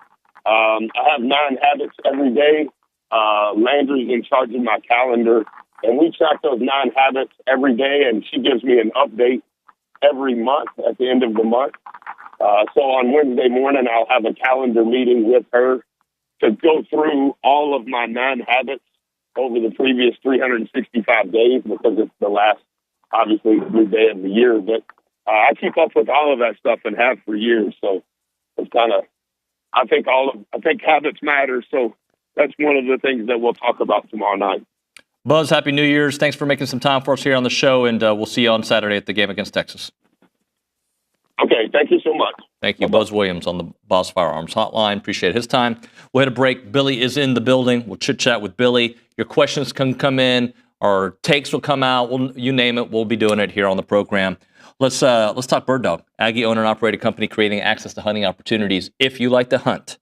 I have 9 habits every day. Landry's in charge of my calendar, and we track those 9 habits every day, and she gives me an update every month at the end of the month. So on Wednesday morning, I'll have a calendar meeting with her to go through all of my 9 habits over the previous 365 days because it's the last, obviously, new day of the year. But I keep up with all of that stuff and have for years. So it's kind of, I think habits matter. So that's one of the things that we'll talk about tomorrow night. Buzz, Happy New Year's. Thanks for making some time for us here on the show, and we'll see you on Saturday at the game against Texas. Okay, thank you so much. Thank you. Buzz Williams on the Boss Firearms Hotline. Appreciate his time. We'll hit a break. Billy is in the building. We'll chit-chat with Billy. Your questions can come in. Our takes will come out. You name it. We'll be doing it here on the program. Let's talk Bird Dog. Aggie owned and operated company creating access to hunting opportunities. If you like to hunt,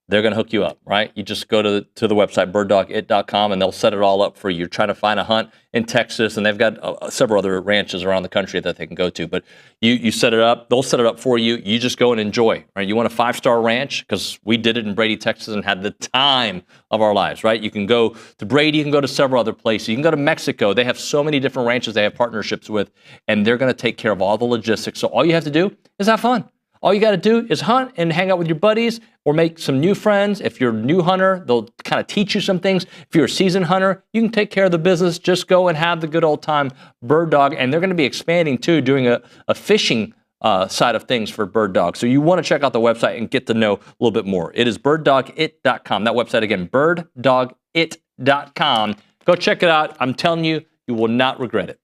they're going to hook you up, right? You just go to the website, birddogit.com, and they'll set it all up for you. You're trying to find a hunt in Texas, and they've got several other ranches around the country that they can go to. But you set it up. They'll set it up for you. You just go and enjoy, right? You want a 5-star ranch? Because we did it in Brady, Texas, and had the time of our lives, right? You can go to Brady. You can go to several other places. You can go to Mexico. They have so many different ranches they have partnerships with, and they're going to take care of all the logistics. So all you have to do is have fun. All you got to do is hunt and hang out with your buddies or make some new friends. If you're a new hunter, they'll kind of teach you some things. If you're a seasoned hunter, you can take care of the business. Just go and have the good old time. Bird Dog, and they're going to be expanding too, doing a fishing side of things for Bird Dog. So you want to check out the website and get to know a little bit more. It is birddogit.com. That website again, birddogit.com. Go check it out. I'm telling you, you will not regret it.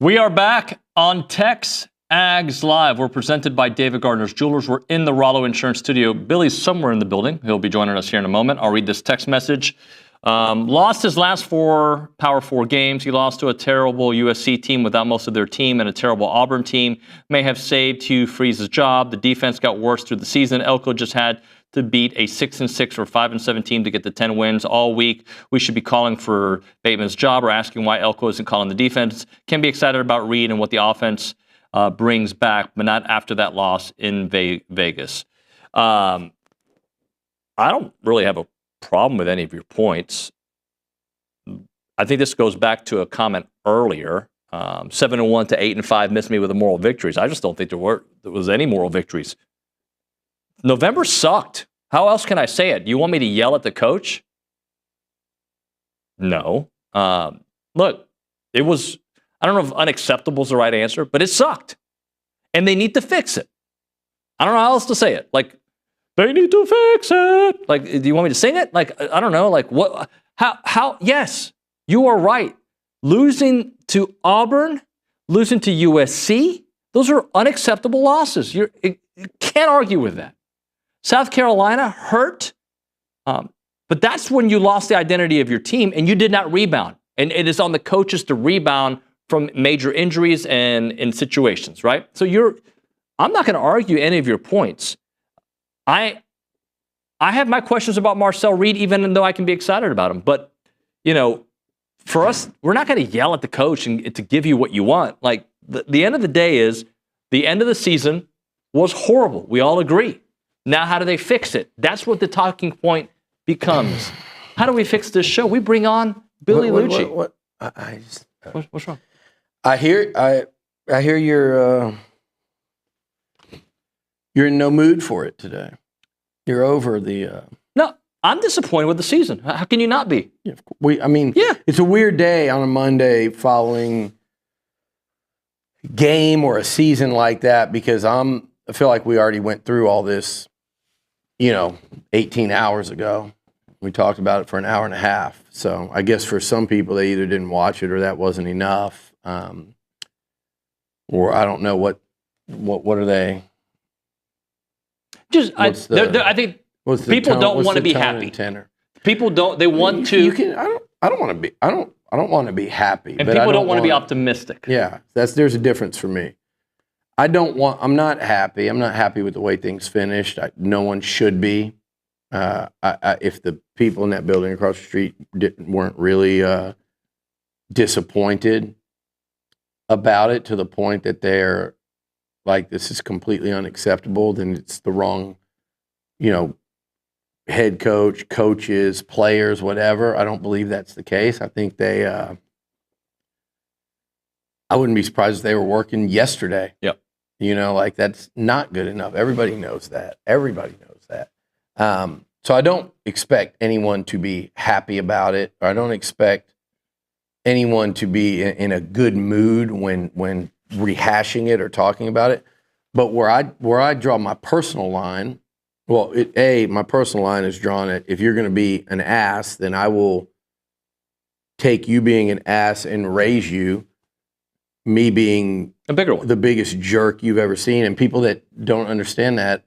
We are back on TexAgs Live. We're presented by David Gardner's Jewelers. We're in the Rollo Insurance Studio. Billy's somewhere in the building. He'll be joining us here in a moment. I'll read this text message. Lost his last 4 Power 4 games. He lost to a terrible USC team without most of their team and a terrible Auburn team. May have saved Hugh Freeze's job. The defense got worse through the season. Elko just had to beat a 6-6 or 5-7 team to get the 10 wins all week. We should be calling for Bateman's job or asking why Elko isn't calling the defense. Can be excited about Reed and what the offense brings back, but not after that loss in Vegas. I don't really have a problem with any of your points. I think this goes back to a comment earlier. 7-1 to 8-5 missed me with the moral victories. I just don't think there was any moral victories. November sucked. How else can I say it? You want me to yell at the coach? No. Look, it was, I don't know if unacceptable is the right answer, but it sucked. And they need to fix it. I don't know how else to say it. Like, they need to fix it. Like, do you want me to sing it? Like, I don't know. Like, what? How? Yes, you are right. Losing to Auburn, losing to USC, those are unacceptable losses. You can't argue with that. South Carolina hurt, but that's when you lost the identity of your team and you did not rebound. And it is on the coaches to rebound from major injuries and in situations, right? So I'm not going to argue any of your points. I have my questions about Marcel Reed, even though I can be excited about him. But, for us, we're not going to yell at the coach and to give you what you want. Like, the end of the day is the end of the season was horrible. We all agree. Now, how do they fix it? That's what the talking point becomes. How do we fix this show? We bring on Billy Liucci. What's wrong? I hear you're in no mood for it today. You're over the. No, I'm disappointed with the season. How can you not be? Yeah, it's a weird day on a Monday following game or a season like that because I feel like we already went through all this, 18 hours ago. We talked about it for an hour and a half. So I guess for some people, they either didn't watch it or that wasn't enough. Or I don't know what are they? I think people don't want to be happy. People don't. They want to. I don't want to be. I don't want to be happy. And people don't want to be optimistic. Yeah, there's a difference for me. I'm not happy. I'm not happy with the way things finished. No one should be. If the people in that building across the street weren't really disappointed about it to the point that they're like, this is completely unacceptable, then it's the wrong, head coach, coaches, players, whatever. I don't believe that's the case. I think I wouldn't be surprised if they were working yesterday. Yep. That's not good enough. Everybody knows that. So I don't expect anyone to be happy about it. I don't expect anyone to be in a good mood when rehashing it or talking about it. But where I draw my personal line, my personal line is drawn at, if you're going to be an ass, then I will take you being an ass and raise you, me being a bigger one, the biggest jerk you've ever seen. And people that don't understand that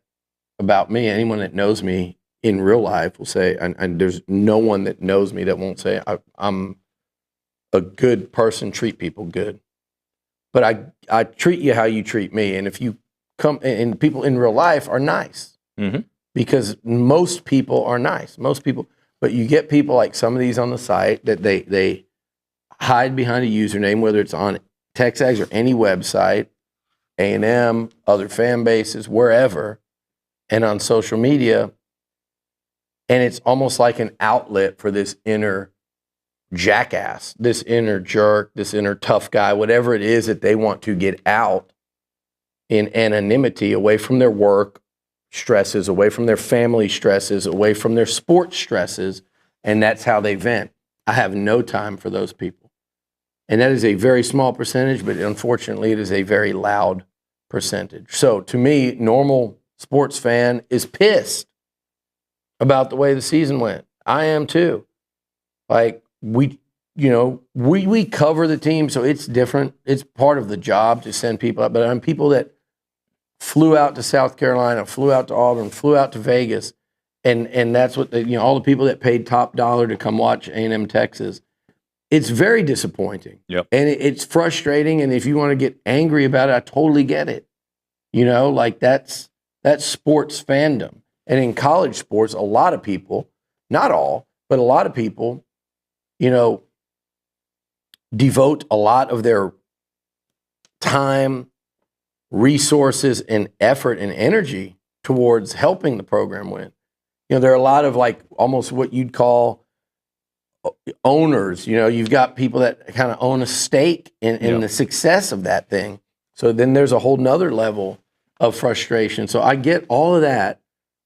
about me, anyone that knows me in real life will say, and there's no one that knows me that won't say I'm a good person, treat people good. But I treat you how you treat me. And if you come, and people in real life are nice. Mm-hmm. Because most people are nice. Most people, but you get people like some of these on the site that they hide behind a username, whether it's on TexAgs or any website, A&M, other fan bases, wherever, and on social media. And it's almost like an outlet for this inner jackass, this inner jerk, this inner tough guy, whatever it is that they want to get out in anonymity, away from their work stresses, away from their family stresses, away from their sports stresses, and that's how they vent. I have no time for those people. And that is a very small percentage, but unfortunately it is a very loud percentage. So to me, normal sports fan is pissed about the way the season went. I am too. Like, we cover the team, so it's different. It's part of the job to send people out. But I'm people that flew out to South Carolina, flew out to Auburn, flew out to Vegas, and that's what all the people that paid top dollar to come watch A&M Texas. It's very disappointing. Yep. And it's frustrating. And if you want to get angry about it, I totally get it. That's sports fandom. And in college sports, a lot of people, not all, but a lot of people, devote a lot of their time, resources, and effort and energy towards helping the program win. There are a lot of almost what you'd call owners. You've got people that kind of own a stake in the success of that thing. So then there's a whole nother level of frustration. So I get all of that,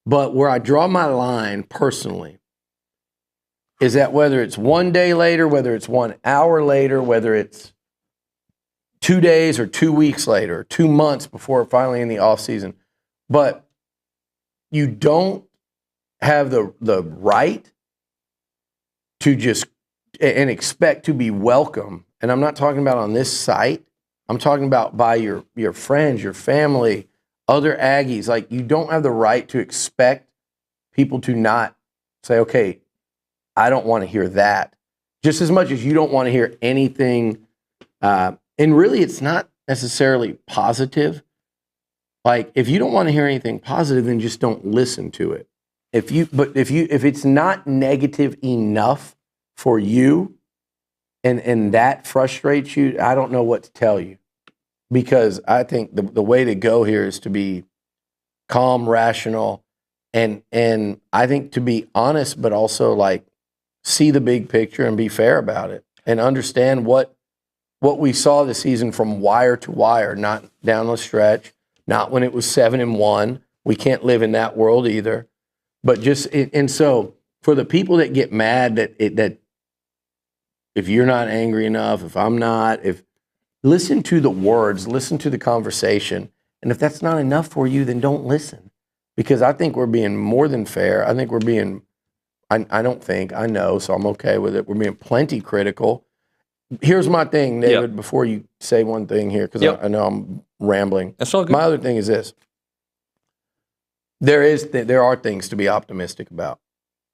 but where I draw my line personally is that whether it's 1 day later, whether it's 1 hour later, whether it's 2 days or 2 weeks later, 2 months before finally in the off season, but you don't have the right to just and expect to be welcome. And I'm not talking about on this site. I'm talking about by your friends, your family, other Aggies. You don't have the right to expect people to not say, okay, I don't want to hear that. Just as much as you don't want to hear anything. And really, it's not necessarily positive. If you don't want to hear anything positive, then just don't listen to it. If it's not negative enough for you and that frustrates you, I don't know what to tell you. Because I think the way to go here is to be calm, rational, and I think to be honest, but also see the big picture and be fair about it and understand what we saw this season from wire to wire, not down the stretch, not when it was 7-1. We can't live in that world either. But so for the people that get mad that if you're not angry enough, if I'm not, listen to the words, listen to the conversation. And if that's not enough for you, then don't listen. Because I think we're being more than fair. I think we're being, I know, so I'm okay with it. We're being plenty critical. Here's my thing, David, before you say one thing here, because I know I'm rambling. That's all good. My other thing is this. There are things to be optimistic about.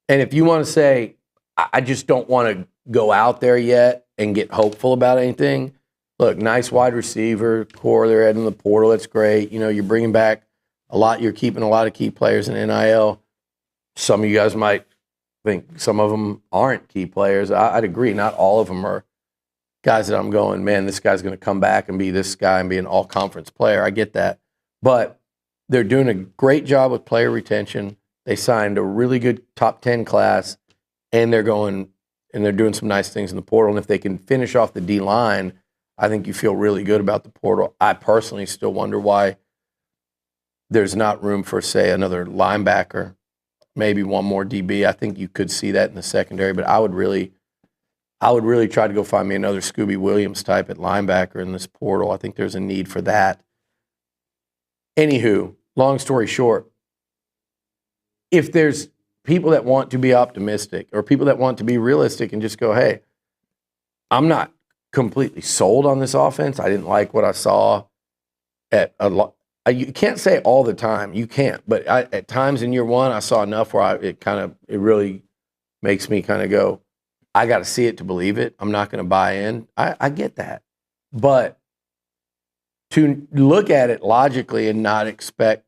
And if you want to say, I just don't want to go out there yet and get hopeful about anything, look, nice wide receiver core. They're adding the portal. That's great. You're bringing back a lot. You're keeping a lot of key players in NIL. Some of you guys might think some of them aren't key players. I'd agree. Not all of them are guys that I'm going, man, this guy's going to come back and be this guy and be an all-conference player. I get that. But they're doing a great job with player retention. They signed a really good top 10 class, and they're doing some nice things in the portal. And if they can finish off the D-line, I think you feel really good about the portal. I personally still wonder why there's not room for, say, another linebacker, maybe one more DB. I think you could see that in the secondary, but I would really try to go find me another Scooby Williams type at linebacker in this portal. I think there's a need for that. Anywho, long story short, if there's people that want to be optimistic or people that want to be realistic and just go, hey, I'm not completely sold on this offense. I didn't like what I saw at a lot. You can't say it all the time. You can't. But at times in year one, I saw enough where it really makes me kind of go, I got to see it to believe it. I'm not going to buy in. I get that. But to look at it logically and not expect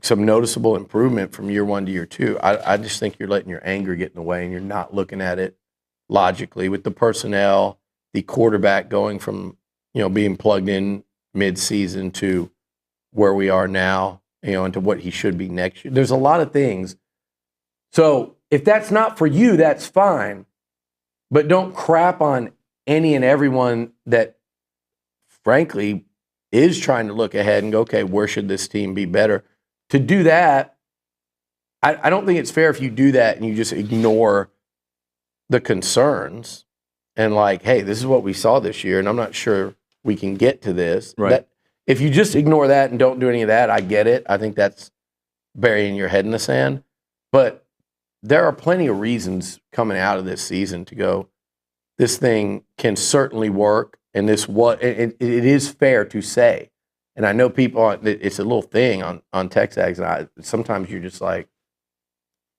some noticeable improvement from year one to year two, I just think you're letting your anger get in the way and you're not looking at it logically with the personnel, the quarterback going from, being plugged in mid-season to where we are now, and to what he should be next year. There's a lot of things. So if that's not for you, that's fine. But don't crap on any and everyone that, frankly, is trying to look ahead and go, okay, where should this team be better? To do that, I don't think it's fair if you do that and you just ignore the concerns and hey, this is what we saw this year, and I'm not sure we can get to this. Right. If you just ignore that and don't do any of that, I get it. I think that's burying your head in the sand. But there are plenty of reasons coming out of this season to go, this thing can certainly work, and it is fair to say. And I know people, it's a little thing on TexAgs, and sometimes you're just like,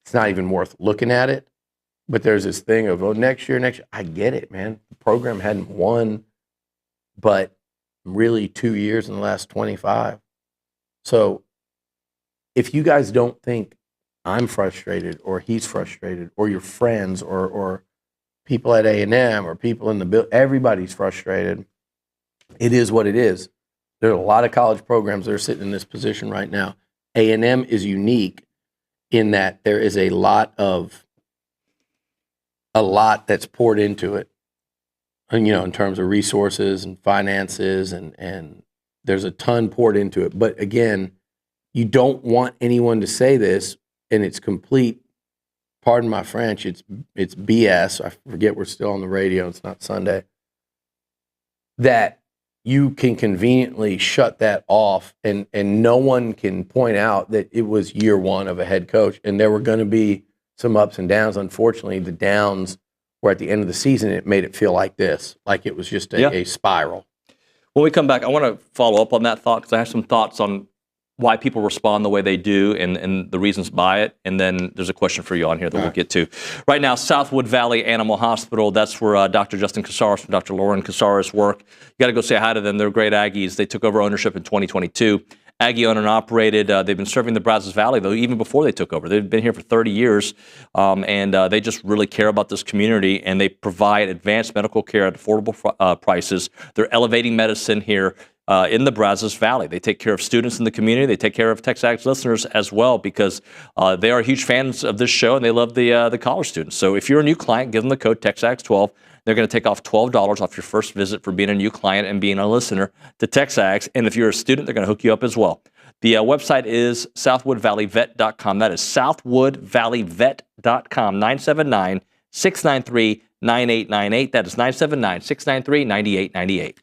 it's not even worth looking at it. But there's this thing of, next year. I get it, man. The program hadn't won, but really 2 years in the last 25. So if you guys don't think I'm frustrated or he's frustrated or your friends or people at A&M or people in the bill, everybody's frustrated. It is what it is. There are a lot of college programs that are sitting in this position right now. A&M is unique in that there is a lot that's poured into it, and, in terms of resources and finances, and there's a ton poured into it. But again, you don't want anyone to say this, and it's complete, pardon my French, it's BS. I forget we're still on the radio, it's not Sunday, that you can conveniently shut that off, and no one can point out that it was year one of a head coach, and there were going to be some ups and downs. Unfortunately, the downs were at the end of the season. It made it feel like this, like it was just a spiral. When we come back, I want to follow up on that thought because I have some thoughts on why people respond the way they do and the reasons by it. And then there's a question for you on here that we'll get to. Right now, Southwood Valley Animal Hospital, that's where Dr. Justin Casares and Dr. Lauren Casares work. You got to go say hi to them. They're great Aggies. They took over ownership in 2022. Aggie owned and operated. They've been serving the Brazos Valley, though, even before they took over. They've been here for 30 years, and they just really care about this community, and they provide advanced medical care at affordable prices. They're elevating medicine here in the Brazos Valley. They take care of students in the community. They take care of TexAgs listeners as well because they are huge fans of this show, and they love the college students. So if you're a new client, give them the code TexAgs12. They're going to take off $12 off your first visit for being a new client and being a listener to TexAgs. And if you're a student, they're going to hook you up as well. The website is southwoodvalleyvet.com. That is southwoodvalleyvet.com, 979-693-9898. That is 979-693-9898.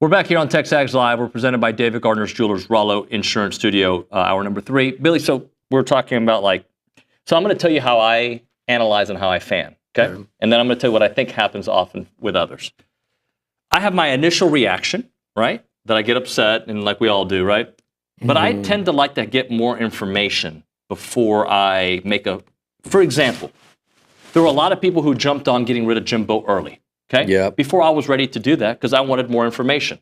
We're back here on TexAgs Live. We're presented by David Gardner's Jewelers, Rollo Insurance Studio, hour number 3. Billy, so we're talking about so I'm going to tell you how I analyze and how I fan, okay? Yeah. And then I'm going to tell you what I think happens often with others. I have my initial reaction, right? That I get upset, and like we all do, right? But I tend to like to get more information before I make for example, there were a lot of people who jumped on getting rid of Jimbo early. Okay? Yeah. Before I was ready to do that because I wanted more information.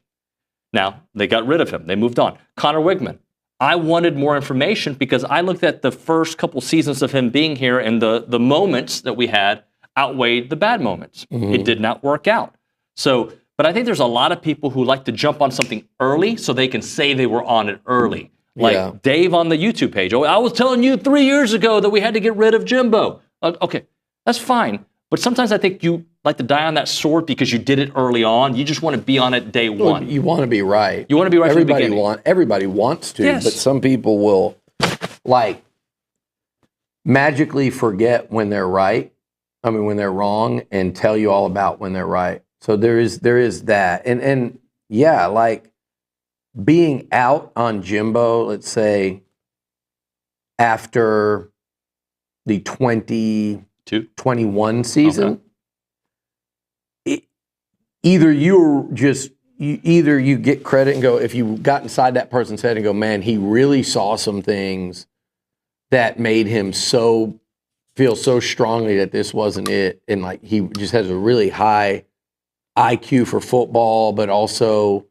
Now, they got rid of him. They moved on. Connor Wigman. I wanted more information because I looked at the first couple seasons of him being here and the moments that we had outweighed the bad moments. It did not work out. So, but I think there's a lot of people who like to jump on something early so they can say they were on it early. Like Dave on the YouTube page. Oh, I was telling you 3 years ago that we had to get rid of Jimbo. Okay, that's fine. But sometimes I think you like to die on that sword because you did it early on. You just want to be on it day one. You want to be right. You want to be right from the beginning. Everybody wants to, Yes. but some people will magically forget when they're right. I mean, when they're wrong, and tell you all about when they're right. So there is that, and yeah, like being out on Jimbo. Let's say after the 2021 season. Okay. Either you get credit and go, if you got inside that person's head and go, man, he really saw some things that made him feel so strongly that this wasn't it, and like he just has a really high IQ for football, but also,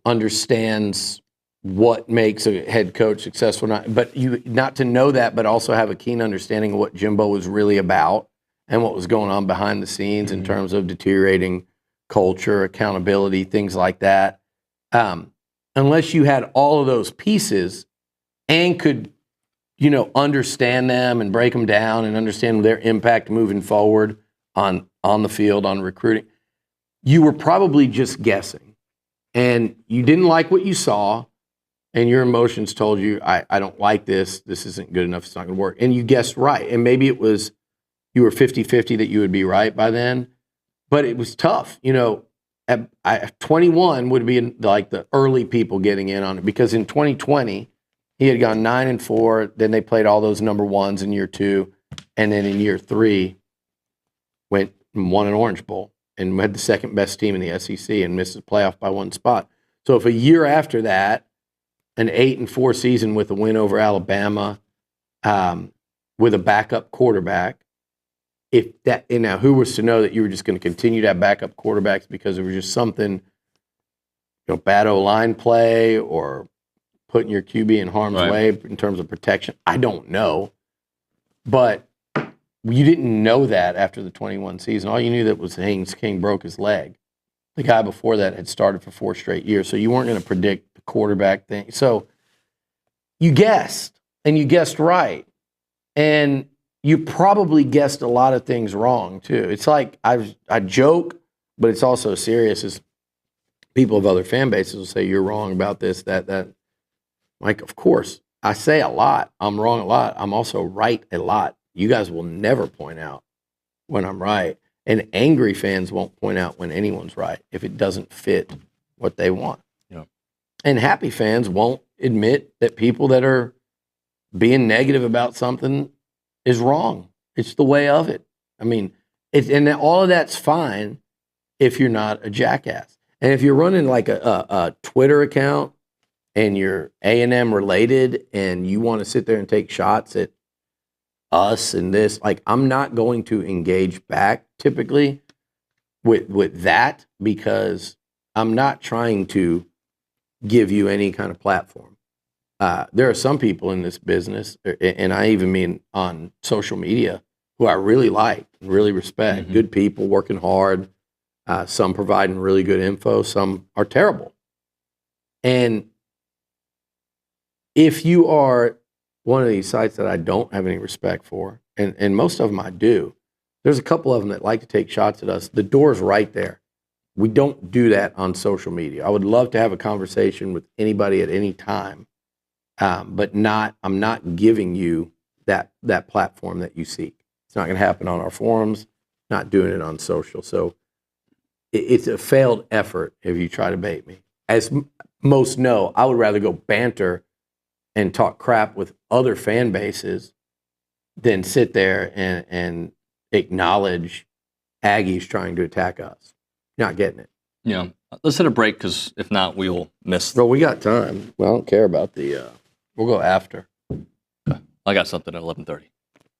understands what makes a head coach successful. Not to know that, but also have a keen understanding of what Jimbo was really about and what was going on behind the scenes in terms of deteriorating culture, accountability, things like that. Unless you had all of those pieces and could, understand them and break them down and understand their impact moving forward on the field, on recruiting, you were probably just guessing. And you didn't like what you saw, and your emotions told you, I don't like this. This isn't good enough. It's not going to work. And you guessed right. And maybe you were 50-50 that you would be right by then. But it was tough. 21 would be like the early people getting in on it, because in 2020, he had gone 9-4. Then they played all those number ones in year 2. And then in year 3, went and won an Orange Bowl and had the second best team in the SEC and missed the playoff by 1 spot. So if a year after that, an 8-4 season with a win over Alabama, with a backup quarterback, now who was to know that you were just going to continue to have backup quarterbacks because there was just something, bad O-line play or putting your QB in harm's way in terms of protection? I don't know. But you didn't know that after the 21 season. All you knew that was Haynes King broke his leg. The guy before that had started for 4 straight years, so you weren't going to predict the quarterback thing. So you guessed, and you guessed right. And you probably guessed a lot of things wrong, too. It's like, I joke, but it's also serious, as people of other fan bases will say, you're wrong about this, that. Like, of course, I say a lot. I'm wrong a lot. I'm also right a lot. You guys will never point out when I'm right. And angry fans won't point out when anyone's right if it doesn't fit what they want. Yeah. And happy fans won't admit that people that are being negative about something is wrong. It's the way of it. I mean, and all of that's fine if you're not a jackass. And if you're running like a Twitter account and you're A&M related and you want to sit there and take shots at us and this, like, I'm not going to engage back typically with that, because I'm not trying to give you any kind of platform. There are some people in this business, and I even mean on social media, who I really like and really respect. Good people working hard, some providing really good info, some are terrible. And if you are one of these sites that I don't have any respect for, and most of them I do, there's a couple of them that like to take shots at us. The door's right there. We don't do that on social media. I would love to have a conversation with anybody at any time, but I'm not giving you that platform that you seek. It's not going to happen on our forums, not doing it on social. So it's a failed effort if you try to bait me. As most know, I would rather go banter and talk crap with other fan bases than sit there and acknowledge Aggies trying to attack us. Not getting it. Yeah. Let's hit a break because if not, we will miss. Bro, we got time. Well, I don't care about the. We'll go after. I got something at 11:30.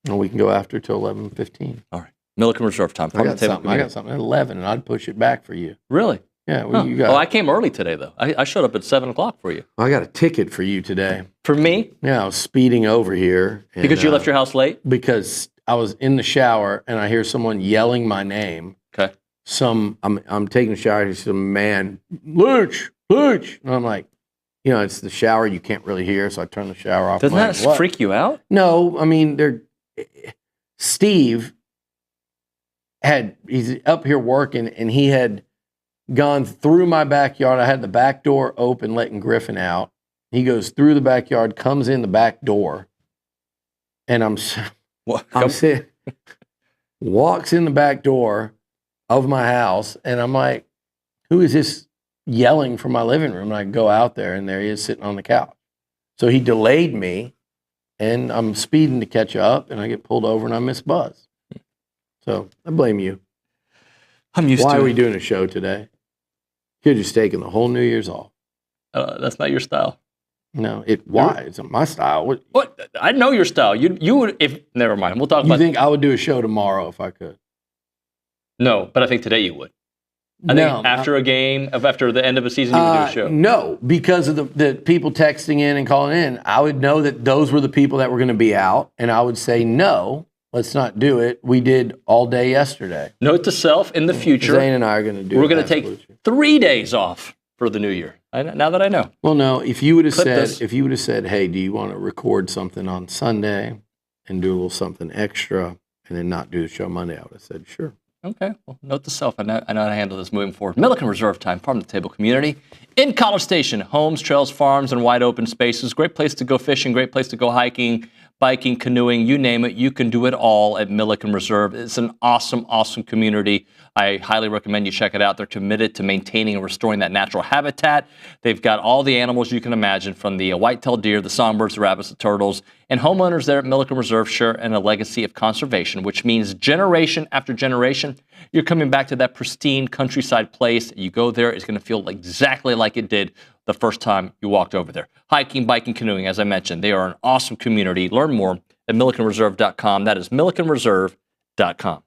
Well, we can go after till 11:15. All right. Milliken Reserve time. I got something at 11, and I'd push it back for you. Really? Yeah. Well, you got. Oh, I came early today though. I showed up at 7 o'clock for you. I got a ticket for you today. For me? Yeah, I was speeding over here. And, Because you left your house late? Because I was in the shower and I hear someone yelling my name. Okay. I'm taking a shower. There's some man, Luch. And I'm like, it's the shower. You can't really hear, so I turn the shower off. Doesn't that freak you out? No, I mean, Steve he's up here working, and he had gone through my backyard. I had the back door open, letting Griffin out. He goes through the backyard, comes in the back door, and I'm sitting, walks in the back door of my house, and I'm like, who is this yelling from my living room? And I go out there, and there he is sitting on the couch. So he delayed me, and I'm speeding to catch up, and I get pulled over, and I miss Buzz. So I blame you. I'm used to it. Why are we doing a show today? You're just taking the whole New Year's off. That's not your style. No, why? It's not my style. What? I know your style. You would, if, never mind. We'll talk about. You think I would do a show tomorrow if I could? No, but I think today you would. I think after a game, after the end of a season, you would do a show. No, because of the people texting in and calling in, I would know that those were the people that were going to be out, and I would say, no, let's not do it. We did all day yesterday. Note to self, in the future, Zane and I are going to do it. We're going to take 3 days off for the new year. Now that I know. Well, no, if you would have said, hey, do you want to record something on Sunday and do a little something extra and then not do the show Monday, I would have said, sure. Okay. Well, note to self. I know how to handle this moving forward. Milliken Reserve Time, farm to table community in College Station. Homes, trails, farms, and wide open spaces. Great place to go fishing. Great place to go hiking, biking, canoeing. You name it. You can do it all at Milliken Reserve. It's an awesome, awesome community. I highly recommend you check it out. They're committed to maintaining and restoring that natural habitat. They've got all the animals you can imagine, from the white-tailed deer, the songbirds, the rabbits, the turtles. And homeowners there at Milliken Reserve share in a legacy of conservation, which means generation after generation, you're coming back to that pristine countryside place. You go there, it's going to feel exactly like it did the first time you walked over there. Hiking, biking, canoeing, as I mentioned, they are an awesome community. Learn more at millikenreserve.com. That is millikenreserve.com.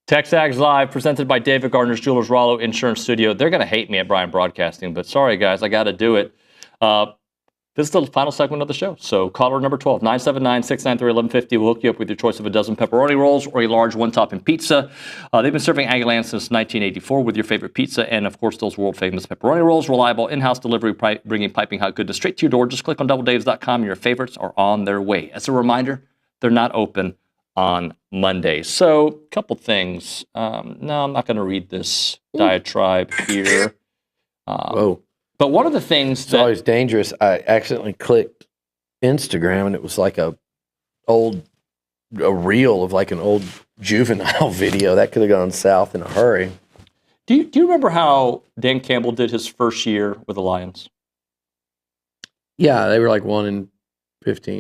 TexAgs Live, presented by David Gardner's Jewelers Rollo Insurance Studio. They're going to hate me at Brian Broadcasting, but sorry, guys, I got to do it. This is the final segment of the show. So caller number 12, 979-693-1150 will hook you up with your choice of a dozen pepperoni rolls or a large one-topping pizza. They've been serving Aggieland since 1984 with your favorite pizza and, of course, those world-famous pepperoni rolls. Reliable in-house delivery, bringing piping hot goodness straight to your door. Just click on doubledaves.com and your favorites are on their way. As a reminder, they're not open on Monday. So, a couple things. No, I'm not going to read this diatribe here. Whoa. But one of the things it's always dangerous. I accidentally clicked Instagram and it was like a reel of like an old juvenile video that could have gone south in a hurry. Do you remember how Dan Campbell did his first year with the Lions? Yeah, they were like 1-15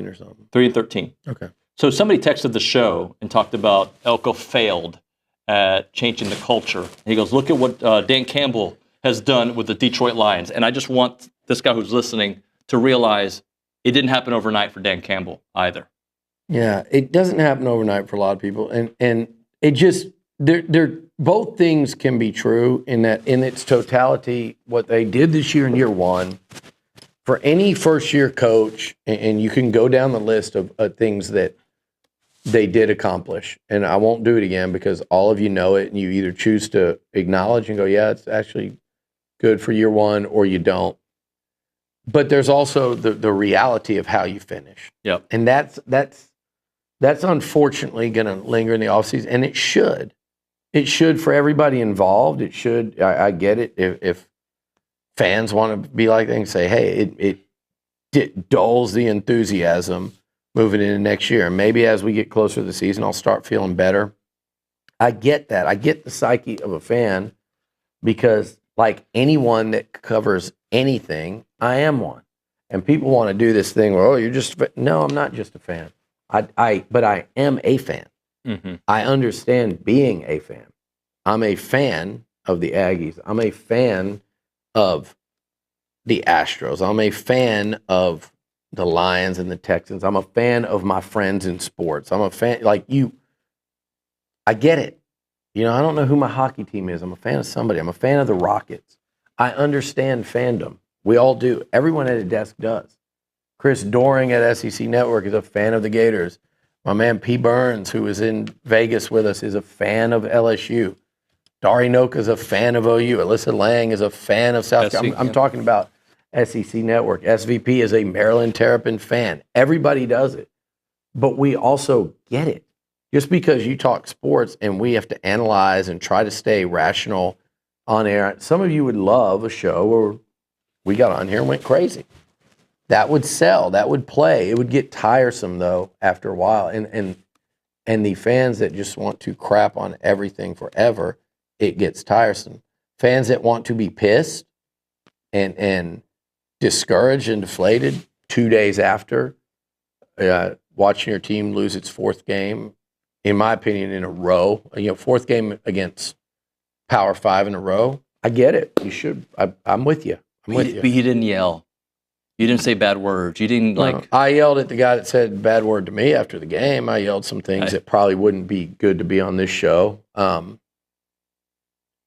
or something. 3-13. Okay. So somebody texted the show and talked about Elko failed at changing the culture. He goes, look at what Dan Campbell has done with the Detroit Lions. And I just want this guy who's listening to realize it didn't happen overnight for Dan Campbell either. Yeah, it doesn't happen overnight for a lot of people. And it just, they're both things can be true in that in its totality, what they did this year in year one, for any first-year coach, and you can go down the list of things that they did accomplish. And I won't do it again because all of you know it, and you either choose to acknowledge and go, yeah, it's actually good for year one, or you don't. But there's also the reality of how you finish. Yep. And that's unfortunately going to linger in the offseason, and it should. It should for everybody involved. It should. I get it. If fans want to be like that and say, hey, it dulls the enthusiasm moving into next year. And maybe as we get closer to the season, I'll start feeling better. I get that. I get the psyche of a fan because like anyone that covers anything, I am one. And people want to do this thing where, oh, you're just, no, I'm not just a fan. But I am a fan. Mm-hmm. I understand being a fan. I'm a fan of the Aggies. I'm a fan of the Astros. I'm a fan of the Lions and the Texans. I'm a fan of my friends in sports. I'm a fan, like you, I get it. You know, I don't know who my hockey team is. I'm a fan of somebody. I'm a fan of the Rockets. I understand fandom. We all do. Everyone at a desk does. Chris Doring at SEC Network is a fan of the Gators. My man P. Burns, who was in Vegas with us, is a fan of LSU. Dari Noka is a fan of OU. Alyssa Lang is a fan of South Carolina. I'm talking about SEC Network. SVP is a Maryland Terrapin fan. Everybody does it. But we also get it. Just because you talk sports and we have to analyze and try to stay rational on air, some of you would love a show where we got on here and went crazy. That would sell. That would play. It would get tiresome, though, after a while. And the fans that just want to crap on everything forever, it gets tiresome. Fans that want to be pissed and discouraged and deflated 2 days after watching your team lose its fourth game, in my opinion, in a row, fourth game against Power 5 in a row. I get it. You should. I'm with you. But you didn't yell. You didn't say bad words. You didn't I yelled at the guy that said bad word to me after the game. I yelled some things that probably wouldn't be good to be on this show.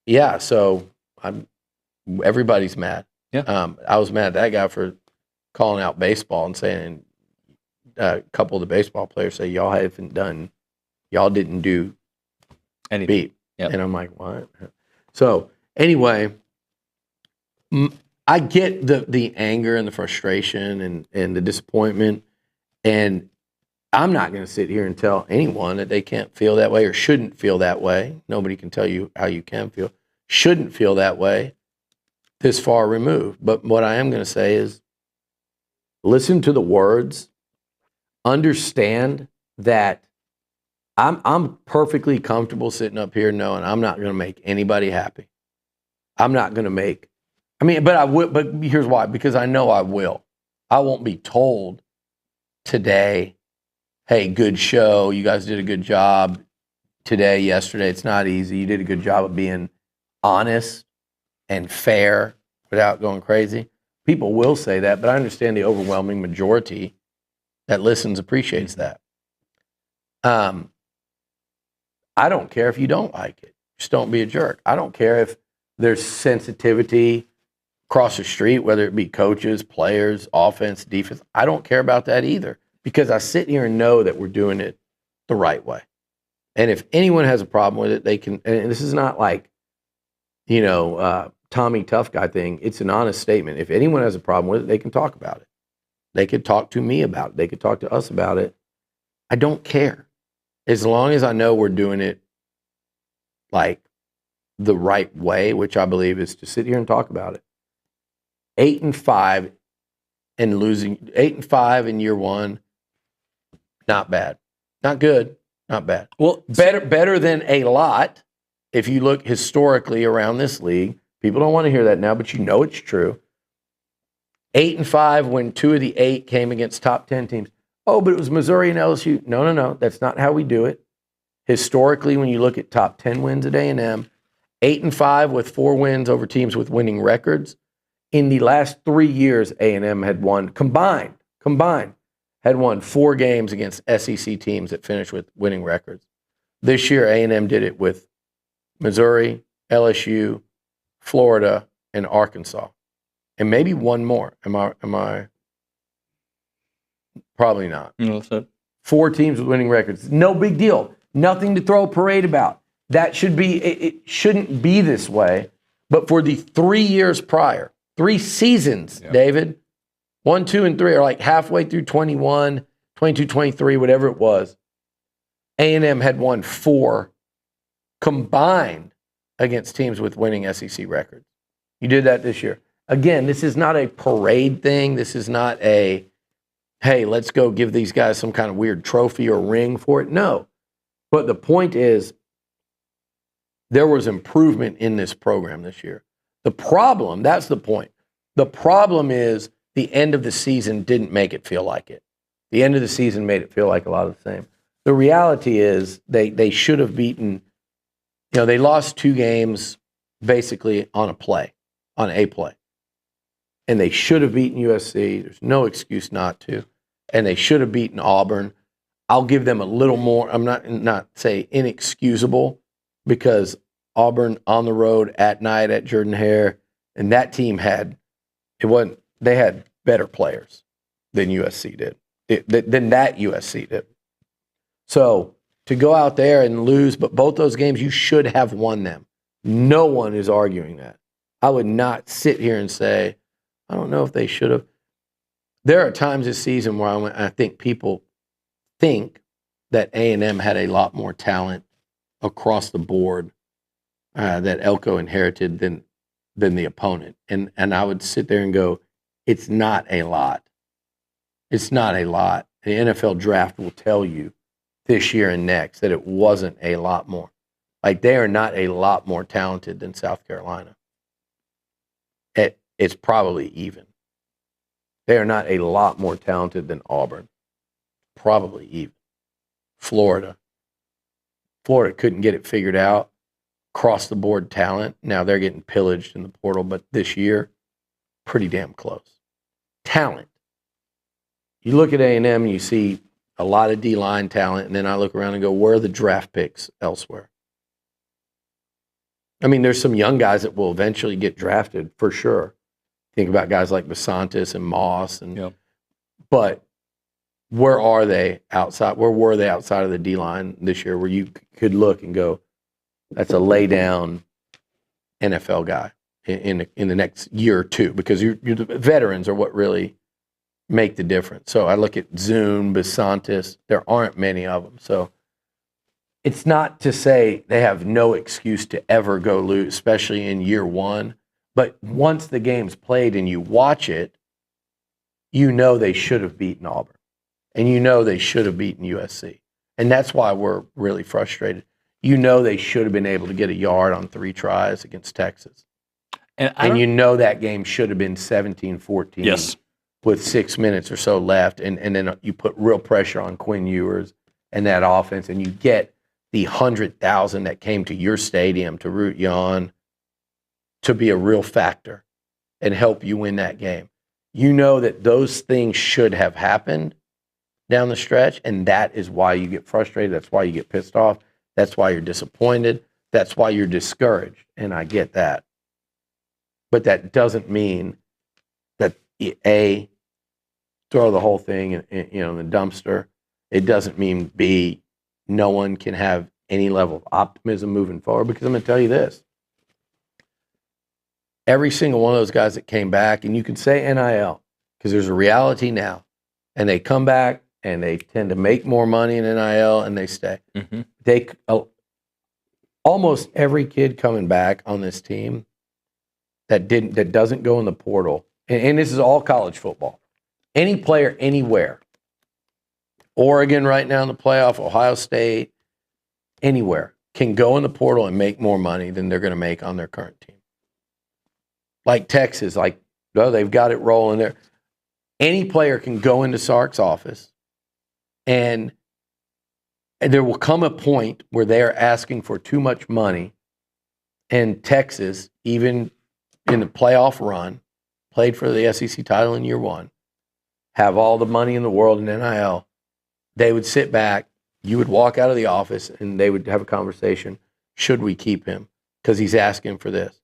Yeah, so everybody's mad. Yeah. I was mad at that guy for calling out baseball and saying a couple of the baseball players say y'all didn't do anything. Beat. Yep. And I'm like, what? So anyway, I get the anger and the frustration and the disappointment, and I'm not going to sit here and tell anyone that they can't feel that way or shouldn't feel that way. Nobody can tell you how you can feel. Shouldn't feel that way this far removed. But what I am going to say is listen to the words, understand that I'm perfectly comfortable sitting up here knowing I'm not going to make anybody happy. I'm not going to make, but I will, but here's why, because I know I will. I won't be told today, hey, good show. You guys did a good job today, yesterday. It's not easy. You did a good job of being honest and fair without going crazy. People will say that, but I understand the overwhelming majority that listens appreciates that. I don't care if you don't like it. Just don't be a jerk. I don't care if there's sensitivity across the street, whether it be coaches, players, offense, defense. I don't care about that either, because I sit here and know that we're doing it the right way. And if anyone has a problem with it, they can. And this is not like, Tommy Tough Guy thing. It's an honest statement. If anyone has a problem with it, they can talk about it. They could talk to me about it. They could talk to us about it. I don't care. As long as I know we're doing it like the right way, which I believe is to sit here and talk about it. 8-5 and losing 8-5 in year one, not bad. Not good, not bad. Well, better than a lot. If you look historically around this league, people don't want to hear that now, but it's true. 8-5 when 2 of the 8 came against top 10 teams. Oh, but it was Missouri and LSU. No. That's not how we do it. Historically, when you look at top 10 wins at A&M, 8-5 with 4 wins over teams with winning records. In the last 3 years, A&M had won combined, had won 4 games against SEC teams that finished with winning records. This year, A&M did it with Missouri, LSU, Florida, and Arkansas, and maybe one more. Am I? Probably not. No, that's it. 4 teams with winning records. No big deal. Nothing to throw a parade about. That should be. It shouldn't be this way. But for the 3 years prior, 3 seasons, David, 1, 2, and 3 are like halfway through 21, 22, 23, whatever it was. A&M had won 4 combined against teams with winning SEC records. You did that this year. Again, this is not a parade thing. This is not a, hey, let's go give these guys some kind of weird trophy or ring for it. No. But the point is, there was improvement in this program this year. The problem, that's the point. The problem is the end of the season didn't make it feel like it. The end of the season made it feel like a lot of the same. The reality is they should have beaten, they lost 2 games basically on a play. And they should have beaten USC. There's no excuse not to. And they should have beaten Auburn. I'll give them a little more. I'm not say inexcusable, because Auburn on the road at night at Jordan-Hare, and that team they had better players than USC did. Than that USC did. So to go out there and lose, but both those games you should have won them. No one is arguing that. I would not sit here and say, I don't know if they should have. There are times this season where I think people think that A&M had a lot more talent across the board that Elko inherited than the opponent. And I would sit there and go, it's not a lot. It's not a lot. The NFL draft will tell you this year and next that it wasn't a lot more. Like, they are not a lot more talented than South Carolina. It's probably even. They are not a lot more talented than Auburn. Probably even. Florida couldn't get it figured out. Across the board talent. Now they're getting pillaged in the portal, but this year, pretty damn close. Talent. You look at A&M and you see a lot of D-line talent, and then I look around and go, where are the draft picks elsewhere? I mean, there's some young guys that will eventually get drafted for sure. Think about guys like Basantis and Moss, but where are they outside? Where were they outside of the D-line this year, where you could look and go, that's a lay down NFL guy in the next year or two, because the veterans are what really make the difference. So I look at Zune, Basantis. There aren't many of them. So it's not to say they have no excuse to ever go lose, especially in year one. But once the game's played and you watch it, you know they should have beaten Auburn. And you know they should have beaten USC. And that's why we're really frustrated. You know they should have been able to get a yard on 3 tries against Texas. And you know that game should have been 17-14 with 6 minutes or so left. And then you put real pressure on Quinn Ewers and that offense, and you get the 100,000 that came to your stadium to root you on to be a real factor and help you win that game. You know that those things should have happened down the stretch, and that is why you get frustrated. That's why you get pissed off. That's why you're disappointed. That's why you're discouraged. And I get that. But that doesn't mean that A, throw the whole thing in the dumpster. It doesn't mean B, no one can have any level of optimism moving forward, because I'm going to tell you this. Every single one of those guys that came back, and you can say NIL, because there's a reality now, and they come back and they tend to make more money in NIL and they stay. Mm-hmm. Almost every kid coming back on this team that doesn't go in the portal, and this is all college football. Any player anywhere, Oregon right now in the playoff, Ohio State, anywhere, can go in the portal and make more money than they're going to make on their current team. Like Texas, they've got it rolling there. Any player can go into Sark's office, and there will come a point where they are asking for too much money. And Texas, even in the playoff run, played for the SEC title in year one, have all the money in the world in NIL. They would sit back, you would walk out of the office, and they would have a conversation. Should we keep him? Because he's asking for this.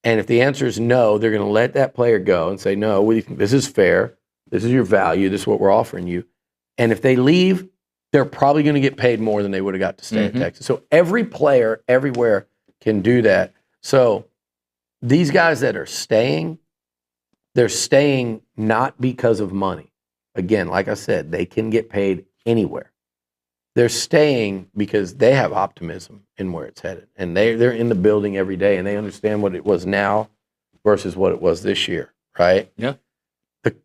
And if the answer is no, they're going to let that player go and say, no, this is fair. This is your value. This is what we're offering you. And if they leave, they're probably going to get paid more than they would have got to stay at Texas. So every player everywhere can do that. So these guys that are staying, they're staying not because of money. Again, like I said, they can get paid anywhere. They're staying because they have optimism in where it's headed. And they're in the building every day, and they understand what it was now versus what it was this year, right? Yeah.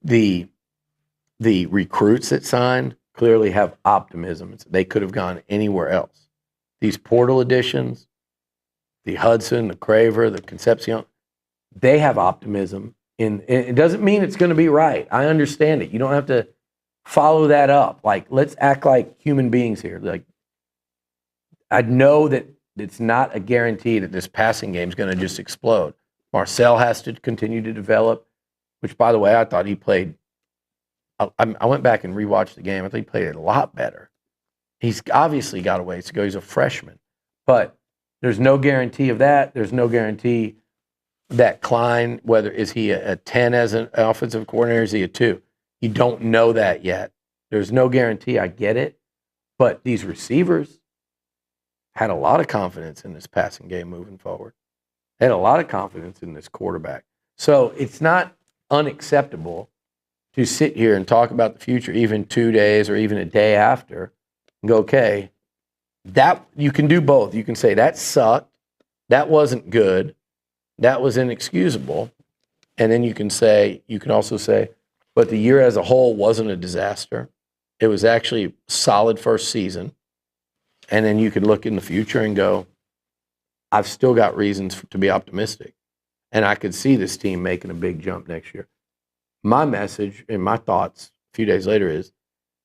The recruits that signed clearly have optimism. They could have gone anywhere else. These portal additions, the Hudson, the Craver, the Concepcion, they have optimism. It doesn't mean it's going to be right. I understand it. You don't have to follow that up. Let's act like human beings here. I know that it's not a guarantee that this passing game is going to just explode. Marcel has to continue to develop, which, by the way, I thought he played. I went back and rewatched the game. I think he played a lot better. He's obviously got a ways to go. He's a freshman. But there's no guarantee of that. There's no guarantee that Klein, is he a 10 as an offensive coordinator, is he a 2? You don't know that yet. There's no guarantee. I get it. But these receivers had a lot of confidence in this passing game moving forward. They had a lot of confidence in this quarterback. So it's not unacceptable to sit here and talk about the future even 2 days or even a day after and go, okay, that you can do both. You can say that sucked, that wasn't good, that was inexcusable. And then you can also say, but the year as a whole wasn't a disaster. It was actually a solid first season. And then you can look in the future and go, I've still got reasons to be optimistic. And I could see this team making a big jump next year. My message and my thoughts a few days later is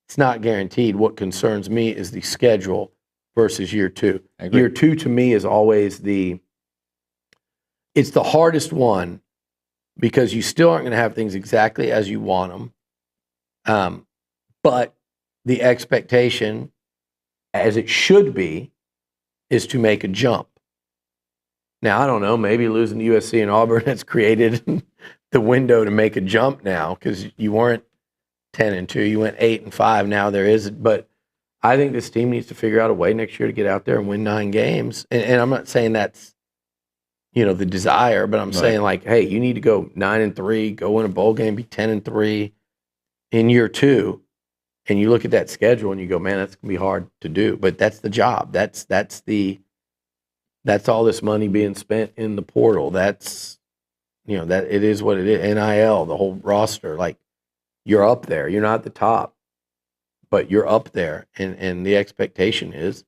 it's not guaranteed. What concerns me is the schedule versus year 2. Year 2 to me is always it's the hardest one because you still aren't going to have things exactly as you want them. But the expectation, as it should be, is to make a jump. Now, I don't know, maybe losing to USC and Auburn has created the window to make a jump now because you weren't 10-2, you went 8-5. Now there is, but I think this team needs to figure out a way next year to get out there and win 9 games. And I'm not saying that's, the desire, but I'm saying hey, you need to go 9-3, go win a bowl game, be 10-3 in year 2. And you look at that schedule and you go, man, that's gonna be hard to do. But that's the job. That's all this money being spent in the portal. That's that it is what it is. NIL, the whole roster, you're up there. You're not at the top, but you're up there. And the expectation is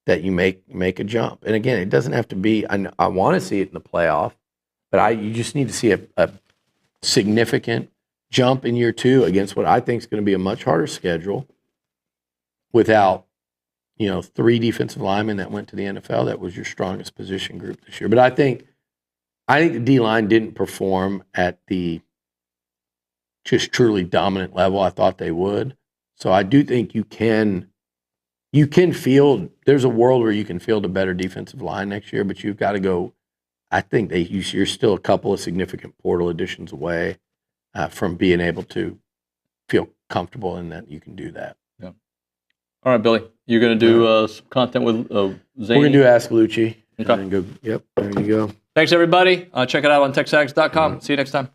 that you make a jump. And again, it doesn't have to be, I want to see it in the playoff, but you just need to see a significant jump in year 2 against what I think is going to be a much harder schedule without, 3 defensive linemen that went to the NFL. That was your strongest position group this year. But I think the D-line didn't perform at the just truly dominant level I thought they would. So I do think you can you can field. There's a world where you can field a better defensive line next year, but you've got to go. I think you're still a couple of significant portal additions away from being able to feel comfortable in that you can do that. Yeah. All right, Billy, you're going to do some content with Zane. We're going to do Ask Liucci. Okay. And go, yep, there you go. Thanks, everybody. Check it out on TexAgs.com. See you next time.